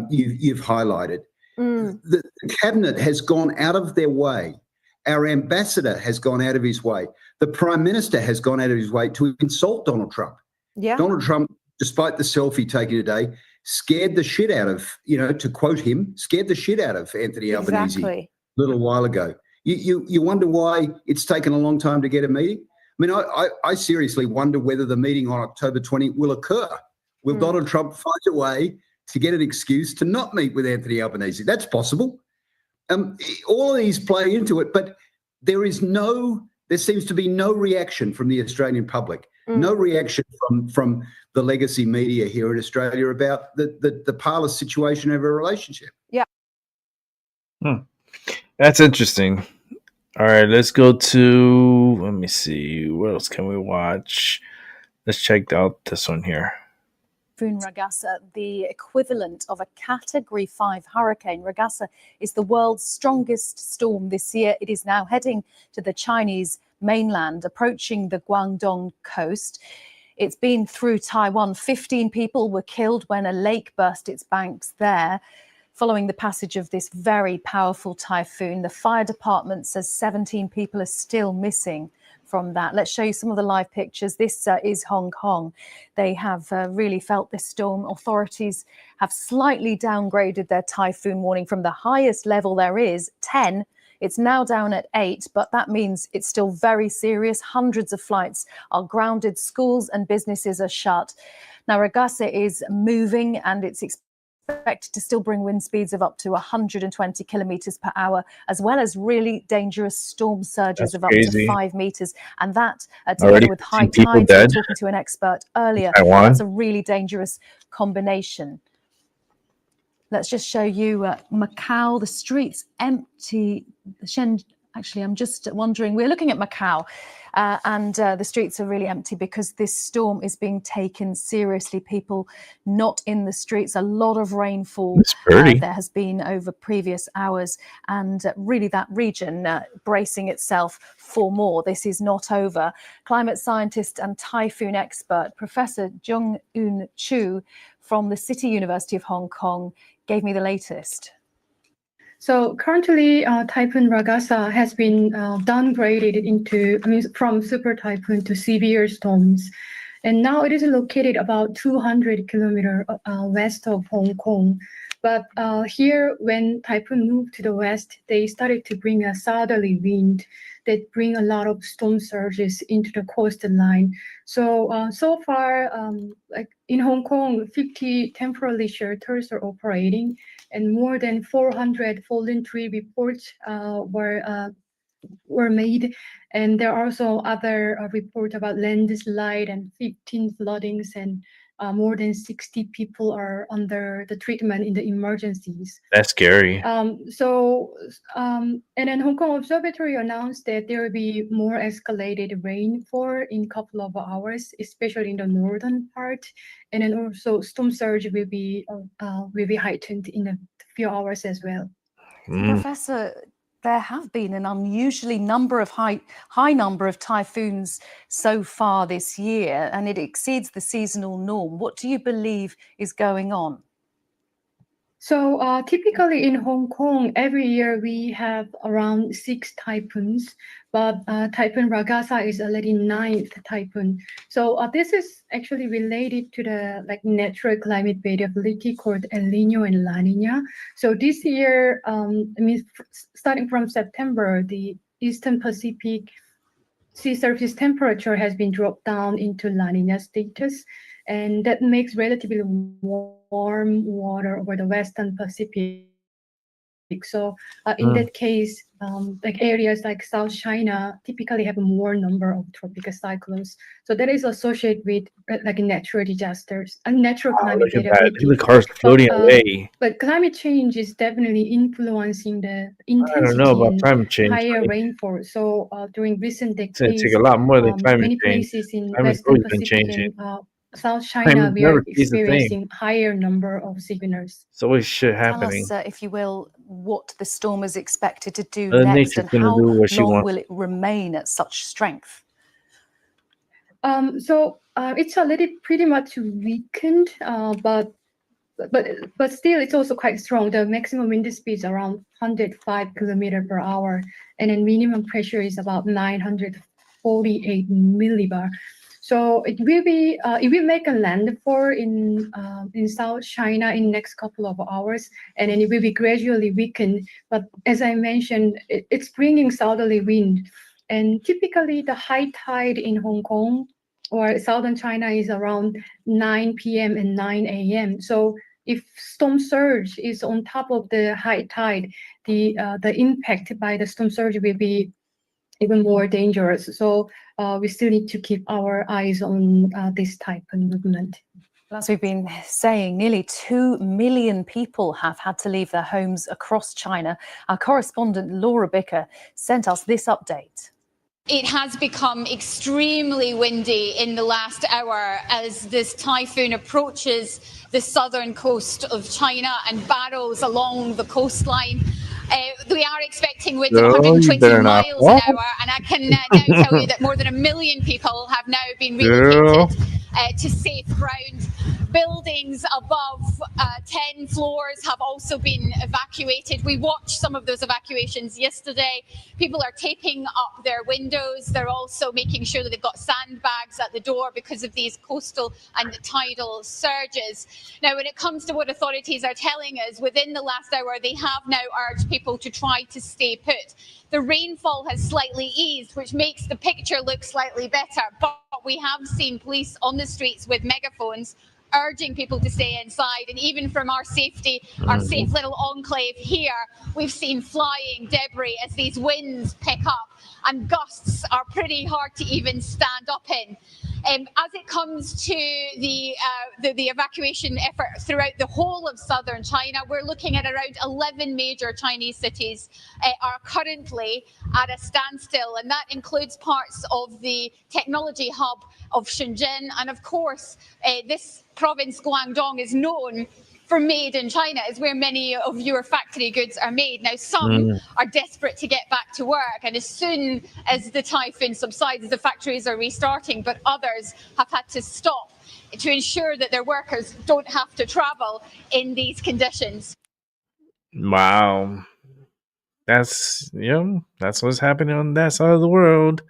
you've highlighted. The cabinet has gone out of their way. Our ambassador has gone out of his way. The Prime Minister has gone out of his way to insult Donald Trump. Yeah. Donald Trump, despite the selfie taken today, scared the shit out of, you know, to quote him, scared the shit out of Anthony Albanese a little while ago. You wonder why it's taken a long time to get a meeting? I mean, I seriously wonder whether the meeting on October 20 will occur. Will Donald Trump find a way to get an excuse to not meet with Anthony Albanese? That's possible. All of these play into it, but there seems to be no reaction from the Australian public, no reaction from the legacy media here in Australia about the parlous situation of a relationship. Yeah. That's interesting. All right, let's go to, let me see, what else can we watch? Let's check out this one here. Typhoon Ragasa, the equivalent of a Category 5 hurricane. Ragasa is the world's strongest storm this year. It is now heading to the Chinese mainland, approaching the Guangdong coast. It's been through Taiwan. 15 people were killed when a lake burst its banks there. Following the passage of this very powerful typhoon, the fire department says 17 people are still missing from that. Let's show you some of the live pictures. This is Hong Kong. They have really felt this storm. Authorities have slightly downgraded their typhoon warning from the highest level there is, 10. It's now down at 8, but that means it's still very serious. Hundreds of flights are grounded. Schools and businesses are shut. Now, Ragasa is moving and it's expected to still bring wind speeds of up to 120 kilometers per hour, as well as really dangerous storm surges of up to 5 meters. And that, together with high tides, we were talking to an expert earlier, that's a really dangerous combination. Let's just show you Macau, the streets empty. Actually, I'm just wondering, we're looking at Macau and the streets are really empty because this storm is being taken seriously. People not in the streets, a lot of rainfall there has been over previous hours, and really that region bracing itself for more. This is not over. Climate scientist and typhoon expert Professor Jung Eun Chu from the City University of Hong Kong gave me the latest. So currently, Typhoon Ragasa has been downgraded into, from super typhoon to severe storms. And now it is located about 200 kilometers west of Hong Kong. But here, when typhoon moved to the west, they started to bring a southerly wind that bring a lot of storm surges into the coastline. So, so far, like in Hong Kong, 50 temporary shelters are operating, and more than 400 fallen tree reports were made. And there are also other reports about landslide and 15 floodings, and more than 60 people are under the treatment in the emergencies. That's scary. And then Hong Kong Observatory announced that there will be more escalated rainfall in a couple of hours, especially in the northern part. And then also storm surge will be heightened in a few hours as well. Professor, there have been an unusually high number of typhoons so far this year, and it exceeds the seasonal norm. What do you believe is going on? So typically in Hong Kong, every year we have around 6 typhoons, but Typhoon Ragasa is already 9th typhoon. So this is actually related to the natural climate variability called El Niño and La Niña. So this year, starting from September, the Eastern Pacific sea surface temperature has been dropped down into La Niña status, and that makes relatively warm water over the Western Pacific. So in that case, areas like South China typically have a more number of tropical cyclones. So that is associated with natural disasters and natural climate variability. The cars floating away. But climate change is definitely influencing the intensity I don't know about and climate change. higher rainfall. So during recent It's going decades, to take a lot more than climate many change. places in Climate's Western always been Pacific changing. and South China, we are never stays the same. experiencing higher number of signals. It's always shit Tell happening. us, if you will, what the storm is expected to do Mother next, Nature's and gonna how do what she long wants. will it remain at such strength? So it's already pretty much weakened, but still it's also quite strong. The maximum wind speed is around 105 kilometers per hour, and then minimum pressure is about 948 millibar. So it will make a landfall in South China in next couple of hours, and then it will be gradually weakened. But as I mentioned, it's bringing southerly wind, and typically the high tide in Hong Kong or southern China is around 9 p.m. and 9 a.m. So if storm surge is on top of the high tide, the impact by the storm surge will be even more dangerous. So we still need to keep our eyes on this type of movement. Well, as we've been saying, nearly 2 million people have had to leave their homes across China. Our correspondent Laura Bicker sent us this update. It has become extremely windy in the last hour as this typhoon approaches the southern coast of China and barrels along the coastline. We are expecting winds of 120 miles an hour, and I can now tell you that more than 1 million people have now been relocated to safe ground. Buildings above 10 floors have also been evacuated. We watched some of those evacuations yesterday. People are taping up their windows. They're also making sure that they've got sandbags at the door because of these coastal and tidal surges. Now, when it comes to what authorities are telling us, within the last hour, they have now urged people to try to stay put. The rainfall has slightly eased, which makes the picture look slightly better, but we have seen police on the streets with megaphones urging people to stay inside. And even from our safety, our safe little enclave here, we've seen flying debris as these winds pick up, and gusts are pretty hard to even stand up in. As it comes to the evacuation effort throughout the whole of southern China, we're looking at around 11 major Chinese cities are currently at a standstill, and that includes parts of the technology hub of Shenzhen. And of course, this province, Guangdong, is known for made in China, is where many of your factory goods are made. Now, some are desperate to get back to work, and as soon as the typhoon subsides, the factories are restarting, but others have had to stop to ensure that their workers don't have to travel in these conditions. Wow. That's that's what's happening on that side of the world.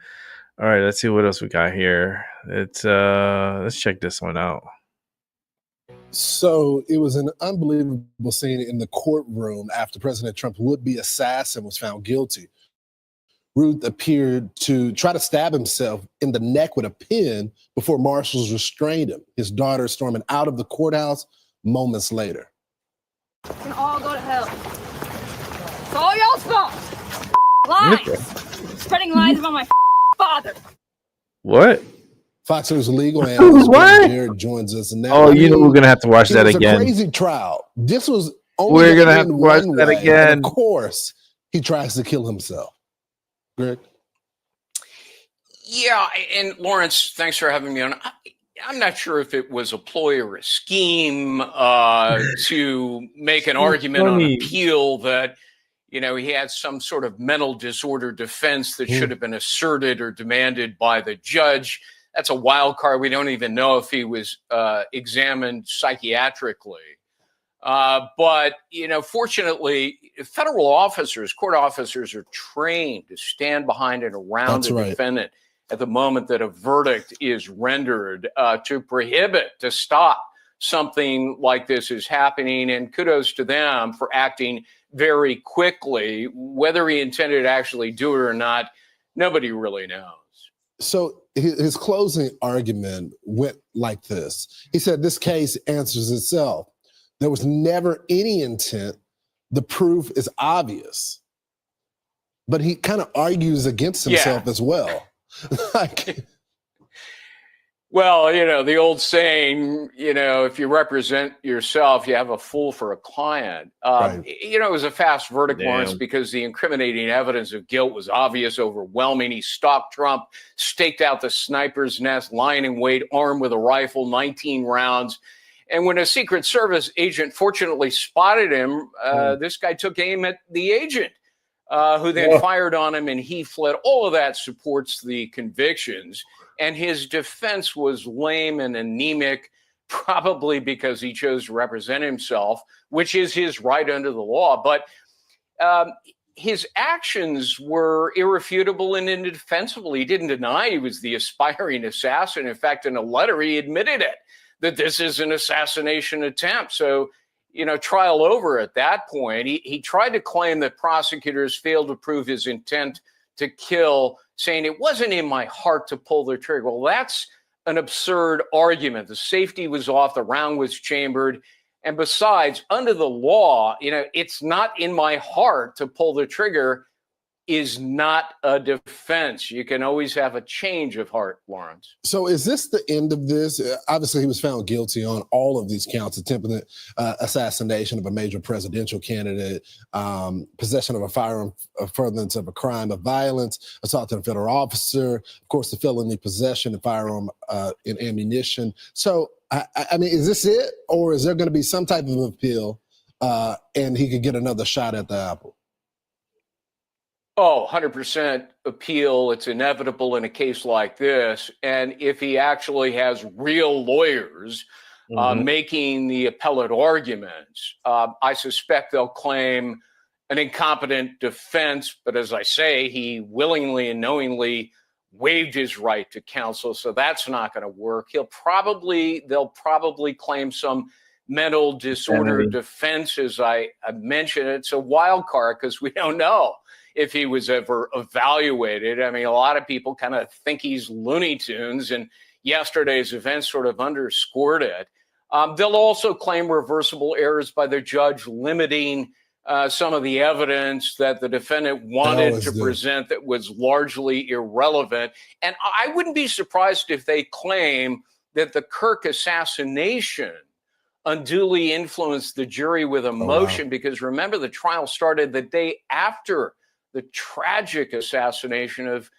All right, let's see what else we got here. Let's check this one out. So it was an unbelievable scene in the courtroom after President Trump's would-be assassin was found guilty. Ruth appeared to try to stab himself in the neck with a pin before marshals restrained him. His daughter storming out of the courthouse moments later. You can all go to hell. It's all y'all's fault. Lies. Spreading lies about my father. What? Fox News legal analyst Jared joins us now. Oh, you know we're gonna have to watch that It was again. a crazy trial. This was only We're gonna have to watch one that way, again. and of course, he tries to kill himself. Greg? Yeah, and Lawrence, thanks for having me on. I'm not sure if it was a ploy or a scheme to make an argument on appeal that, he had some sort of mental disorder defense that should have been asserted or demanded by the judge. That's a wild card. We don't even know if he was examined psychiatrically. But, fortunately, federal officers, court officers are trained to stand behind and around defendant at the moment that a verdict is rendered to prohibit, to stop something like this is happening. And kudos to them for acting very quickly. Whether he intended to actually do it or not, nobody really knows. So his closing argument went like this. He said, this case answers itself. There was never any intent. The proof is obvious. But he kind of argues against himself as well. Well, the old saying, if you represent yourself, you have a fool for a client. It was a fast verdict, Lawrence, because the incriminating evidence of guilt was obvious, overwhelming. He stalked Trump, staked out the sniper's nest, lying in wait, armed with a rifle, 19 rounds. And when a Secret Service agent fortunately spotted him, this guy took aim at the agent, who then fired on him, and he fled. All of that supports the convictions. And his defense was lame and anemic, probably because he chose to represent himself, which is his right under the law. But his actions were irrefutable and indefensible. He didn't deny he was the aspiring assassin. In fact, in a letter, he admitted it, that this is an assassination attempt. So, trial over at that point. He tried to claim that prosecutors failed to prove his intent to kill, saying it wasn't in my heart to pull the trigger. Well, that's an absurd argument. The safety was off, the round was chambered. And besides, under the law, it's not in my heart to pull the trigger. is not a defense. You can always have a change of heart, Lawrence. So is this the end of this? Obviously, he was found guilty on all of these counts: attempted assassination of a major presidential candidate, possession of a firearm, furtherance of a crime of violence, assault on a federal officer, of course, the felony possession of firearm and ammunition. So, I mean, is this it? Or is there going to be some type of appeal and he could get another shot at the apple? Oh, 100% appeal. It's inevitable in a case like this. And if he actually has real lawyers making the appellate arguments, I suspect they'll claim an incompetent defense. But as I say, he willingly and knowingly waived his right to counsel. So that's not going to work. They'll probably claim some mental disorder defense, as I mentioned. It's a wild card because we don't know if he was ever evaluated. I mean, a lot of people kind of think he's Looney Tunes, and yesterday's events sort of underscored it. They'll also claim reversible errors by the judge limiting some of the evidence that the defendant wanted to present that was largely irrelevant. And I wouldn't be surprised if they claim that the Kirk assassination unduly influenced the jury with emotion, because remember, the trial started the day after the tragic assassination of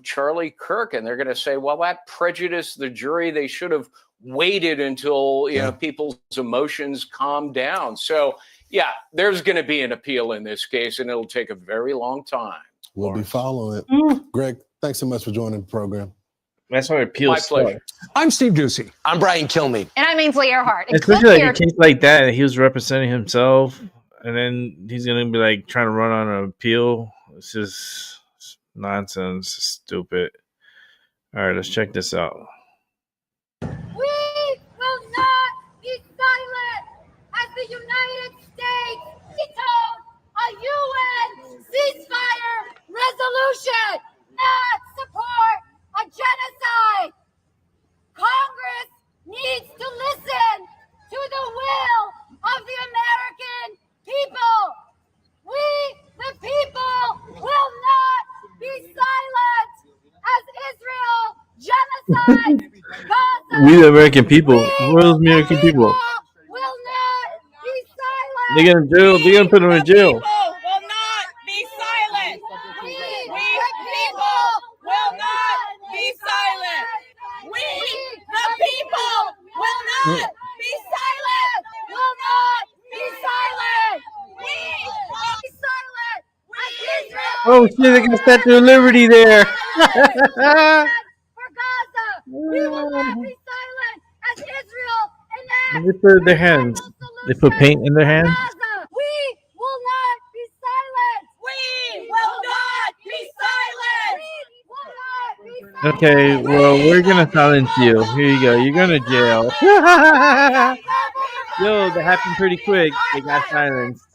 Charlie Kirk. And they're going to say, well, that prejudiced the jury. They should have waited until people's emotions calmed down. So, yeah, there's going to be an appeal in this case, and it'll take a very long time. We'll be following it. Greg, thanks so much for joining the program. That's why appeals. My pleasure. I'm Steve Ducey. I'm Brian Kilmeade. And I'm Ainsley Earhart. And especially like a case like that, he was representing himself, and then he's going to be like trying to run on an appeal. It's just nonsense, stupid. All right, let's check this out. We will not be silent as the United States vetoed a UN ceasefire resolution, not support a genocide. Congress needs to listen to the will of the American people. We, the people, will not be silent as Israel genocide Gaza. We the American people. We're the American people. Will not be silent. They're gonna jail. They're gonna put them in jail. Will not be silent. We the people will not be silent. We the people will not be silent. Will not be silent. We will be silent. As Israel. Oh shit! They got Statue of Liberty there. For Gaza, we will not be silent as Israel enacts. They put their hands. They put paint in their hands. We will not be silent. We will not be silent. We will not be silent. Okay, well, we're gonna silence you. Here you go. You're going to jail. Yo, that happened pretty quick. They got silenced.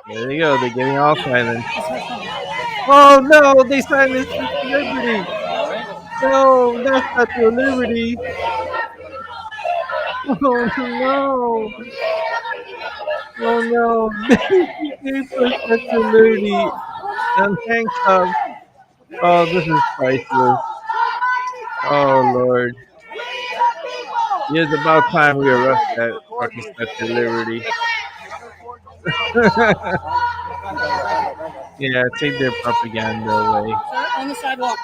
There you go. They're getting all silenced. Oh no, they silenced Liberty. No, that's not your Liberty. Oh no. Oh no. They pushed us to Liberty. And handcuffed. Oh, this is priceless. Oh Lord. It is about time we arrest that fucking Statue of Liberty. Yeah, take their propaganda away. On the sidewalk.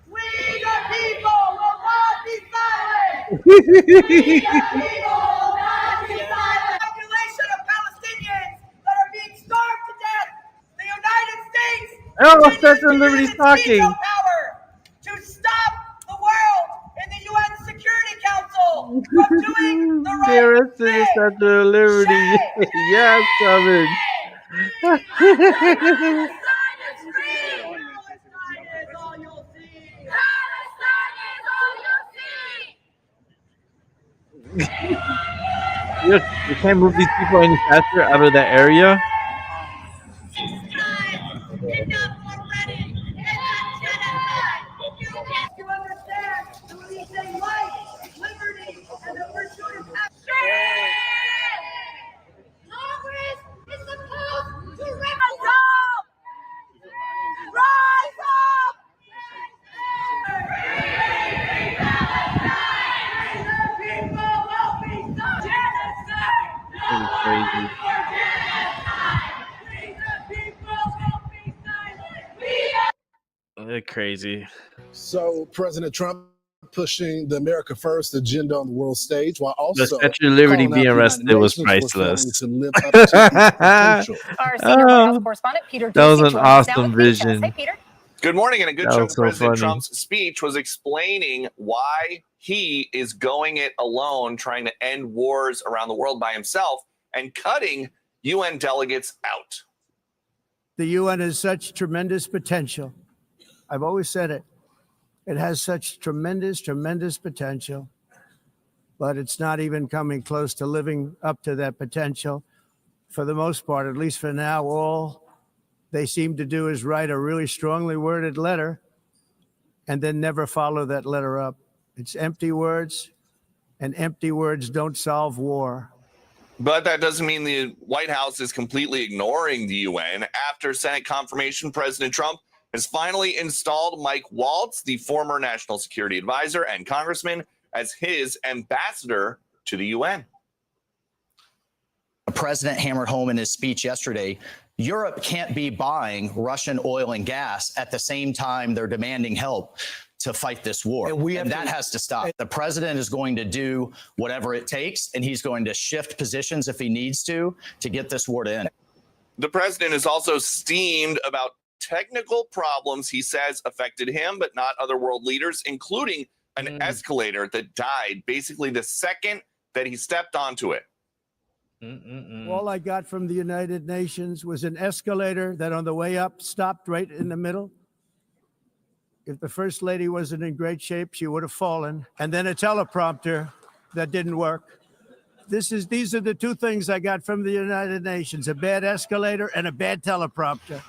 We the people will not be silent. We the people will not be silent. Population of Palestinians that are being starved to death. The United States. Oh, Statue of Liberty's talking. Power to stop the world in the UN Security Council from doing the They right arrested the Statue of Liberty. Yes, Kevin. You can't move these people any faster out of that area. Crazy. So President Trump pushing the America First agenda on the world stage while also The Statue of Liberty calling out being the arrested United was Nations for failing priceless. to live up to its potential. Our senior White House correspondent, Peter That was Doocy, an joins us now awesome with details. vision. Hey, Peter. Good morning. And a good That chunk was of so President funny. Trump's speech was explaining why he is going it alone, trying to end wars around the world by himself and cutting UN delegates out. The UN has such tremendous potential. I've always said it. It has such tremendous, tremendous potential, but it's not even coming close to living up to that potential. For the most part, at least for now, all they seem to do is write a really strongly worded letter and then never follow that letter up. It's empty words, and empty words don't solve war. But that doesn't mean the White House is completely ignoring the UN. After Senate confirmation, President Trump has finally installed Mike Waltz, the former national security advisor and congressman, as his ambassador to the UN. The president hammered home in his speech yesterday, Europe can't be buying Russian oil and gas at the same time they're demanding help to fight this war. And that has to stop. The president is going to do whatever it takes, and he's going to shift positions if he needs to get this war to end. The president is also steamed about technical problems he says affected him, but not other world leaders, including an escalator that died basically the second that he stepped onto it. All I got from the United Nations was an escalator that on the way up stopped right in the middle. If the First Lady wasn't in great shape, she would have fallen. And then a teleprompter that didn't work. These are the two things I got from the United Nations, a bad escalator and a bad teleprompter.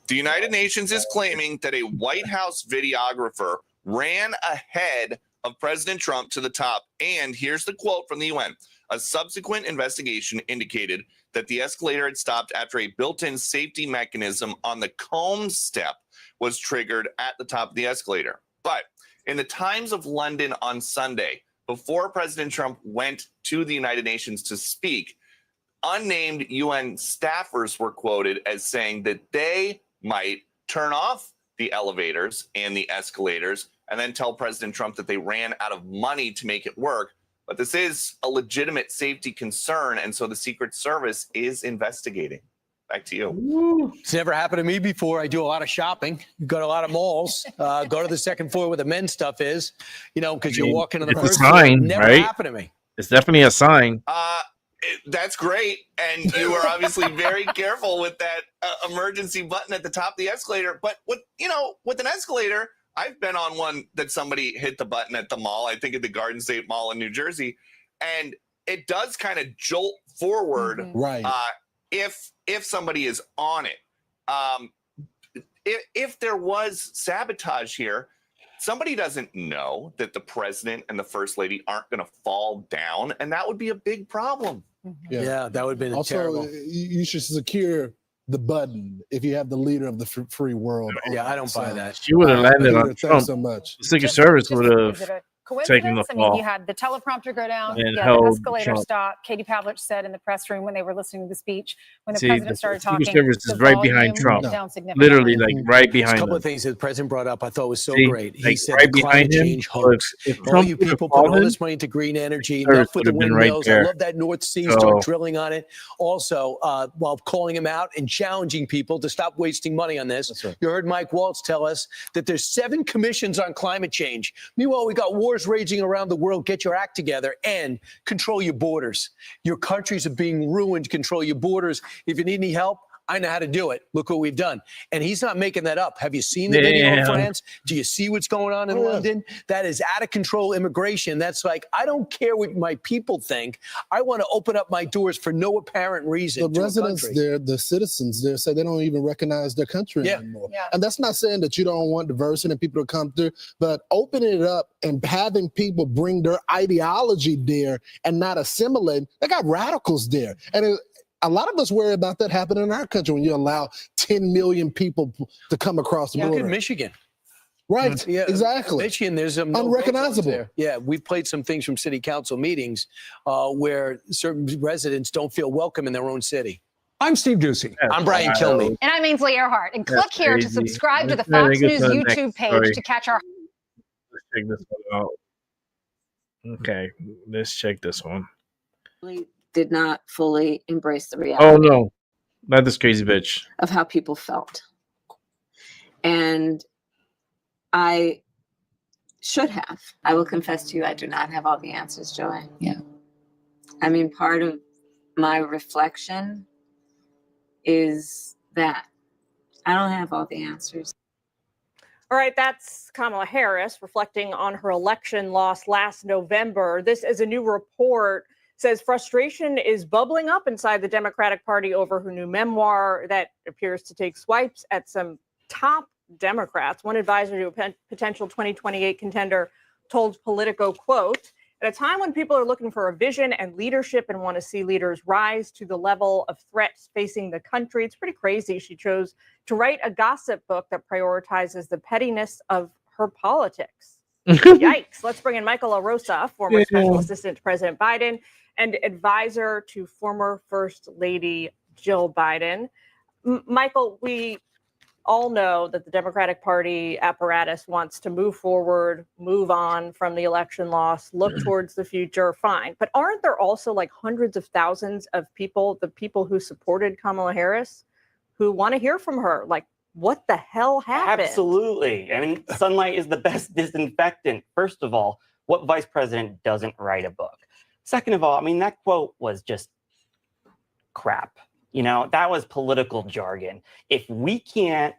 The United Nations is claiming that a White House videographer ran ahead of President Trump to the top. And here's the quote from the UN. A subsequent investigation indicated that the escalator had stopped after a built-in safety mechanism on the comb step was triggered at the top of the escalator. But in the Times of London on Sunday, before President Trump went to the United Nations to speak, unnamed UN staffers were quoted as saying that they might turn off the elevators and the escalators and then tell President Trump that they ran out of money to make it work. But this is a legitimate safety concern, and so the Secret Service is investigating. Back to you. It's never happened to me before. I do a lot of shopping. Go to a lot of malls. Go to the second floor where the men's stuff is, because you walk into the It's a first sign, floor. Never right? happened to me. It's definitely a sign. That's great. And you are obviously very careful with that emergency button at the top of the escalator. But with an escalator, I've been on one that somebody hit the button at the mall, I think at the Garden State Mall in New Jersey. And it does kind of jolt forward Right. If somebody is on it. If there was sabotage here, somebody doesn't know that the president and the first lady aren't going to fall down, and that would be a big problem. Yeah, that would have been Also, terrible. you should secure the button if you have the leader of the free world. Yeah, I don't buy that. She would have landed on Thanks Trump. so much. The Secret Service would Is have it a taken the coincidence? I mean, fall. you had the teleprompter go down, And the held escalator Trump. stop. Katie Pavlich said in the press room when they were listening to the speech, when the See, president the started Secret talking, Service is the right behind volume Trump. went down significantly. Literally, like right There's a behind couple him. of things that the president brought up I thought was so See, great. He like said right the climate behind him. change So hoax. if All Trump you would have people put all fallen, this money into green energy, Earth enough with would the have been right windmills. I there. love that North Sea, So- start drilling on it. Also, while calling him out and challenging people to stop wasting money on this. You heard Mike Waltz tell us that there's 7 commissions on climate change. Meanwhile, we got wars raging around the world. Get your act together and control your borders. Your countries are being ruined. Control your borders. If you need any help, I know how to do it. Look what we've done. And he's not making that up. Have you seen the video Damn. of France? Do you see what's going on in London? That is out of control immigration. That's like, I don't care what my people think. I want to open up my doors for no apparent reason. The residents there, the citizens there, say they don't even recognize their country anymore. Yeah. And that's not saying that you don't want diversity and people to come through, but opening it up and having people bring their ideology there and not assimilate, they got radicals there. And a lot of us worry about that happening in our country when you allow 10 million people to come across the Look border. at Michigan. Right, Yeah, exactly. Michigan, there's no Unrecognizable. there. Yeah, we've played some things from city council meetings where certain residents don't feel welcome in their own city. I'm Steve Ducey. I'm Brian Kilmeade. And I'm Ainsley Earhart. And click That's here to crazy. subscribe to the Let's try to Fox get News to the next YouTube page story. to catch our. Let's check this one out. Okay, let's check this one. Did not fully embrace the reality. Oh no, not this crazy bitch. Of how people felt. And I should have. I will confess to you, I do not have all the answers, Joy. Yeah. I mean, part of my reflection is that I don't have all the answers. All right, that's Kamala Harris reflecting on her election loss last November. This is a new report says frustration is bubbling up inside the Democratic Party over her new memoir that appears to take swipes at some top Democrats. One advisor to a potential 2028 contender told Politico, quote, at a time when people are looking for a vision and leadership and want to see leaders rise to the level of threats facing the country, it's pretty crazy she chose to write a gossip book that prioritizes the pettiness of her politics. Yikes. Let's bring in Michael LaRosa, former special assistant to President Biden and advisor to former First Lady Jill Biden. Michael, we all know that the Democratic Party apparatus wants to move forward, move on from the election loss, look towards the future, fine. But aren't there also like hundreds of thousands of people, the people who supported Kamala Harris, who want to hear from her? Like, what the hell happened? Absolutely. I mean, sunlight is the best disinfectant. First of all, what vice president doesn't write a book? Second of all, I mean, that quote was just crap. You know, that was political jargon. If we can't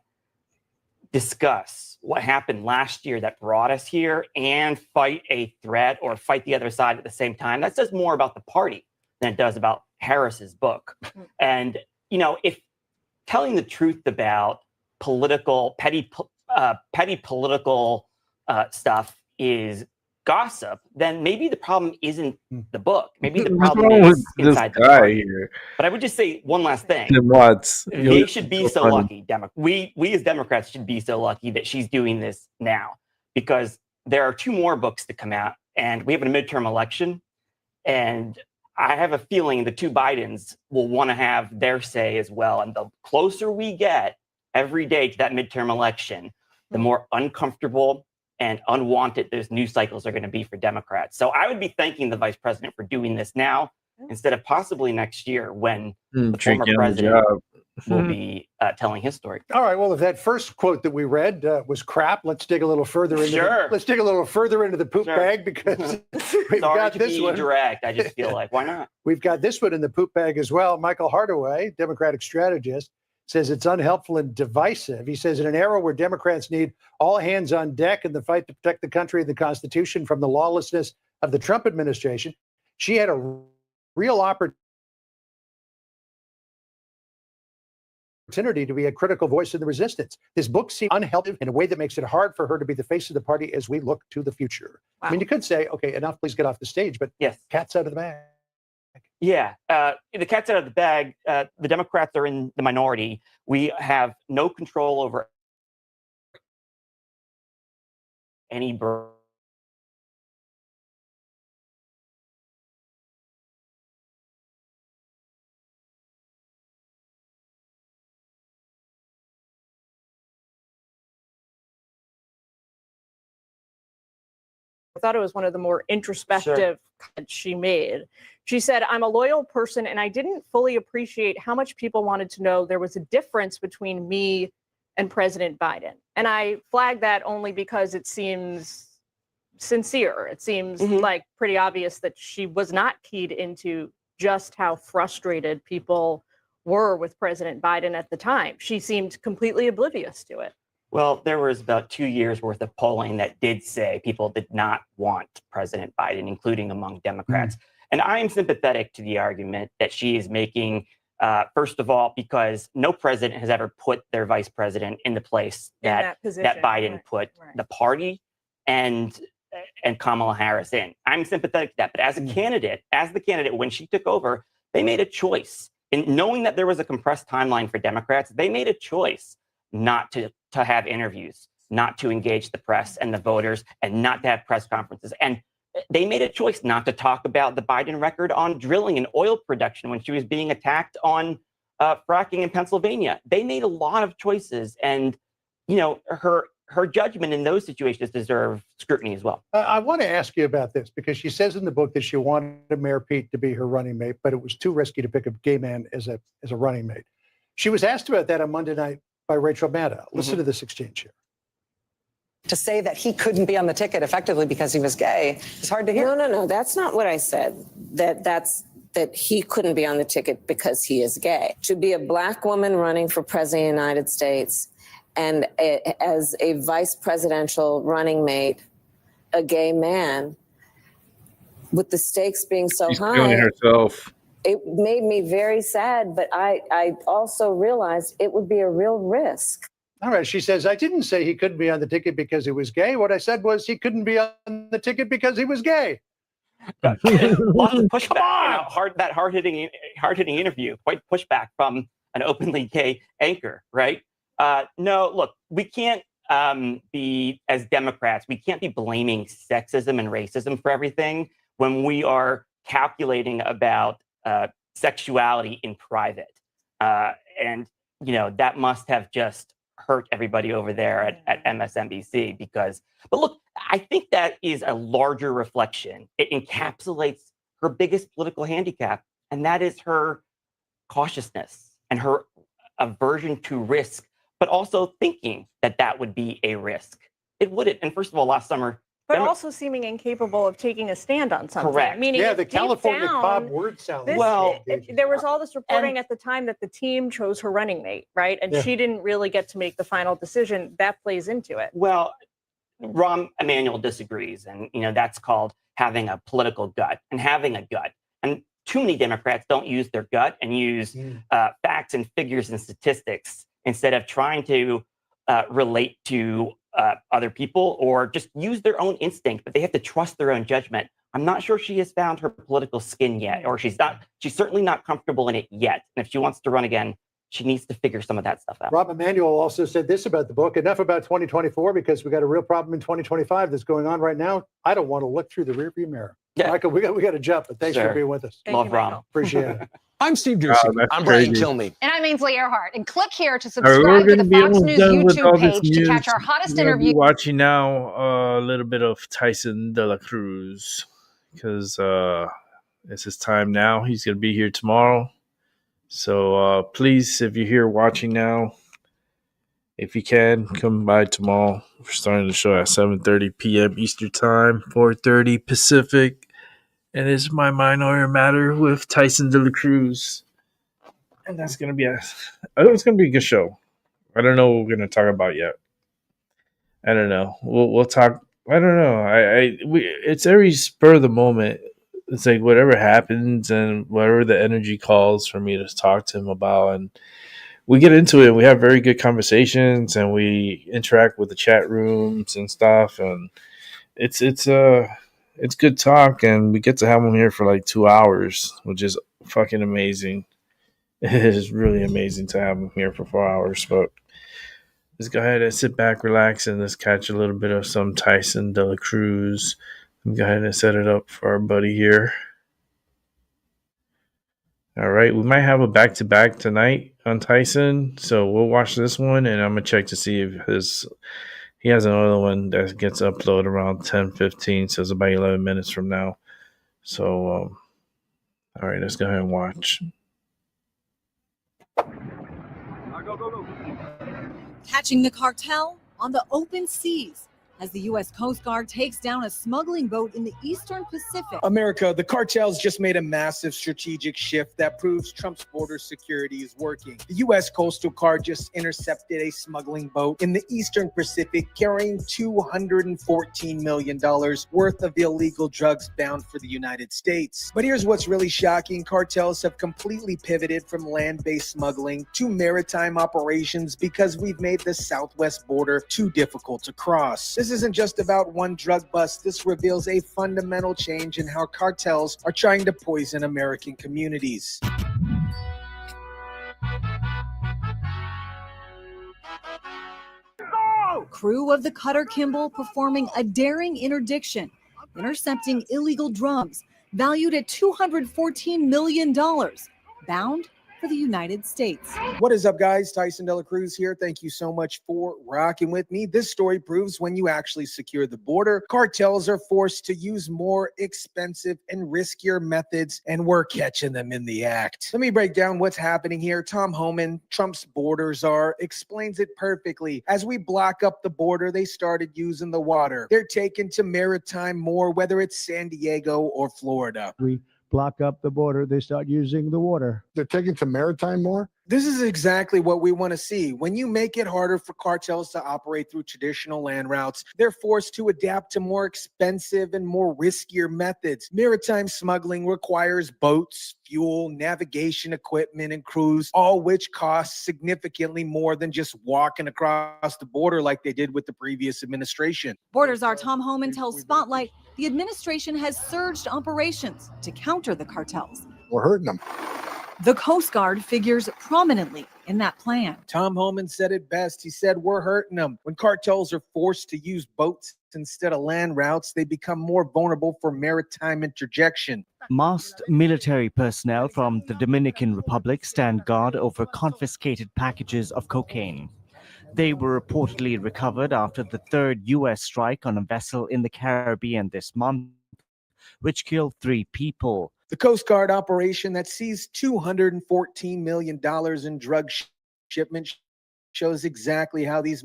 discuss what happened last year that brought us here and fight a threat or fight the other side at the same time, that says more about the party than it does about Harris's book. And, you know, if telling the truth about political, petty political stuff is gossip, then maybe the problem isn't the book. Maybe the problem is inside the party. Here. But I would just say one last thing. They should be so lucky. We as Democrats should be so lucky that she's doing this now, because there are 2 more books to come out, and we have a midterm election, and I have a feeling the 2 Bidens will want to have their say as well. And the closer we get every day to that midterm election, the more uncomfortable and unwanted those news cycles are going to be for Democrats. So I would be thanking the vice president for doing this now instead of possibly next year when the former president will be telling his story. All right. Well, if that first quote that we read was crap, let's dig a little further into let's dig a little further into the poop bag, because we've got this one. Direct. I just feel like, why not? We've got this one in the poop bag as well. Michael Hardaway, Democratic strategist, says it's unhelpful and divisive. He says in an era where Democrats need all hands on deck in the fight to protect the country and the Constitution from the lawlessness of the Trump administration, she had a real opportunity to be a critical voice in the resistance. This book seems unhelpful in a way that makes it hard for her to be the face of the party as we look to the future. Wow. I mean, you could say, okay, enough, please get off the stage, but yes, cat's out of the bag. Yeah, the cat's out of the bag. The Democrats are in the minority. We have no control over any I thought it was one of the more introspective comments she made. She said, I'm a loyal person, and I didn't fully appreciate how much people wanted to know there was a difference between me and President Biden. And I flagged that only because it seems sincere. It seems like pretty obvious that she was not keyed into just how frustrated people were with President Biden at the time. She seemed completely oblivious to it. Well, there was about 2 years worth of polling that did say people did not want President Biden, including among Democrats. And I am sympathetic to the argument that she is making, first of all, because no president has ever put their vice president in the place that Biden put the party and Kamala Harris in. I'm sympathetic to that. But as a candidate, when she took over, they made a choice. And knowing that there was a compressed timeline for Democrats, they made a choice not to have interviews, not to engage the press and the voters, and not to have press conferences. And they made a choice not to talk about the Biden record on drilling and oil production when she was being attacked on fracking in Pennsylvania. They made a lot of choices, and her judgment in those situations deserve scrutiny as well. I want to ask you about this because she says in the book that she wanted Mayor Pete to be her running mate, but it was too risky to pick a gay man as a running mate. She was asked about that on Monday night by Rachel Maddow. Listen to this exchange here. To say that he couldn't be on the ticket effectively because he was gay is hard to hear. No. That's not what I said. That he couldn't be on the ticket because he is gay. To be a black woman running for president of the United States and as a vice presidential running mate, a gay man, with the stakes being so She's high, killing herself. It made me very sad, but I also realized it would be a real risk. All right. She says, I didn't say he couldn't be on the ticket because he was gay. What I said was he couldn't be on the ticket because he was gay. Lots of pushback. That hard-hitting interview, quite pushback from an openly gay anchor, right? No, look, we can't be, as Democrats, we can't be blaming sexism and racism for everything when we are calculating about sexuality in private. And, that must have just hurt everybody over there at MSNBC but look, I think that is a larger reflection. It encapsulates her biggest political handicap, and that is her cautiousness and her aversion to risk, but also thinking that would be a risk. It wouldn't. And first of all, last summer, but also seeming incapable of taking a stand on something. Correct. Meaning, the California down, Bob word sound. There was all this reporting at the time that the team chose her running mate, right? And she didn't really get to make the final decision. That plays into it. Well, Rahm Emanuel disagrees, and that's called having a political gut and having a gut. And too many Democrats don't use their gut and use facts and figures and statistics instead of trying to relate to other people or just use their own instinct, but they have to trust their own judgment. I'm not sure she has found her political skin yet, or she's certainly not comfortable in it yet. And if she wants to run again, she needs to figure some of that stuff out. Rahm Emanuel also said this about the book. Enough about 2024 because we got a real problem in 2025 that's going on right now. I don't want to look through the rearview mirror. Yeah. Michael, we got to jump, but thanks for being with us. Love Rahm. Appreciate it. I'm Steve Doocy. I'm Brian Kilmeade. And I'm Ainsley Earhart. And click here to subscribe to the Fox News YouTube page to catch our hottest interview. Watching now a little bit of Tyson De La Cruz because it's his time now. He's going to be here tomorrow. So please, if you're here watching now, if you can, come by tomorrow. We're starting the show at 7:30 p.m. Eastern Time, 4:30 Pacific. And it's My Mind or Your Matter with Tyson De La Cruz. And that's going to be it's going to be a good show. I don't know what we're going to talk about yet. I don't know. We'll talk. I don't know. It's every spur of the moment. It's like whatever happens and whatever the energy calls for me to talk to him about. And we get into it. We have very good conversations and we interact with the chat rooms and stuff. And it's good talk. And we get to have him here for like 2 hours, which is fucking amazing. It is really amazing to have him here for 4 hours. But let's go ahead and sit back, relax, and let's catch a little bit of some Tyson De La Cruz. Go ahead and set it up for our buddy here. All right, we might have a back-to-back tonight on Tyson, so we'll watch this one, and I'm gonna check to see if he has another one that gets uploaded around 10:15, so it's about 11 minutes from now. So, all right, let's go ahead and watch. Go. Catching the cartel on the open seas as the U.S. Coast Guard takes down a smuggling boat in the Eastern Pacific. America, the cartels just made a massive strategic shift that proves Trump's border security is working. The U.S. Coastal Guard just intercepted a smuggling boat in the Eastern Pacific carrying $214 million worth of illegal drugs bound for the United States. But here's what's really shocking. Cartels have completely pivoted from land-based smuggling to maritime operations because we've made the southwest border too difficult to cross. This isn't just about one drug bust. This reveals a fundamental change in how cartels are trying to poison American communities. Crew of the Cutter Kimball performing a daring interdiction, intercepting illegal drugs valued at $214 million, bound for the United States. What is up, guys? Tyson Dela Cruz here. Thank you so much for rocking with me. This story proves when you actually secure the border, cartels are forced to use more expensive and riskier methods, and we're catching them in the act. Let me break down what's happening here. Tom Homan, Trump's border czar, explains it perfectly. As we block up the border, they started using the water. They're taken to maritime more, whether it's San Diego or Florida. We block up the border, they start using the water. They're taking to maritime more? This is exactly what we want to see. When you make it harder for cartels to operate through traditional land routes, they're forced to adapt to more expensive and more riskier methods. Maritime smuggling requires boats, fuel, navigation equipment, and crews, all which cost significantly more than just walking across the border like they did with the previous administration. Border czar Tom Homan tells Spotlight the administration has surged operations to counter the cartels. We're hurting them. The Coast Guard figures prominently in that plan. Tom Homan said it best. He said, we're hurting them. When cartels are forced to use boats instead of land routes, they become more vulnerable for maritime interjection. Masked military personnel from the Dominican Republic stand guard over confiscated packages of cocaine. They were reportedly recovered after the third U.S. strike on a vessel in the Caribbean this month, which killed 3 people. The Coast Guard operation that seized $214 million in drug shipments shows exactly how these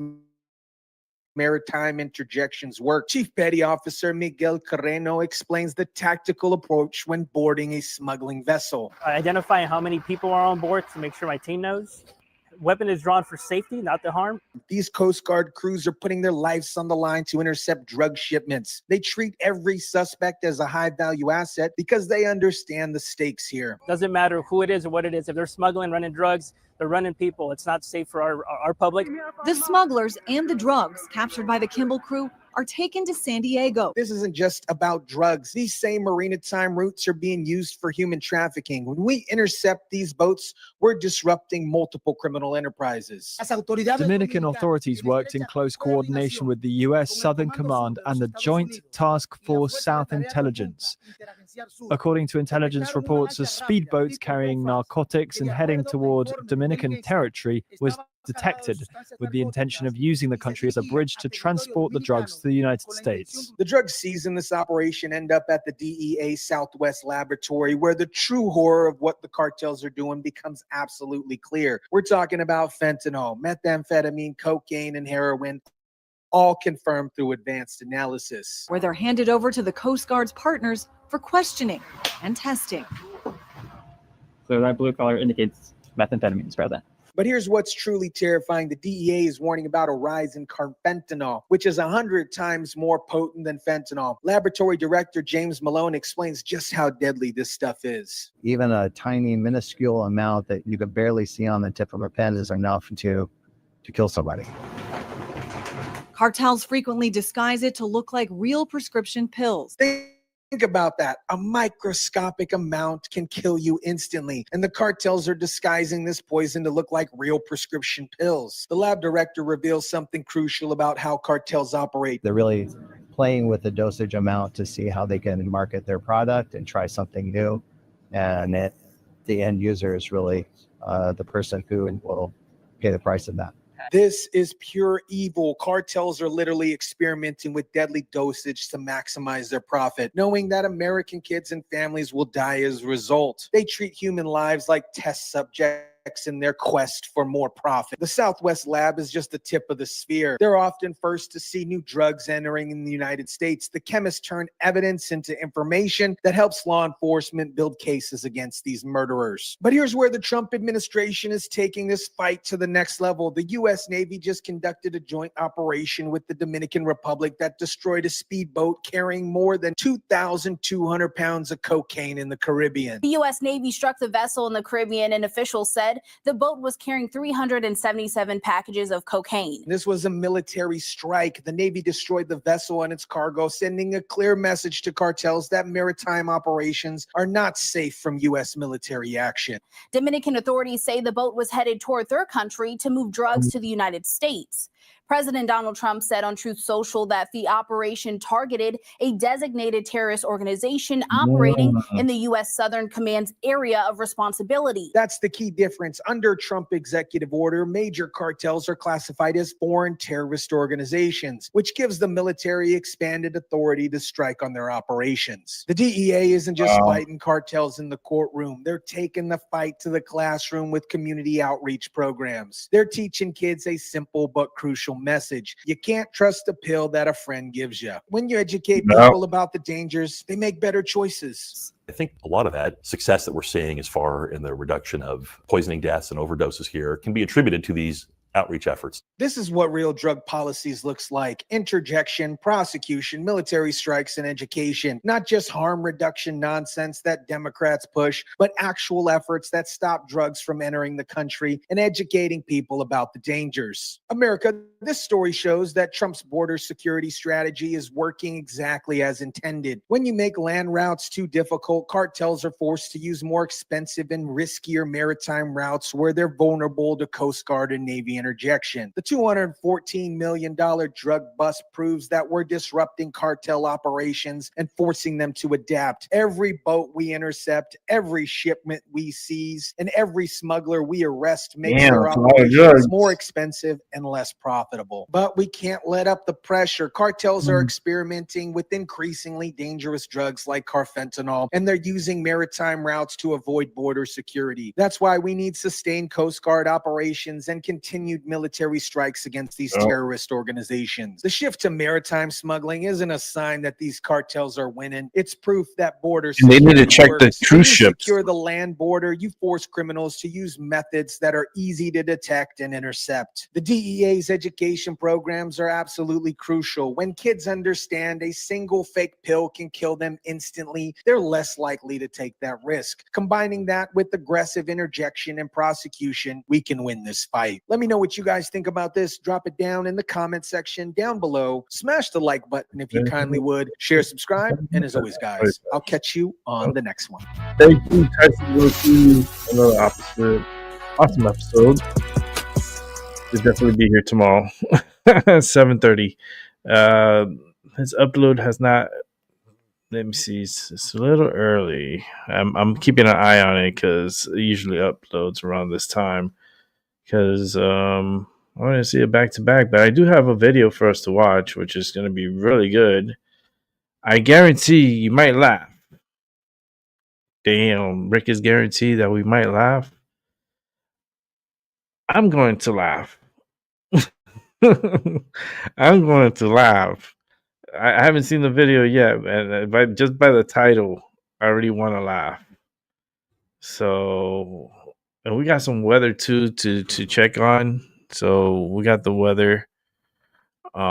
maritime interjections work. Chief Petty Officer Miguel Carreno explains the tactical approach when boarding a smuggling vessel. Identifying how many people are on board to make sure my team knows. Weapon is drawn for safety, not to harm. These Coast Guard crews are putting their lives on the line to intercept drug shipments. They treat every suspect as a high-value asset because they understand the stakes here. Doesn't matter who it is or what it is. If they're smuggling, running drugs, they're running people. It's not safe for our public. The smugglers and the drugs captured by the Kimball crew are taken to San Diego. This isn't just about drugs. These same maritime routes are being used for human trafficking. When we intercept these boats, we're disrupting multiple criminal enterprises. Dominican authorities worked in close coordination with the U.S. Southern Command and the Joint Task Force South Intelligence. According to intelligence reports, a speedboat carrying narcotics and heading toward Dominican territory was detected with the intention of using the country as a bridge to transport the drugs to the United States. The drugs seized in this operation end up at the DEA Southwest Laboratory, where the true horror of what the cartels are doing becomes absolutely clear. We're talking about fentanyl, methamphetamine, cocaine, and heroin, all confirmed through advanced analysis. Where they're handed over to the Coast Guard's partners for questioning and testing. So that blue color indicates methamphetamine is present. But here's what's truly terrifying. The DEA is warning about a rise in carfentanil, which is 100 times more potent than fentanyl. Laboratory director James Malone explains just how deadly this stuff is. Even a tiny, minuscule amount that you could barely see on the tip of a pen is enough to kill somebody. Cartels frequently disguise it to look like real prescription pills. Think about that. A microscopic amount can kill you instantly. And the cartels are disguising this poison to look like real prescription pills. The lab director reveals something crucial about how cartels operate. They're really playing with the dosage amount to see how they can market their product and try something new. And the end user is really the person who will pay the price of that. This is pure evil. Cartels are literally experimenting with deadly dosage to maximize their profit, knowing that American kids and families will die as a result. They treat human lives like test subjects in their quest for more profit. The Southwest Lab is just the tip of the spear. They're often first to see new drugs entering in the United States. The chemists turn evidence into information that helps law enforcement build cases against these murderers. But here's where the Trump administration is taking this fight to the next level. The U.S. Navy just conducted a joint operation with the Dominican Republic that destroyed a speedboat carrying more than 2,200 pounds of cocaine in the Caribbean. The U.S. Navy struck the vessel in the Caribbean, and officials said the boat was carrying 377 packages of cocaine. This was a military strike. The Navy destroyed the vessel and its cargo, sending a clear message to cartels that maritime operations are not safe from U.S. military action. Dominican authorities say the boat was headed toward their country to move drugs to the United States. President Donald Trump said on Truth Social that the operation targeted a designated terrorist organization operating in the U.S. Southern Command's area of responsibility. That's the key difference. Under Trump executive order, major cartels are classified as foreign terrorist organizations, which gives the military expanded authority to strike on their operations. The DEA isn't just fighting cartels in the courtroom. They're taking the fight to the classroom with community outreach programs. They're teaching kids a simple but crucial message. You can't trust the pill that a friend gives you. When you educate people about the dangers, they make better choices. I think a lot of that success that we're seeing as far in the reduction of poisoning deaths and overdoses here can be attributed to these outreach efforts. This is what real drug policies looks like. Interjection, prosecution, military strikes, and education. Not just harm reduction nonsense that Democrats push, but actual efforts that stop drugs from entering the country and educating people about the dangers. America, this story shows that Trump's border security strategy is working exactly as intended. When you make land routes too difficult, cartels are forced to use more expensive and riskier maritime routes where they're vulnerable to Coast Guard and Navy interjection. The $214 million drug bust proves that we're disrupting cartel operations and forcing them to adapt. Every boat we intercept, every shipment we seize, and every smuggler we arrest makes their operations more expensive and less profitable. But we can't let up the pressure. Cartels are experimenting with increasingly dangerous drugs like carfentanil, and they're using maritime routes to avoid border security. That's why we need sustained Coast Guard operations and continued military strikes against these terrorist organizations. The shift to maritime smuggling isn't a sign that these cartels are winning. It's proof that border They need to check the cruise When you ships. secure the land border, you force criminals to use methods that are easy to detect and intercept. The DEA's education programs are absolutely crucial. When kids understand a single fake pill can kill them instantly, they're less likely to take that risk. Combining that with aggressive interjection and prosecution, we can win this fight. Let me know what you guys think about this. Drop it down in the comment section down below. Smash the like button if you kindly would. Share, subscribe, and as always, guys, I'll catch you on the next one. Thank you, Tyson. We'll see you another awesome episode. We'll definitely be here tomorrow, 7:30. His upload has not. Let me see. It's a little early. I'm keeping an eye on it because it usually uploads around this time. Because I want to see it back to back, but I do have a video for us to watch, which is going to be really good. I guarantee you might laugh. Damn, Rick is guaranteed that we might laugh. I'm going to laugh. I'm going to laugh. I haven't seen the video yet, and just by the title, I already want to laugh. So, and we got some weather too to check on. So we got the weather. We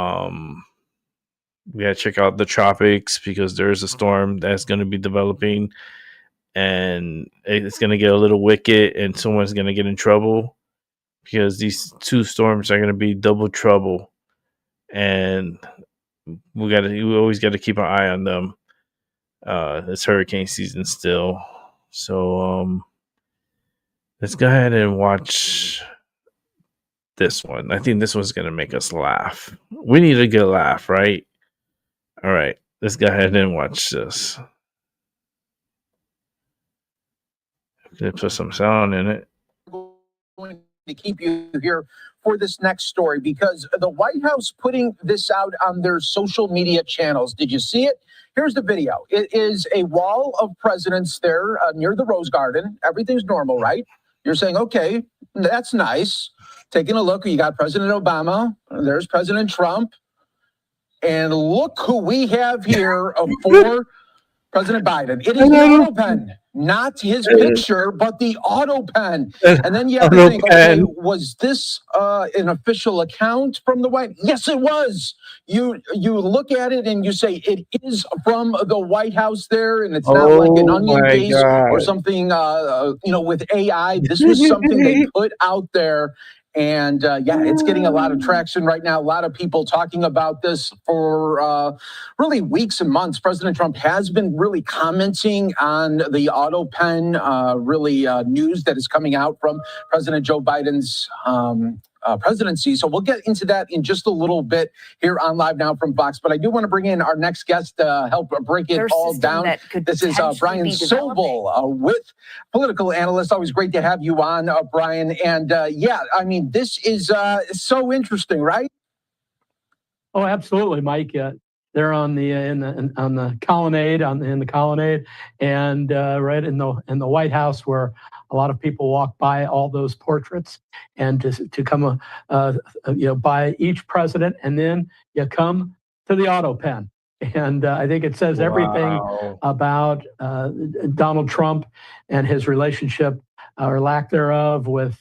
gotta check out the tropics because there's a storm that's going to be developing, and it's going to get a little wicked, and someone's going to get in trouble because these two storms are going to be double trouble, and we always got to keep an eye on them. It's hurricane season still, so let's go ahead and watch this one. I think this one's going to make us laugh. We need a good laugh, right? All right, let's go ahead and watch this. Gonna put some sound in it. Going to keep you here for this next story because the White House putting this out on their social media channels. Did you see it? Here's the video. It is a wall of presidents there near the Rose Garden. Everything's normal, right? You're saying, okay, that's nice. Taking a look, you got President Obama. There's President Trump. And look who we have here for President Biden. It is the auto pen, not his picture, but the auto pen. And then you have to think, okay, was this an official account from the White House? Yes, it was. You look at it and you say it is from the White House there, and it's not like an onion case or something, with AI. This was something they put out there. And yeah, it's getting a lot of traction right now. A lot of people talking about this for really weeks and months. President Trump has been really commenting on the auto pen, news that is coming out from President Joe Biden's presidency. So we'll get into that in just a little bit here on Live Now from Vox. But I do want to bring in our next guest to help break it all down. This is Brian Sobel with Political Analyst. Always great to have you on, Brian. And this is so interesting, right? Oh, absolutely, Mike. They're on the on the colonnade, in the colonnade, and right in the White House, where a lot of people walk by all those portraits, and to come by each president, and then you come to the auto pen, and I think it says everything about Donald Trump and his relationship or lack thereof with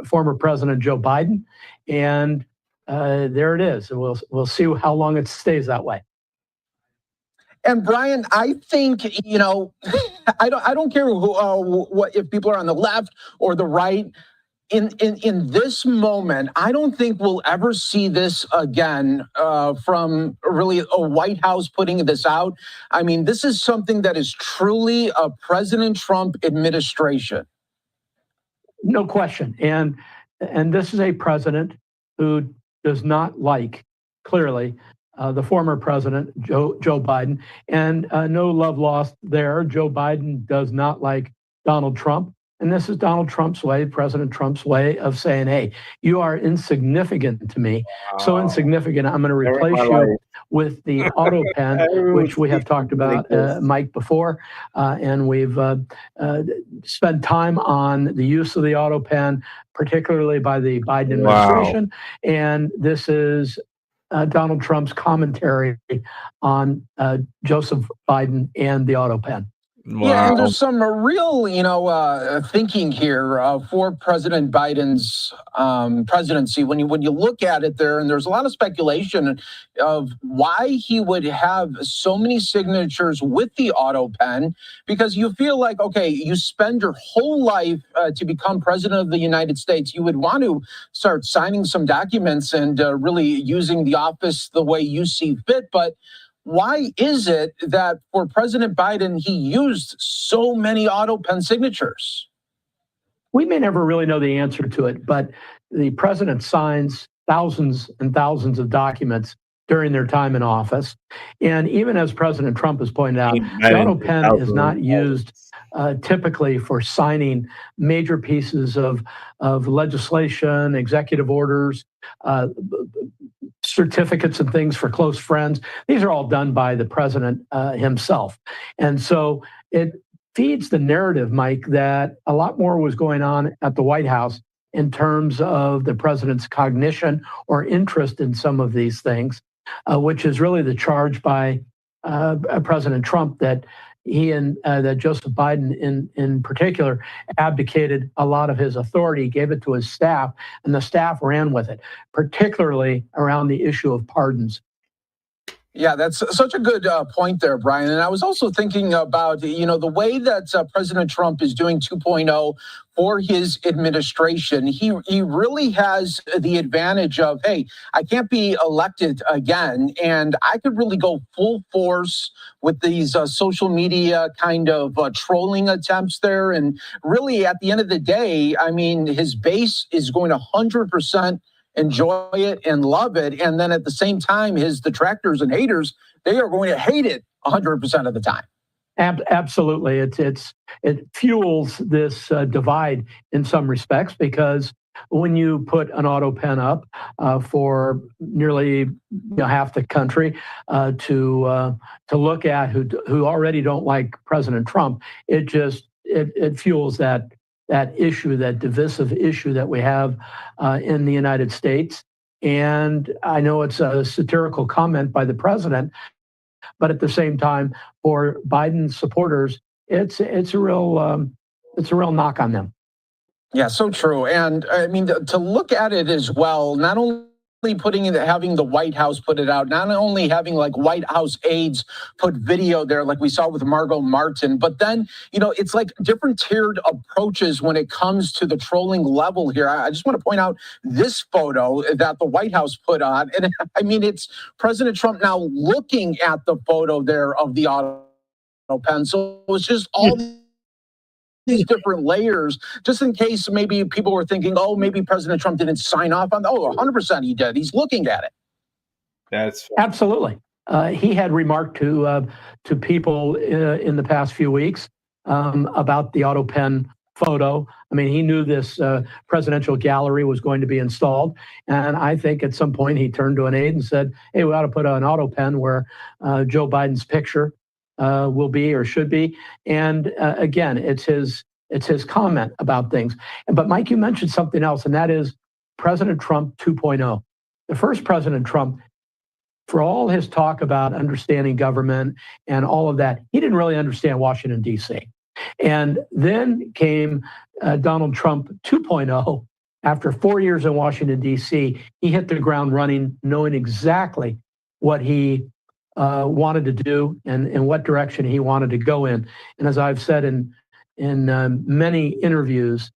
former President Joe Biden, and there it is. We'll see how long it stays that way. And Brian, I think, I don't care what if people are on the left or the right. In this moment, I don't think we'll ever see this again from really a White House putting this out. I mean, this is something that is truly a President Trump administration. No question. And this is a president who does not like, clearly, the former president, Joe Biden, and no love lost there. Joe Biden does not like Donald Trump. And this is Donald Trump's way, President Trump's way of saying, hey, you are insignificant to me. So insignificant, I'm going to replace you with the auto pen, which we have talked about, Mike, before. And we've spent time on the use of the auto pen, particularly by the Biden administration. And this is Donald Trump's commentary on Joseph Biden and the auto pen. Yeah, and there's some real, thinking here for President Biden's presidency. When you look at it there, and there's a lot of speculation of why he would have so many signatures with the auto pen, because you feel like, okay, you spend your whole life to become president of the United States. You would want to start signing some documents and really using the office the way you see fit. But why is it that for President Biden, he used so many auto pen signatures? We may never really know the answer to it, but the president signs thousands and thousands of documents during their time in office. And even as President Trump has pointed out, the auto pen is not used typically for signing major pieces of legislation, executive orders, certificates and things for close friends. These are all done by the president himself. And so it feeds the narrative, Mike, that a lot more was going on at the White House in terms of the president's cognition or interest in some of these things, which is really the charge by President Trump that he and that Joseph Biden in particular abdicated a lot of his authority, gave it to his staff, and the staff ran with it, particularly around the issue of pardons. Yeah, that's such a good point there, Brian. And I was also thinking about, the way that President Trump is doing 2.0 for his administration. He really has the advantage of, hey, I can't be elected again, and I could really go full force with these social media kind of trolling attempts there. And really, at the end of the day, I mean, his base is going to 100% enjoy it and love it. And then at the same time, his detractors and haters, they are going to hate it 100% of the time. Absolutely. It fuels this divide in some respects, because when you put an auto pen up for nearly half the country to look at who already don't like President Trump, it fuels that issue, that divisive issue that we have in the United States. And I know it's a satirical comment by the president, but at the same time, for Biden supporters, it's a real knock on them. Yeah, so true. And I mean, to look at it as well, not only having the White House put it out, not only having like White House aides put video there, like we saw with Margot Martin, but then, it's like different tiered approaches when it comes to the trolling level here. I just want to point out this photo that the White House put on. And I mean, it's President Trump now looking at the photo there of the auto pen. So it's just all these different layers, just in case maybe people were thinking, oh, maybe President Trump didn't sign off on. Oh, 100% he did. He's looking at it. That's absolutely. He had remarked to people in the past few weeks about the auto pen photo. I mean, he knew this presidential gallery was going to be installed. And I think at some point he turned to an aide and said, hey, we ought to put an auto pen where Joe Biden's picture will be or should be. And again, it's his comment about things. But Mike, you mentioned something else, and that is President Trump 2.0. The first President Trump, for all his talk about understanding government and all of that, he didn't really understand Washington, D.C. And then came Donald Trump 2.0. After 4 years in Washington, D.C., he hit the ground running, knowing exactly what he wanted to do and in what direction he wanted to go in. And as I've said in many interviews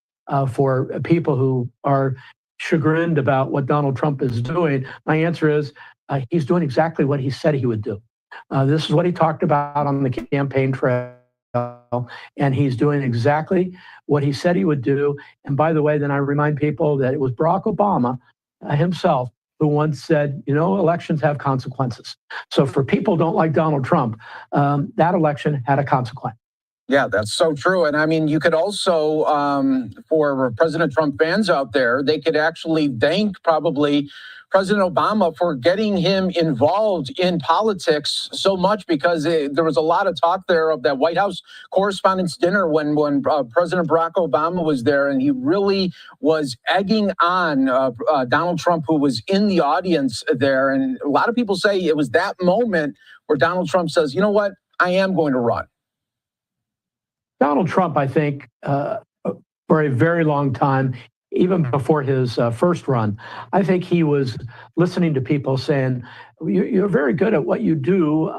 for people who are chagrined about what Donald Trump is doing, my answer is he's doing exactly what he said he would do. This is what he talked about on the campaign trail, and he's doing exactly what he said he would do. And by the way, then I remind people that it was Barack Obama himself who once said, you know, elections have consequences. So for people who don't like Donald Trump, that election had a consequence. Yeah, that's so true. And I mean, you could also, for President Trump fans out there, they could actually thank probably President Obama for getting him involved in politics so much, because there was a lot of talk there of that White House Correspondents' Dinner when President Barack Obama was there, and he really was egging on Donald Trump, who was in the audience there. And a lot of people say it was that moment where Donald Trump says, you know what, I am going to run. Donald Trump, I think, for a very long time, even before his first run, I think he was listening to people saying, you're very good at what you do,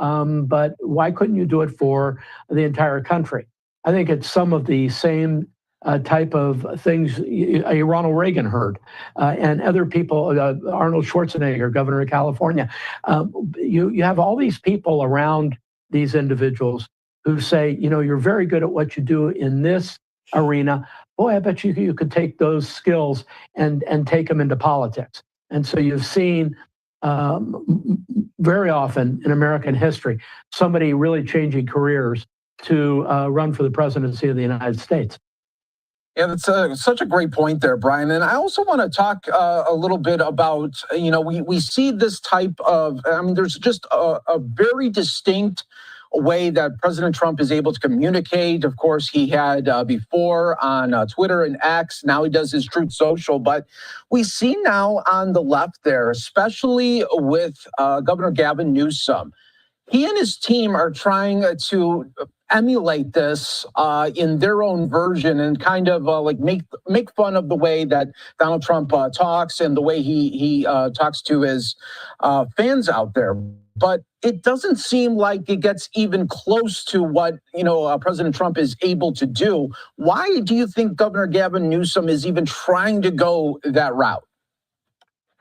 but why couldn't you do it for the entire country? I think it's some of the same type of things Ronald Reagan heard, and other people, Arnold Schwarzenegger, governor of California. You have all these people around these individuals who say, you know, you're very good at what you do in this arena. Boy, I bet you could take those skills and take them into politics. And so you've seen very often in American history, somebody really changing careers to run for the presidency of the United States. Yeah, that's such a great point there, Brian. And I also want to talk a little bit about, you know, we see this type of, I mean, there's just a very distinct way that President Trump is able to communicate. Of course, he had before on Twitter and X. Now he does his Truth Social. But we see now on the left there, especially with Governor Gavin Newsom, he and his team are trying to emulate this in their own version and kind of like make fun of the way that Donald Trump talks and the way he talks to his fans out there. But it doesn't seem like it gets even close to what, you know, President Trump is able to do. Why do you think Governor Gavin Newsom is even trying to go that route?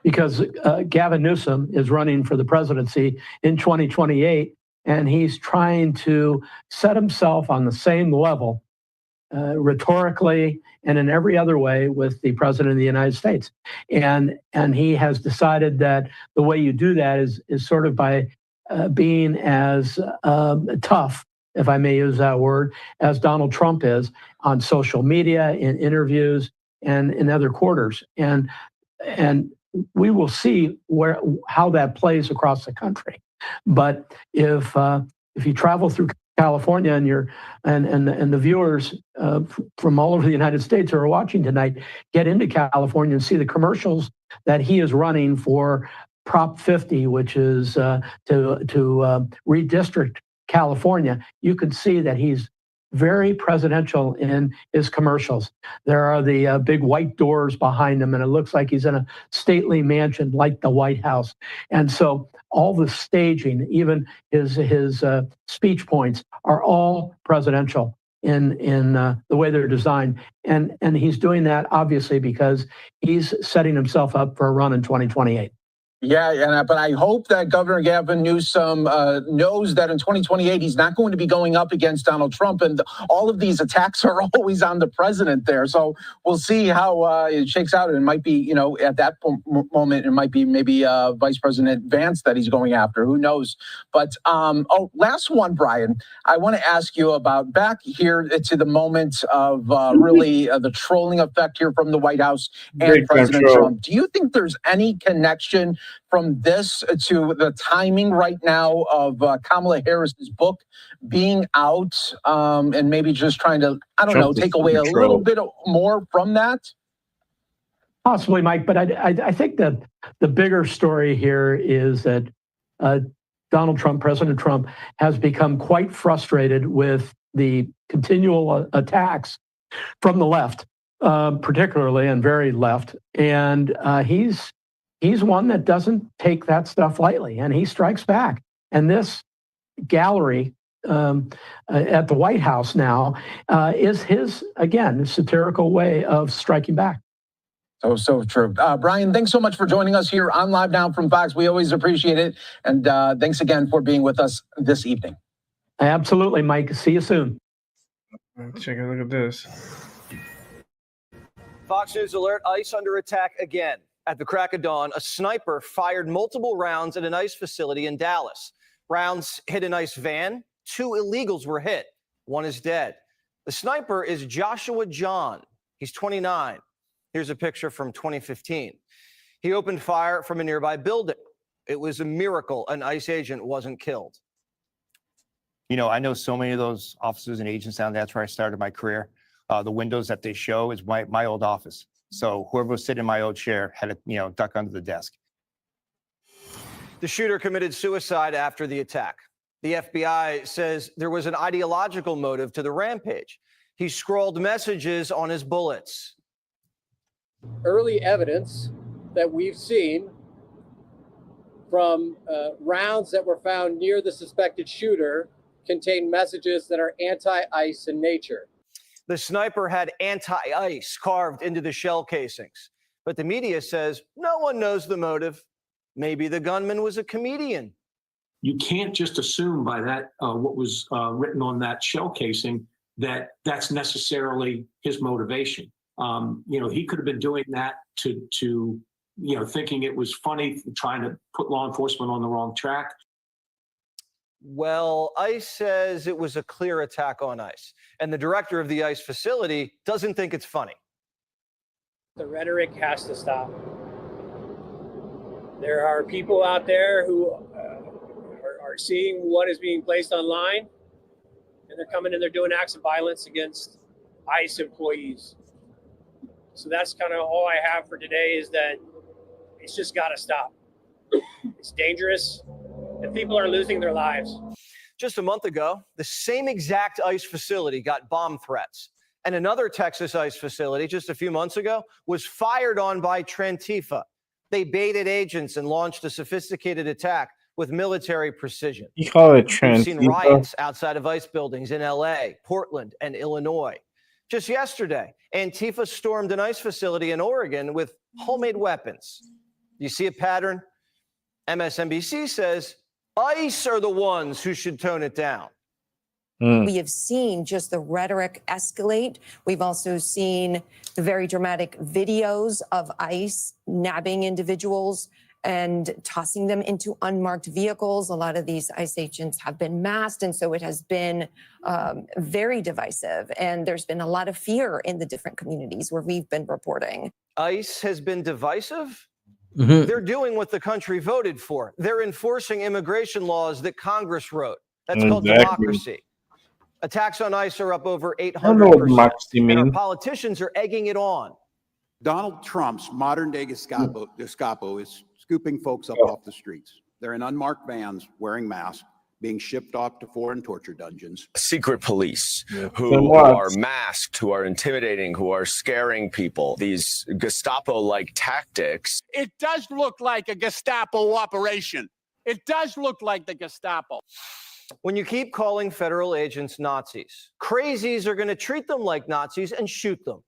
Because Gavin Newsom is running for the presidency in 2028, and he's trying to set himself on the same level rhetorically and in every other way with the president of the United States. And he has decided that the way you do that is sort of by being as tough, if I may use that word, as Donald Trump is on social media, in interviews, and in other quarters. And we will see how that plays across the country. But if you travel through California and the viewers from all over the United States who are watching tonight get into California and see the commercials that he is running for Prop 50, which is to redistrict California, you can see that he's very presidential in his commercials. There are the big white doors behind him, and it looks like he's in a stately mansion like the White House. And so all the staging, even his speech points, are all presidential in the way they're designed. And he's doing that obviously because he's setting himself up for a run in 2028. Yeah, but I hope that Governor Gavin Newsom knows that in 2028 he's not going to be going up against Donald Trump, and all of these attacks are always on the president there. So we'll see how it shakes out. It might be, at that moment, it might be maybe Vice President Vance that he's going after. Who knows? But last one, Brian. I want to ask you about back here to the moment of really the trolling effect here from the White House and Big President control. Trump. Do you think there's any connection from this to the timing right now of Kamala Harris's book being out and maybe just trying to, Trump is take away a little bit more from that? Possibly, Mike, but I think that the bigger story here is that President Trump, has become quite frustrated with the continual attacks from the left, particularly, and very left. And he's one that doesn't take that stuff lightly, and he strikes back. And this gallery at the White House now is his, again, satirical way of striking back. So true. Brian, thanks so much for joining us here on Live Now from Fox. We always appreciate it. And thanks again for being with us this evening. Absolutely, Mike. See you soon. Check a look at this. Fox News alert, ICE under attack again. At the crack of dawn, a sniper fired multiple rounds at an ICE facility in Dallas. Rounds hit an ICE van. 2 illegals were hit. 1 is dead. The sniper is Joshua John. He's 29. Here's a picture from 2015. He opened fire from a nearby building. It was a miracle an ICE agent wasn't killed. I know so many of those officers and agents down there. That's where I started my career. The windows that they show is my old office. So whoever was sitting in my old chair had to, duck under the desk. The shooter committed suicide after the attack. The FBI says there was an ideological motive to the rampage. He scrawled messages on his bullets. Early evidence that we've seen from rounds that were found near the suspected shooter contain messages that are anti-ICE in nature. The sniper had anti-ICE carved into the shell casings, but the media says no one knows the motive. Maybe the gunman was a comedian. You can't just assume by that what was written on that shell casing that that's necessarily his motivation. He could have been doing that to thinking it was funny, trying to put law enforcement on the wrong track. Well, ICE says it was a clear attack on ICE, and the director of the ICE facility doesn't think it's funny. The rhetoric has to stop. There are people out there who are seeing what is being placed online, and they're coming and they're doing acts of violence against ICE employees. So that's kind of all I have for today, is that it's just got to stop. It's dangerous, and people are losing their lives. Just a month ago, the same exact ICE facility got bomb threats. And another Texas ICE facility just a few months ago was fired on by Trantifa. They baited agents and launched a sophisticated attack with military precision. You call it We've seen Trantifa? riots outside of ICE buildings in LA, Portland, and Illinois. Just yesterday, Antifa stormed an ICE facility in Oregon with homemade weapons. You see a pattern? MSNBC says ICE are the ones who should tone it down. We have seen just the rhetoric escalate. We've also seen the very dramatic videos of ICE nabbing individuals and tossing them into unmarked vehicles. A lot of these ICE agents have been masked, and so it has been very divisive. And there's been a lot of fear in the different communities where we've been reporting. ICE has been divisive? They're doing what the country voted for. They're enforcing immigration laws that Congress wrote. That's called democracy. Attacks on ICE are up over 800%. And our politicians are egging it on. Donald Trump's modern-day Gestapo is scooping folks up off the streets. They're in unmarked vans, wearing masks, being shipped off to foreign torture dungeons. Secret police who are masked, who are intimidating, who are scaring people. These Gestapo-like tactics. It does look like a Gestapo operation. It does look like the Gestapo. When you keep calling federal agents Nazis, crazies are going to treat them like Nazis and shoot them.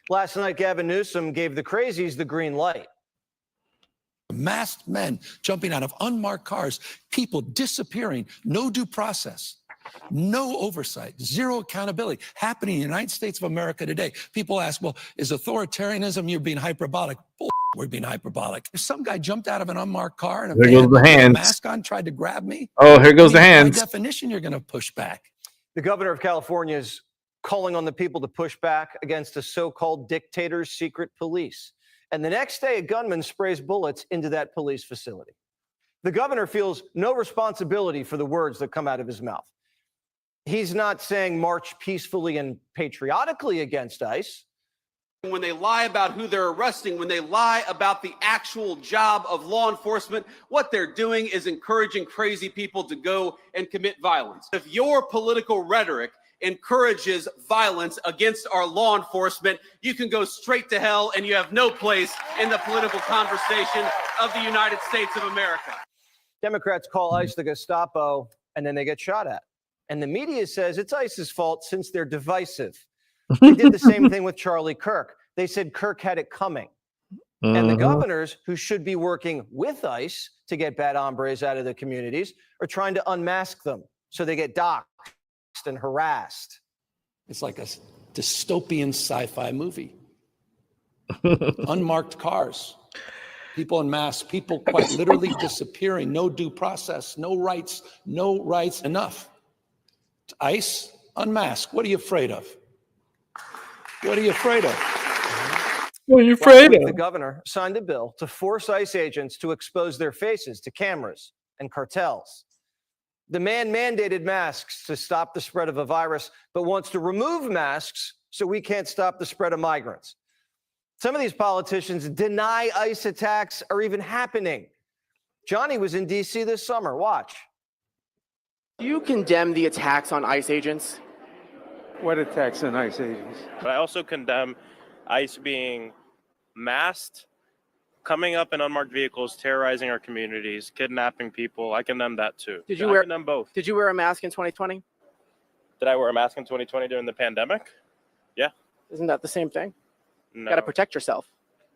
Last night, Gavin Newsom gave the crazies the green light. masked men jumping out of unmarked cars, people disappearing, no due process, no oversight, zero accountability happening in the United States of America today. People ask, well, is authoritarianism, you're being hyperbolic? Bull, we're being hyperbolic. If some guy jumped out of an unmarked car and a There van goes the with a hands. mask on, tried to grab me. Oh, here goes the By hands. definition, you're going to push back. The governor of California is calling on the people to push back against a so-called dictator's secret police. And the next day, a gunman sprays bullets into that police facility. The governor feels no responsibility for the words that come out of his mouth. He's not saying march peacefully and patriotically against ICE. When they lie about who they're arresting, when they lie about the actual job of law enforcement, what they're doing is encouraging crazy people to go and commit violence. If your political rhetoric encourages violence against our law enforcement, you can go straight to hell and you have no place in the political conversation of the United States of America. Democrats call ICE the Gestapo, and then they get shot at. And the media says it's ICE's fault since they're divisive. They did the same thing with Charlie Kirk. They said Kirk had it coming. And the governors, who should be working with ICE to get bad hombres out of the communities, are trying to unmask them so they get doxxed and harassed. It's like a dystopian sci-fi movie. Unmarked cars, people in masks, people quite literally disappearing, no due process, no rights, enough. ICE, unmasked. What are you afraid of? What are you afraid of? What are you afraid of? The governor signed a bill to force ICE agents to expose their faces to cameras and cartels. The man mandated masks to stop the spread of a virus, but wants to remove masks so we can't stop the spread of migrants. Some of these politicians deny ICE attacks are even happening. Johnny was in D.C. this summer. Watch. Do you condemn the attacks on ICE agents? What attacks on ICE agents? But I also condemn ICE being masked, coming up in unmarked vehicles, terrorizing our communities, kidnapping people. I condemn that too. Did you I wear condemn both. Did you wear a mask in 2020? Did I wear a mask in 2020 during the pandemic? Yeah. Isn't that the same thing? No. Got to protect yourself.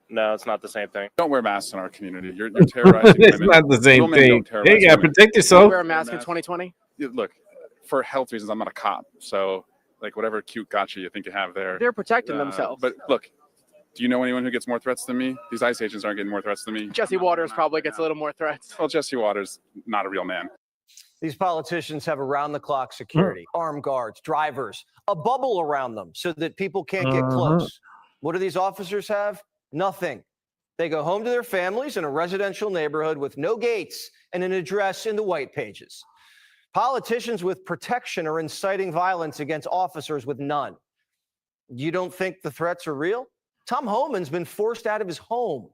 No, it's not the same thing. Don't wear masks in our community. You're terrorizing It's women. not the same Women thing. don't terrorize You gotta women. protect Did you yourself. wear a mask in 2020? Look, for health reasons, I'm not a cop. So, like, whatever cute gotcha you think you have there. They're protecting themselves. But look, do you know anyone who gets more threats than me? These ICE agents aren't getting more threats than me. Jesse Waters probably gets a little more threats. Well, Jesse Waters, not a real man. These politicians have around-the-clock security, armed guards, drivers, a bubble around them so that people can't get close. What do these officers have? Nothing. They go home to their families in a residential neighborhood with no gates and an address in the white pages. Politicians with protection are inciting violence against officers with none. You don't think the threats are real? Tom Homan's been forced out of his home.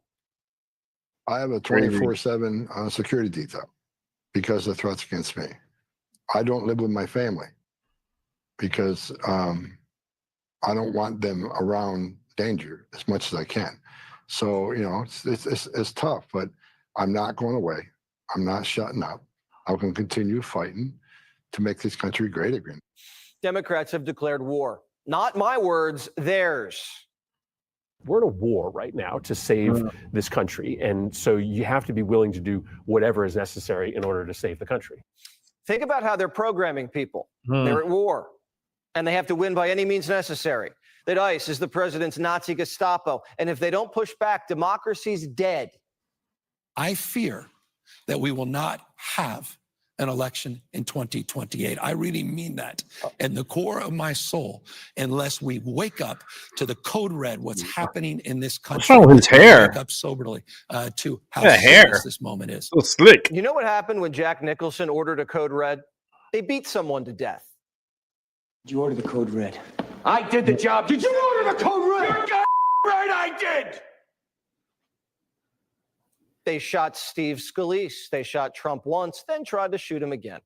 I have a 24/7 security detail because of threats against me. I don't live with my family because I don't want them around danger as much as I can. So, you know, it's tough, but I'm not going away. I'm not shutting up. I'm going to continue fighting to make this country great again. Democrats have declared war. Not my words, theirs. We're in a war right now to save this country. And so you have to be willing to do whatever is necessary in order to save the country. Think about how they're programming people. They're at war, and they have to win by any means necessary. That ICE is the president's Nazi Gestapo, and if they don't push back, democracy's dead. I fear that we will not have an election in 2028. I really mean that in the core of my soul, unless we wake up to the code red, what's happening in this country. What's wrong with his hair? Wake up soberly to how Yeah, serious hair. this moment is. So slick. You know what happened when Jack Nicholson ordered a code red? They beat someone to death. Did you order the code red? I did the job. Did you order the code red? You're right, I did. They shot Steve Scalise. They shot Trump once, then tried to shoot him again.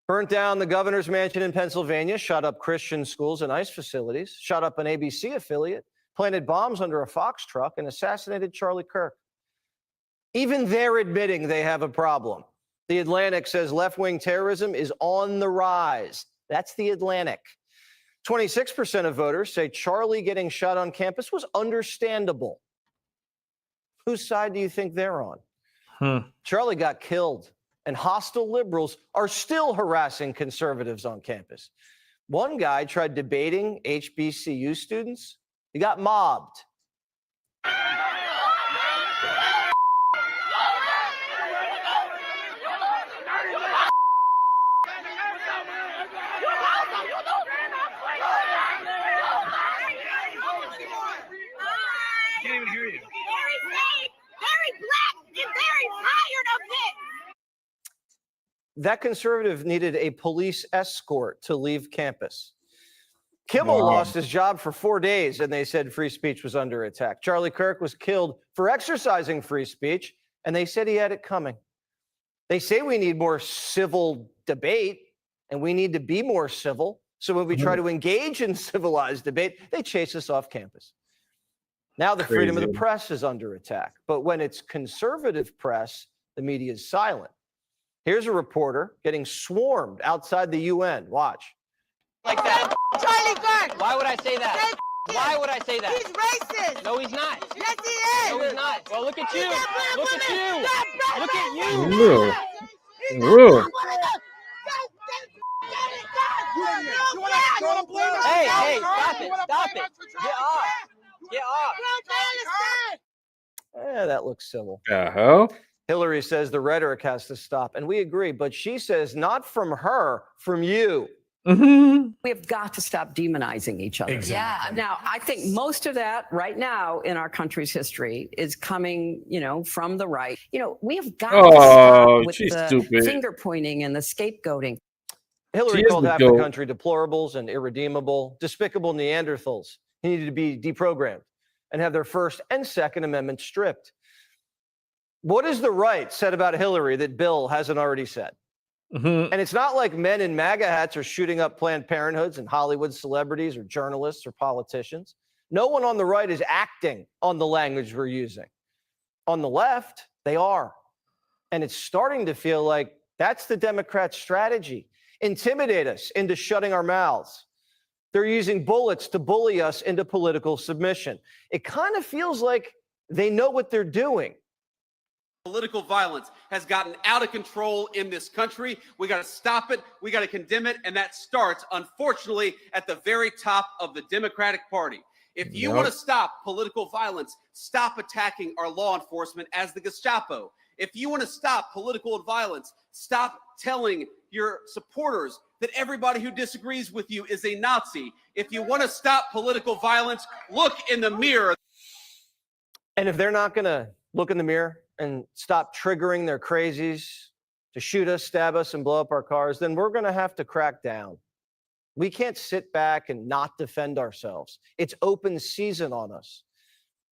Burnt down the governor's mansion in Pennsylvania, shot up Christian schools and ICE facilities, shot up an ABC affiliate, planted bombs under a Fox truck, and assassinated Charlie Kirk. Even they're admitting they have a problem. The Atlantic says left-wing terrorism is on the rise. That's the Atlantic. 26% of voters say Charlie getting shot on campus was understandable. Whose side do you think they're on? Charlie got killed, and hostile liberals are still harassing conservatives on campus. One guy tried debating HBCU students. He got mobbed. Can't even hear you. Very black and very tired of it. That conservative needed a police escort to leave campus. Kimmel Wow. lost his job for 4 days, and they said free speech was under attack. Charlie Kirk was killed for exercising free speech, and they said he had it coming. They say we need more civil debate, and we need to be more civil. So when we try to engage in civilized debate, they chase us off campus. Now the freedom of the Crazy. press is under attack. But when it's conservative press, the media is silent. Here's a reporter getting swarmed outside the UN. Watch. Like that. Charlie Kirk. Why would I say that? Why would I say that? He's racist. No, he's not. Yes, he is. No, he's not. Well, look at you. Look at you. Look at you. Ooh. Hey, hey, stop it. Stop it. Get off. Get off. Yeah, that looks civil. Uh-huh. Hillary says the rhetoric has to stop, and we agree. But she says not from her, from you. We have got to stop demonizing each other. Exactly. Yeah. Now, I think most of that right now in our country's history is coming, from the right. We have got to stop with she's the stupid. finger pointing and the scapegoating. Hillary She is called the half goat. the country deplorables and irredeemable, despicable Neanderthals. He needed to be deprogrammed and have their First and Second Amendment stripped. What has the right said about Hillary that Bill hasn't already said? And it's not like men in MAGA hats are shooting up Planned Parenthoods and Hollywood celebrities or journalists or politicians. No one on the right is acting on the language we're using. On the left, they are. And it's starting to feel like that's the Democrats' strategy. Intimidate us into shutting our mouths. They're using bullets to bully us into political submission. It kind of feels like they know what they're doing. Political violence has gotten out of control in this country. We got to stop it. We got to condemn it. And that starts, unfortunately, at the very top of the Democratic Party. If you want to stop political violence, stop attacking our law enforcement as the Gestapo. If you want to stop political violence, stop telling your supporters that everybody who disagrees with you is a Nazi. If you want to stop political violence, look in the mirror. And if they're not going to look in the mirror and stop triggering their crazies to shoot us, stab us, and blow up our cars, then we're going to have to crack down. We can't sit back and not defend ourselves. It's open season on us.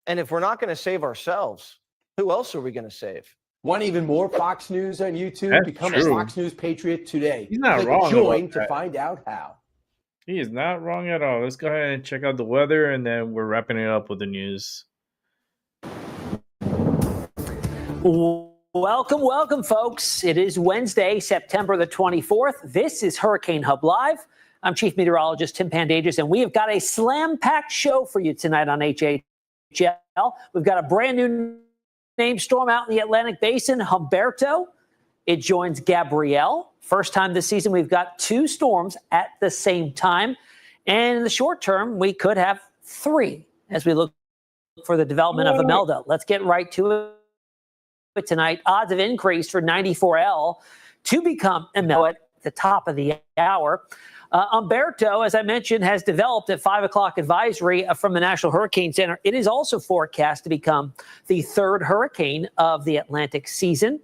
And if we're not going to save ourselves, who else are we going to save? Want even more Fox News on YouTube? That's Become true. a Fox News Patriot today. He's not Click wrong join about to that. find out how. He is not wrong at all. Let's go ahead and check out the weather, and then we're wrapping it up with the news. Welcome, welcome, folks. It is Wednesday, September the 24th. This is Hurricane Hub Live. I'm Chief Meteorologist Tim Pandages, and we have got a slam-packed show for you tonight on HHL. We've got a brand new named storm out in the Atlantic Basin, Humberto. It joins Gabrielle. First time this season we've got two storms at the same time. And in the short term, we could have three as we look for the development of Imelda. Let's get right to it tonight. Odds have increased for 94L to become Imelda at the top of the hour. Humberto, as I mentioned, has developed a 5 o'clock advisory from the National Hurricane Center. It is also forecast to become the third hurricane of the Atlantic season.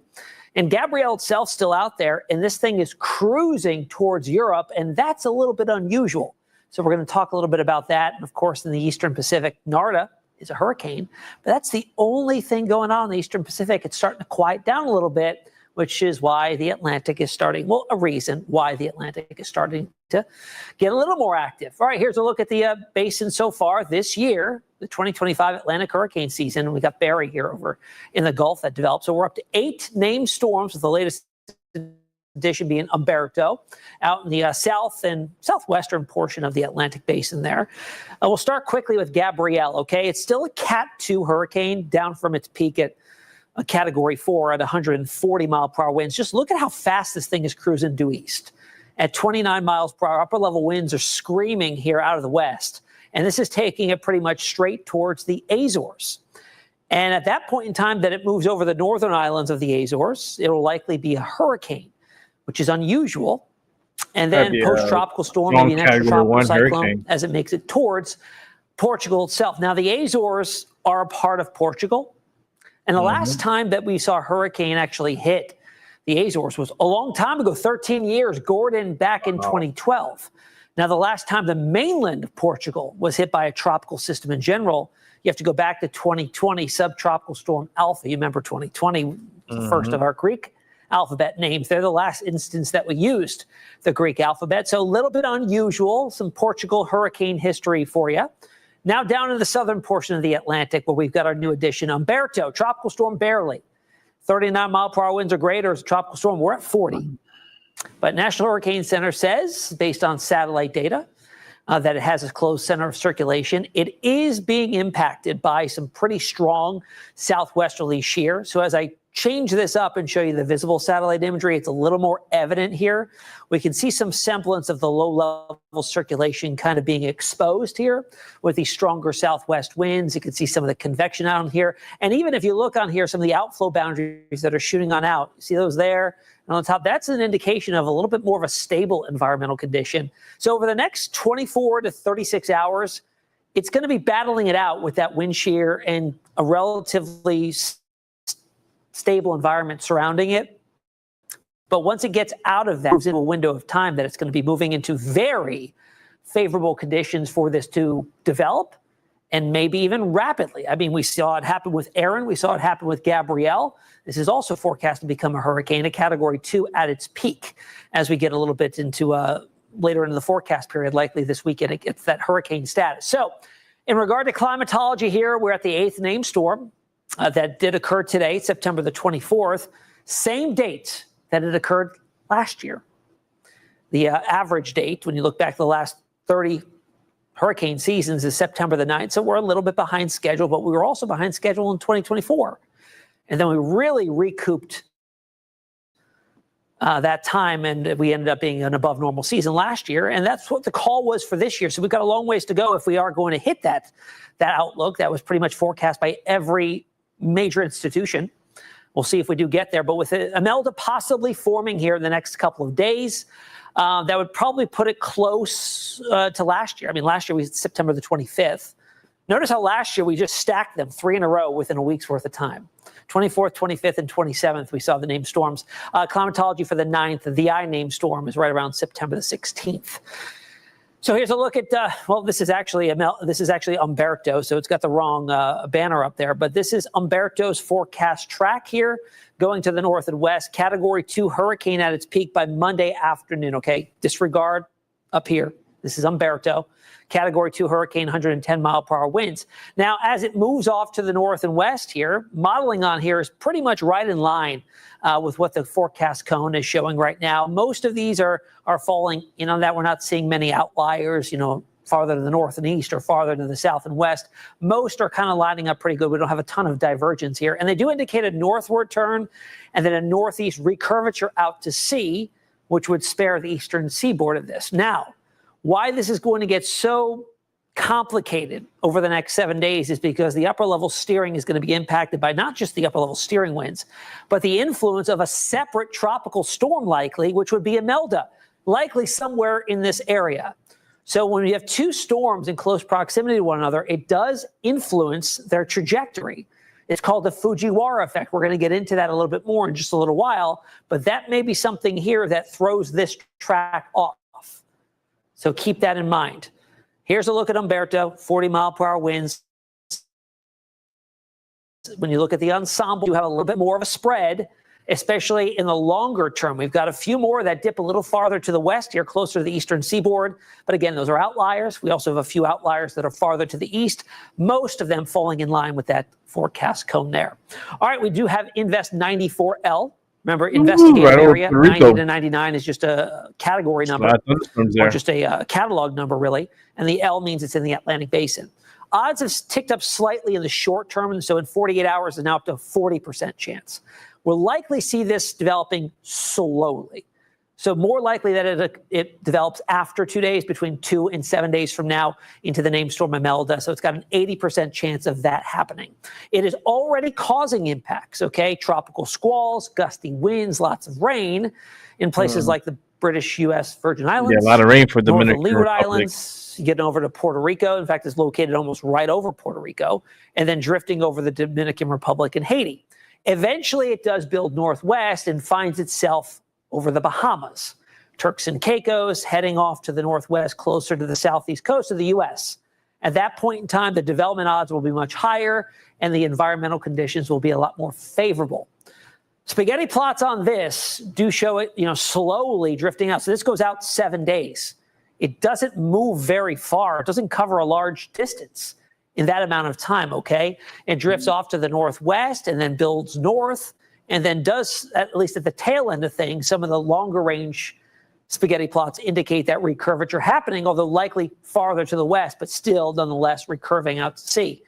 And Gabrielle itself still out there, and this thing is cruising towards Europe, and that's a little bit unusual. So we're going to talk a little bit about that. And of course, in the Eastern Pacific, Narda is a hurricane, but that's the only thing going on in the Eastern Pacific. It's starting to quiet down a little bit, which is why the Atlantic is starting, well, a reason why the Atlantic is starting to get a little more active. All right, here's a look at the basin so far this year, the 2025 Atlantic hurricane season. We got Barry here over in the Gulf that developed. So we're up to 8 named storms, with the latest addition being Humberto out in the south and southwestern portion of the Atlantic basin there. We'll start quickly with Gabrielle, okay? It's still a Cat 2 hurricane, down from its peak at a Category 4 at 140 mile per hour winds. Just look at how fast this thing is cruising due east. At 29 miles per hour, upper level winds are screaming here out of the west. And this is taking it pretty much straight towards the Azores. And at that point in time that it moves over the northern islands of the Azores, it'll likely be a hurricane, which is unusual. And then post-tropical storm, maybe an extra tropical cyclone as it makes it towards Portugal itself. Now, the Azores are a part of Portugal. And the last time that we saw a hurricane actually hit the Azores was a long time ago, 13 years, Gordon back in 2012. Now, the last time the mainland of Portugal was hit by a tropical system in general, you have to go back to 2020 subtropical storm Alpha. You remember 2020, the first of our Greek alphabet names. They're the last instance that we used the Greek alphabet. So a little bit unusual, some Portugal hurricane history for you. Now down in the southern portion of the Atlantic where we've got our new addition, Umberto, tropical storm barely. 39 mile per hour winds or greater as a tropical storm. We're at 40. But National Hurricane Center says, based on satellite data, that it has a closed center of circulation. It is being impacted by some pretty strong southwesterly shear. So as I change this up and show you the visible satellite imagery, it's a little more evident here. We can see some semblance of the low-level circulation kind of being exposed here with these stronger southwest winds. You can see some of the convection out on here. And even if you look on here, some of the outflow boundaries that are shooting on out, see those there? And on top, that's an indication of a little bit more of a stable environmental condition. So over the next 24 to 36 hours, it's going to be battling it out with that wind shear and a relatively stable environment surrounding it. But once it gets out of that window of time that it's going to be moving into very favorable conditions for this to develop and maybe even rapidly. I mean, we saw it happen with Aaron. We saw it happen with Gabrielle. This is also forecast to become a hurricane, a Category 2 at its peak as we get a little bit into later into the forecast period, likely this weekend, it gets that hurricane status. So in regard to climatology here, we're at the 8th named storm. That did occur today, September the 24th, same date that it occurred last year. The average date, when you look back the last 30 hurricane seasons, is September the 9th. So we're a little bit behind schedule, but we were also behind schedule in 2024. And then we really recouped that time, and we ended up being an above normal season last year. And that's what the call was for this year. So we've got a long ways to go if we are going to hit that outlook. That was pretty much forecast by every major institution. We'll see if we do get there. But with Imelda possibly forming here in the next couple of days, that would probably put it close to last year. I mean, last year we September the 25th. Notice how last year we just stacked them 3 in a row within a week's worth of time. 24th, 25th, and 27th, we saw the named storms. Climatology for the 9th, the I named storm is right around September the 16th. So here's a look at, well, this is actually Umberto, so it's got the wrong banner up there. But this is Umberto's forecast track here, going to the north and west. Category 2 hurricane at its peak by Monday afternoon, okay? Disregard up here. This is Umberto. Category 2 hurricane, 110 mile per hour winds. Now, as it moves off to the north and west here, modeling on here is pretty much right in line with what the forecast cone is showing right now. Most of these are falling, that we're not seeing many outliers, farther to the north and east or farther to the south and west. Most are kind of lining up pretty good. We don't have a ton of divergence here. And they do indicate a northward turn and then a northeast recurvature out to sea, which would spare the eastern seaboard of this. Now, why this is going to get so complicated over the next 7 days is because the upper level steering is going to be impacted by not just the upper level steering winds, but the influence of a separate tropical storm likely, which would be Imelda, likely somewhere in this area. So when you have two storms in close proximity to one another, it does influence their trajectory. It's called the Fujiwara effect. We're going to get into that a little bit more in just a little while, but that may be something here that throws this track off. So keep that in mind. Here's a look at Umberto, 40 mile per hour winds. When you look at the ensemble, you have a little bit more of a spread, especially in the longer term. We've got a few more that dip a little farther to the west here, closer to the eastern seaboard. But again, those are outliers. We also have a few outliers that are farther to the east, most of them falling in line with that forecast cone there. All right, we do have Invest 94L. Remember, investigated area, 90 to 99 is just a category number, or just a catalog number, really. And the L means it's in the Atlantic Basin. Odds have ticked up slightly in the short term, and so in 48 hours is now up to a 40% chance. We'll likely see this developing slowly. So more likely that it develops after 2 days, between 2 and 7 days from now, into the named storm Imelda. So it's got an 80% chance of that happening. It is already causing impacts, okay? Tropical squalls, gusty winds, lots of rain in places like the British U.S. Virgin Islands. Yeah, a lot of rain for North of Dominican Leeward Republic. Islands, getting over to Puerto Rico. In fact, it's located almost right over Puerto Rico, and then drifting over the Dominican Republic and Haiti. Eventually, it does build northwest and finds itself over the Bahamas, Turks and Caicos, heading off to the northwest, closer to the southeast coast of the U.S. At that point in time, the development odds will be much higher, and the environmental conditions will be a lot more favorable. Spaghetti plots on this do show it, slowly drifting out. So this goes out 7 days. It doesn't move very far. It doesn't cover a large distance in that amount of time, okay? It drifts off to the northwest and then builds north, and then does, at least at the tail end of things, some of the longer range spaghetti plots indicate that recurvature happening, although likely farther to the west, but still nonetheless recurving out to sea.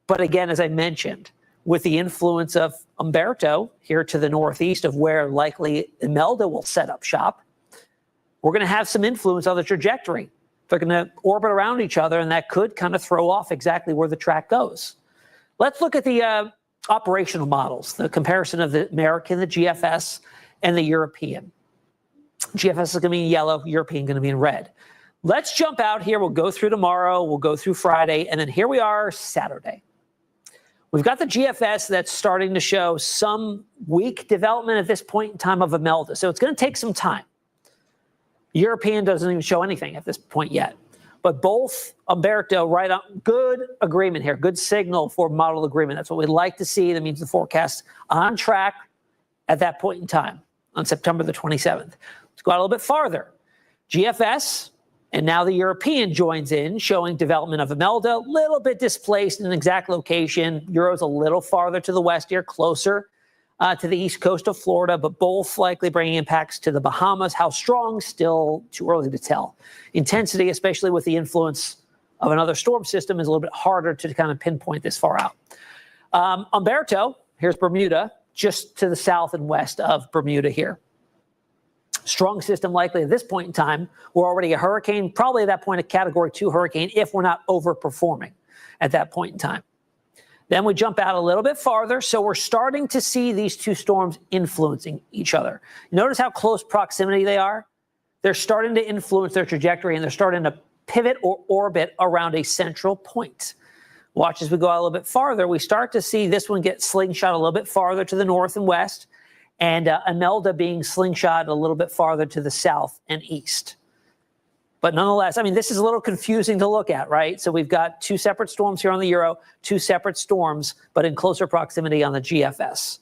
But again, as I mentioned, with the influence of Umberto here to the northeast of where likely Imelda will set up shop, we're going to have some influence on the trajectory. They're going to orbit around each other, and that could kind of throw off exactly where the track goes. Let's look at the operational models, the comparison of the American, the GFS, and the European. GFS is going to be in yellow, European going to be in red. Let's jump out here. We'll go through tomorrow. We'll go through Friday. And then here we are Saturday. We've got the GFS that's starting to show some weak development at this point in time of Imelda. So it's going to take some time. European doesn't even show anything at this point yet. But both Umberto, right on, good agreement here, good signal for model agreement. That's what we'd like to see. That means the forecast on track at that point in time on September the 27th. Let's go out a little bit farther. GFS, and now the European joins in, showing development of Imelda, a little bit displaced in an exact location. Euro's a little farther to the west here, closer to the east coast of Florida, but both likely bringing impacts to the Bahamas. How strong? Still too early to tell. Intensity, especially with the influence of another storm system, is a little bit harder to kind of pinpoint this far out. Umberto, here's Bermuda, just to the south and west of Bermuda here. Strong system likely at this point in time. We're already a hurricane, probably at that point a Category 2 hurricane if we're not overperforming at that point in time. Then we jump out a little bit farther. So we're starting to see these two storms influencing each other. Notice how close proximity they are. They're starting to influence their trajectory, and they're starting to pivot or orbit around a central point. Watch as we go out a little bit farther. We start to see this one get slingshot a little bit farther to the north and west, and Imelda being slingshot a little bit farther to the south and east. But nonetheless, I mean, this is a little confusing to look at, right? So we've got two separate storms here on the Euro, two separate storms, but in closer proximity on the GFS.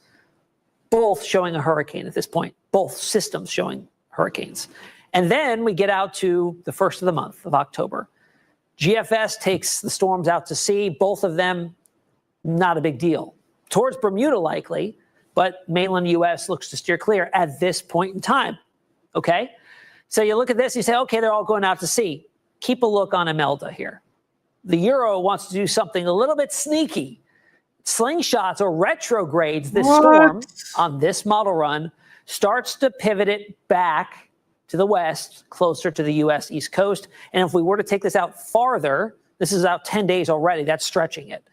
Both showing a hurricane at this point, both systems showing hurricanes. And then we get out to the first of the month of October. GFS takes the storms out to sea, both of them not a big deal. Towards Bermuda likely, but mainland U.S. looks to steer clear at this point in time, okay? So you look at this, you say, okay, they're all going out to sea. Keep a look on Imelda here. The Euro wants to do something a little bit sneaky. Slingshots or retrogrades this storm on this model run, starts to pivot it back to the west, closer to the U.S. East Coast. And if we were to take this out farther, this is out 10 days already, that's stretching it.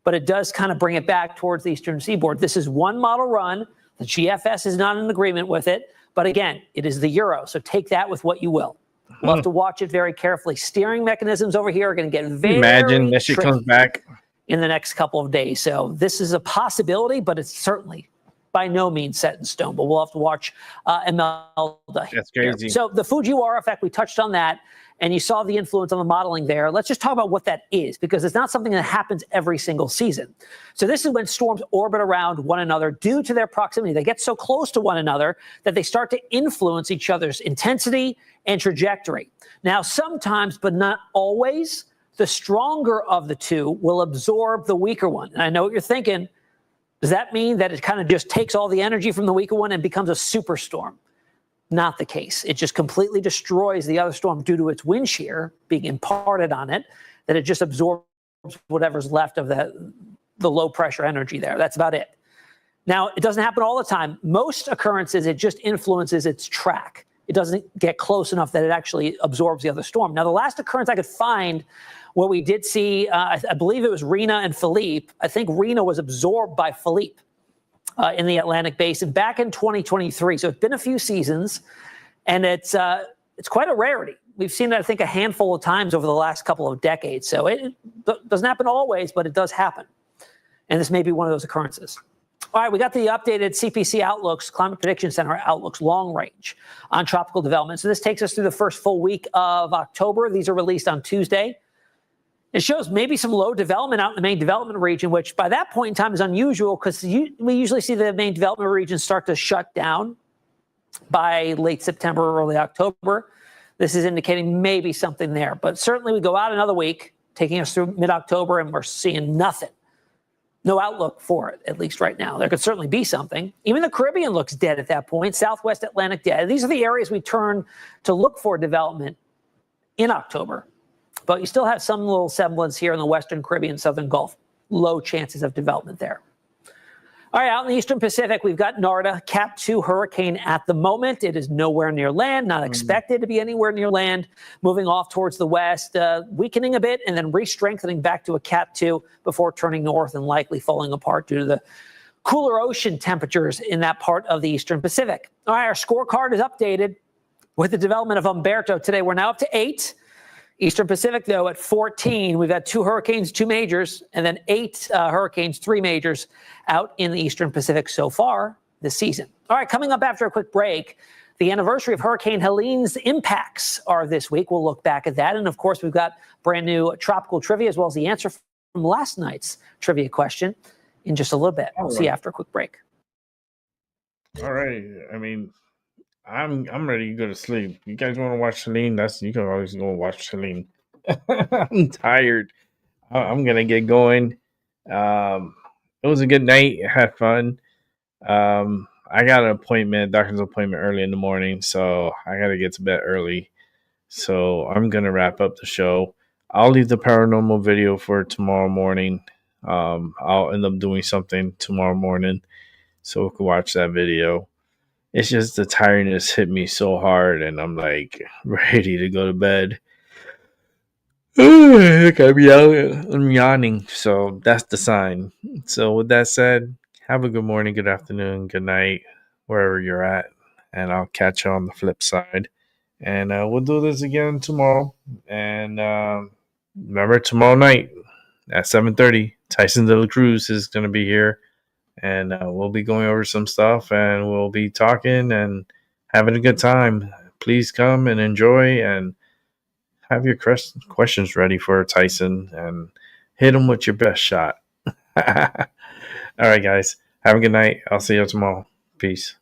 But it does kind of bring it back towards the eastern seaboard. This is one model run. The GFS is not in agreement with it. But again, it is the Euro, so take that with what you will. We'll have to watch it very carefully. Steering mechanisms over here are going to get very Imagine that shit comes back in the next couple of days. So this is a possibility, but it's certainly by no means set in stone. But we'll have to watch Imelda. That's crazy. So the Fujiwara effect, we touched on that, and you saw the influence on the modeling there. Let's just talk about what that is, because it's not something that happens every single season. So this is when storms orbit around one another due to their proximity. They get so close to one another that they start to influence each other's intensity and trajectory. Now, sometimes, but not always, the stronger of the two will absorb the weaker one. And I know what you're thinking. Does that mean that it kind of just takes all the energy from the weaker one and becomes a superstorm? Not the case. It just completely destroys the other storm due to its wind shear being imparted on it, that it just absorbs whatever's left of the low pressure energy there. That's about it. Now, it doesn't happen all the time. Most occurrences, it just influences its track. It doesn't get close enough that it actually absorbs the other storm. Now, the last occurrence I could find where we did see, I believe it was Rena and Philippe. I think Rena was absorbed by Philippe in the Atlantic Basin back in 2023. So it's been a few seasons, and it's quite a rarity. We've seen it, I think, a handful of times over the last couple of decades. So it doesn't happen always, but it does happen. And this may be one of those occurrences. All right, we got the updated CPC outlooks, Climate Prediction Center outlooks, long range on tropical development. So this takes us through the first full week of October. These are released on Tuesday. It shows maybe some low development out in the main development region, which by that point in time is unusual because we usually see the main development region start to shut down by late September or early October. This is indicating maybe something there. But certainly we go out another week, taking us through mid-October, and we're seeing nothing. No outlook for it, at least right now. There could certainly be something. Even the Caribbean looks dead at that point. Southwest Atlantic dead. These are the areas we turn to look for development in October. But you still have some little semblance here in the Western Caribbean, Southern Gulf. Low chances of development there. All right, out in the Eastern Pacific, we've got Narda, Cat 2 hurricane at the moment. It is nowhere near land, not expected to be anywhere near land, moving off towards the west, weakening a bit, and then re-strengthening back to a Cat 2 before turning north and likely falling apart due to the cooler ocean temperatures in that part of the Eastern Pacific. All right, our scorecard is updated with the development of Humberto today. We're now up to 8. Eastern Pacific, though, at 14. We've had 2 hurricanes, 2 majors, and then 8 hurricanes, 3 majors out in the Eastern Pacific so far this season. All right, coming up after a quick break, the anniversary of Hurricane Helene's impacts are this week. We'll look back at that. And, of course, we've got brand new tropical trivia as well as the answer from last night's trivia question in just a little bit. We'll see you after a quick break. All right. I mean, I'm ready to go to sleep. You guys want to watch Helene? You can always go watch Helene. I'm tired. I'm gonna get going. It was a good night. I had fun. I got an appointment, doctor's appointment early in the morning, so I gotta get to bed early. So I'm gonna wrap up the show. I'll leave the paranormal video for tomorrow morning. I'll end up doing something tomorrow morning, so we can watch that video. It's just the tiredness hit me so hard, and I'm like ready to go to bed. I'm yawning, so that's the sign. So with that said, have a good morning, good afternoon, good night, wherever you're at, and I'll catch you on the flip side. And we'll do this again tomorrow. And remember, tomorrow night at 7:30, Tyson De La Cruz is going to be here. And we'll be going over some stuff, and we'll be talking and having a good time. Please come and enjoy, and have your questions ready for Tyson, and hit him with your best shot. All right, guys. Have a good night. I'll see you tomorrow. Peace.